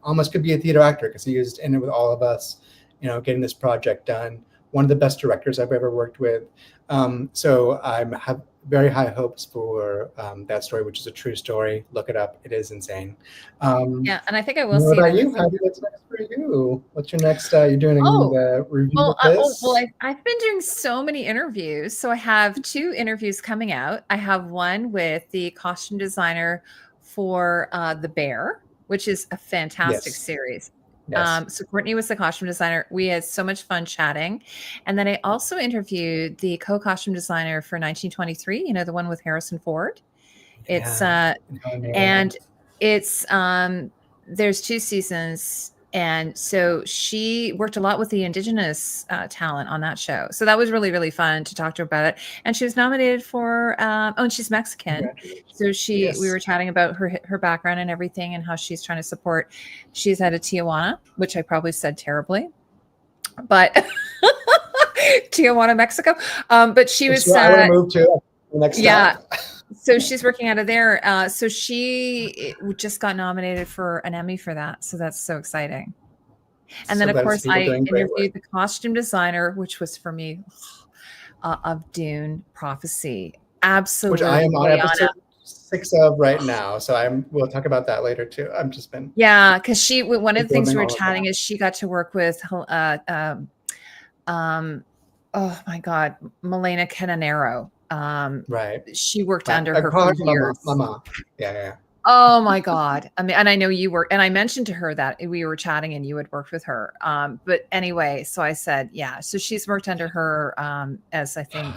Speaker 2: almost could be a theater actor because he was in it with all of us, getting this project done. One of the best directors I've ever worked with. So I have very high hopes for that story, which is a true story. Look it up. It is insane.
Speaker 1: Yeah, and I think I will
Speaker 2: see.
Speaker 1: What
Speaker 2: about you? What's next for you? What's your next? You're doing the review of this?
Speaker 1: I've been doing so many interviews. So I have 2 interviews coming out. I have one with the costume designer for The Bear, which is a fantastic series. Yes. So Courtney was the costume designer. We had so much fun chatting. And then I also interviewed the co-costume designer for 1923, the one with Harrison Ford. It's and it's there's 2 seasons. And so she worked a lot with the indigenous talent on that show. So that was really, really fun to talk to her about it. And she was nominated for, and she's Mexican. So we were chatting about her background and everything and how she's trying to support. She's out of Tijuana, which I probably said terribly, but Tijuana, Mexico. But she was.
Speaker 2: I want to move to the next stop.
Speaker 1: So she's working out of there. So she just got nominated for an Emmy for that. So that's so exciting. And then, of course, I interviewed the costume designer, which was for me of Dune Prophecy. Absolutely.
Speaker 2: Which I am on episode 6 of right now. So we'll talk about that later too. I've just been.
Speaker 1: Yeah, because one of the things we were chatting is she got to work with, oh my God, Milena Cananero.
Speaker 2: Right.
Speaker 1: She worked under her for years.
Speaker 2: Mama. Yeah.
Speaker 1: Oh my God. I mean, and I know you worked, and I mentioned to her that we were chatting and you had worked with her. But anyway, so I said, yeah. So she's worked under her as I think.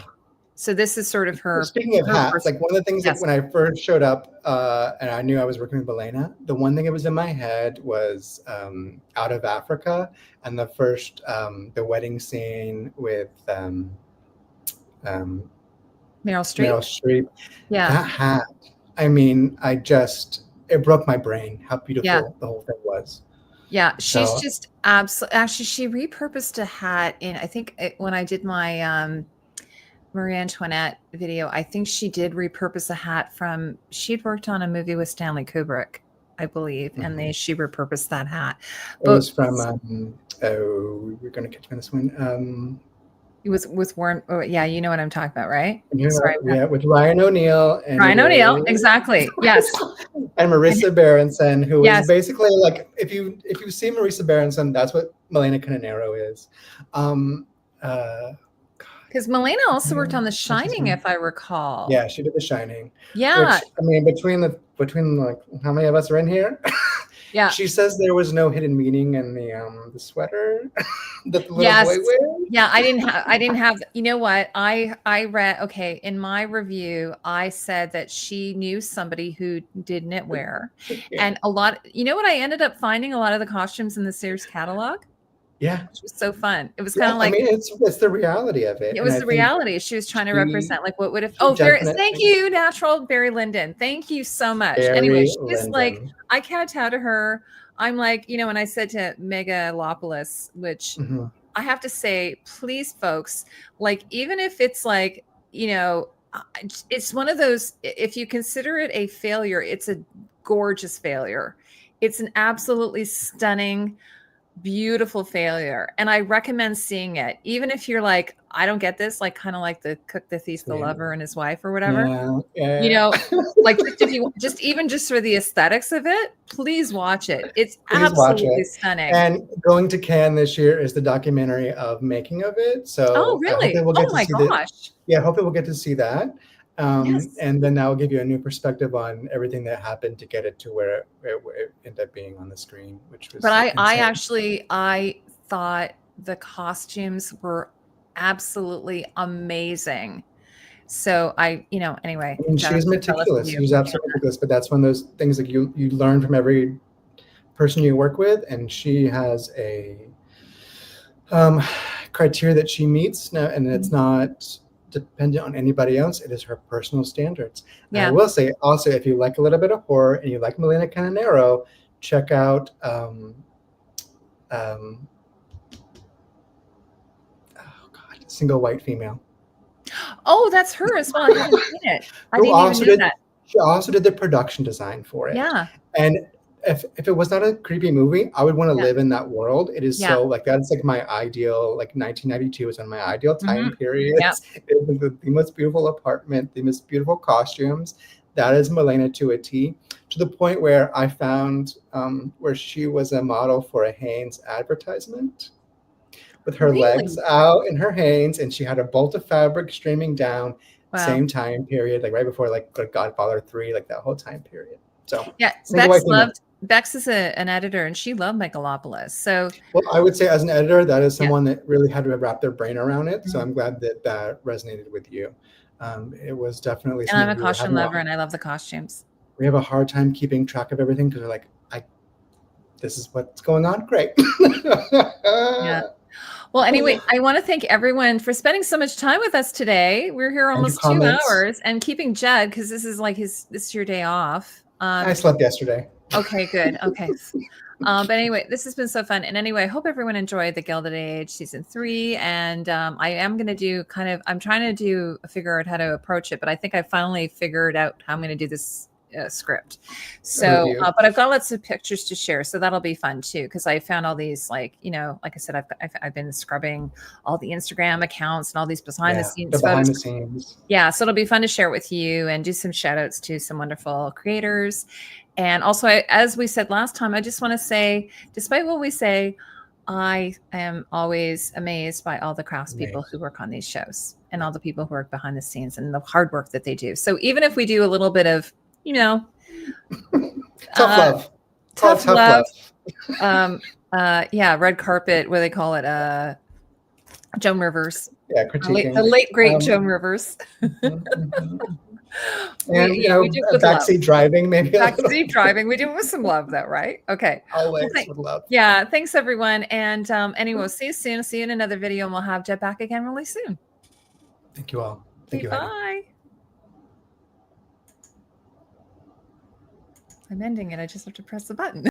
Speaker 1: So this is sort of her.
Speaker 2: Speaking of hats, like one of the things that when I first showed up and I knew I was working with Milena, the one thing that was in my head was Out of Africa and the first, the wedding scene with
Speaker 1: Meryl Streep. Yeah.
Speaker 2: That hat. I mean, it broke my brain how beautiful the whole thing was.
Speaker 1: Yeah. She's just absolutely, actually, she repurposed a hat in, I think when I did my Marie Antoinette video, I think she did repurpose a hat she'd worked on a movie with Stanley Kubrick, I believe. Mm-hmm. And she repurposed that hat.
Speaker 2: It was from, we're going to catch me on this one.
Speaker 1: It was with Warren. Oh, yeah, you know what I'm talking about, right?
Speaker 2: With Ryan O'Neal.
Speaker 1: Exactly. Yes.
Speaker 2: And Marissa Berenson, who is basically like, if you see Marissa Berenson, that's what Milena Cananero is.
Speaker 1: Because Milena also worked on The Shining, if I recall.
Speaker 2: Yeah, she did The Shining.
Speaker 1: Yeah.
Speaker 2: Which, I mean, between like how many of us are in here?
Speaker 1: Yeah.
Speaker 2: She says there was no hidden meaning in the sweater that the little boy wears.
Speaker 1: Yeah, I didn't have, you know what? I read, in my review, I said that she knew somebody who did knitwear. And you know what? I ended up finding a lot of the costumes in the Sears catalog.
Speaker 2: Yeah.
Speaker 1: Which was so fun. It was kind of like.
Speaker 2: I mean, it's the reality of it.
Speaker 1: It was the reality. She was trying to represent like what would have. Oh, thank you, Natural Barry Lyndon. Thank you so much. Anyway, she's like, I kowtow to her. I'm like, when I said to Megalopolis, which I have to say, please, folks, like, even if it's like, it's one of those, if you consider it a failure, it's a gorgeous failure. It's an absolutely stunning, beautiful failure. And I recommend seeing it, even if you're like, I don't get this, like kind of like the Cook, the Thief, the
Speaker 2: Yeah.
Speaker 1: Lover and his wife or whatever.
Speaker 2: Yeah, yeah,
Speaker 1: You
Speaker 2: yeah.
Speaker 1: know, like just if you just for the aesthetics of it, please watch it. It's
Speaker 2: Please watch
Speaker 1: absolutely
Speaker 2: it.
Speaker 1: stunning.
Speaker 2: And going to Cannes this year is the documentary of making of it.
Speaker 1: Oh,
Speaker 2: So I hope
Speaker 1: really?
Speaker 2: that we'll
Speaker 1: Oh
Speaker 2: get to
Speaker 1: my
Speaker 2: see that.
Speaker 1: gosh.
Speaker 2: Yeah, hopefully we'll get to see that.
Speaker 1: Yes.
Speaker 2: And then that will give you a new perspective on everything that happened to get it to where it ended up being on the screen, which was
Speaker 1: But I
Speaker 2: insane.
Speaker 1: actually I thought the costumes were absolutely amazing. So anyway,
Speaker 2: I mean,
Speaker 1: shout out
Speaker 2: she's
Speaker 1: to the fellas of
Speaker 2: meticulous.
Speaker 1: you
Speaker 2: She's
Speaker 1: who
Speaker 2: absolutely meticulous. But that's one of those things that you learn from every person you work with, and she has a criteria that she meets now, and it's not dependent on anybody else. It is her personal standards. And I
Speaker 1: Yeah.
Speaker 2: will say also, if you like a little bit of horror and you like Melina Cananero, check out Single White Female.
Speaker 1: Oh, that's her as well. I haven't seen it. I
Speaker 2: Who
Speaker 1: didn't even
Speaker 2: also
Speaker 1: know
Speaker 2: did
Speaker 1: that.
Speaker 2: She also did the production design for it.
Speaker 1: Yeah.
Speaker 2: And if it was not a creepy movie, I would want to
Speaker 1: Yeah.
Speaker 2: live in that world. It is
Speaker 1: Yeah.
Speaker 2: so like that's like my ideal, like 1992 is on my ideal time
Speaker 1: Mhm.
Speaker 2: period.
Speaker 1: Yeah.
Speaker 2: It was the most beautiful apartment, the most beautiful costumes. That is Milena to a T, to the point where I found where she was a model for a Hanes advertisement with her legs
Speaker 1: Really?
Speaker 2: out in her Hanes, and she had a bolt of fabric streaming down.
Speaker 1: Wow.
Speaker 2: Same time period, like right before like Godfather 3, like that whole time period. So
Speaker 1: Yeah.
Speaker 2: Single White Female.
Speaker 1: Bex is an editor and she loved Megalopolis. So
Speaker 2: Well, I would say as an editor, that is
Speaker 1: yeah.
Speaker 2: someone that really had to wrap their brain around it. So
Speaker 1: Mhm.
Speaker 2: I'm glad that that resonated with you. It was definitely
Speaker 1: And I'm
Speaker 2: something
Speaker 1: a
Speaker 2: we were
Speaker 1: costume
Speaker 2: having.
Speaker 1: lover and I love the costumes.
Speaker 2: We have a hard time keeping track of everything because we're like, this is what's going on. Great.
Speaker 1: Yeah. Well, anyway, I want to thank everyone for spending so much time with us today. We're here
Speaker 2: And your
Speaker 1: almost 2
Speaker 2: comments.
Speaker 1: hours and keeping Jed because this is like this is your day off.
Speaker 2: I slept yesterday.
Speaker 1: Okay, good. Okay. But anyway, this has been so fun. And anyway, I hope everyone enjoyed the Gilded Age season 3. And I am going to do I'm trying to figure out how to approach it, but I think I finally figured out how I'm going to do this script. So, but I've got lots of pictures to share. So that'll be fun too. Cause I found all these, like I said, I've been scrubbing all the Instagram accounts and all these behind the scenes photos. Yeah. So it'll be fun to share with you and do some shout outs to some wonderful creators. And also, as we said last time, I just want to say, despite what we say, I am always amazed by all the craftspeople who work on these shows and all the people who work behind the scenes and the hard work that they do. So even if we do a little bit of,
Speaker 2: tough love.
Speaker 1: Yeah, red carpet, what do they call it? Joan Rivers.
Speaker 2: Yeah, critiquing.
Speaker 1: The late great Joan Rivers.
Speaker 2: And we do backseat driving, maybe.
Speaker 1: Backseat driving. We do it with some love, though, right? Okay.
Speaker 2: Always with love.
Speaker 1: Yeah. Thanks, everyone. And anyway, we'll see you soon. I'll see you in another video, and we'll have Jed back again really soon.
Speaker 2: Thank you all. Thank you.
Speaker 1: Bye.
Speaker 2: Heidi.
Speaker 1: I'm ending it. I just have to press the button.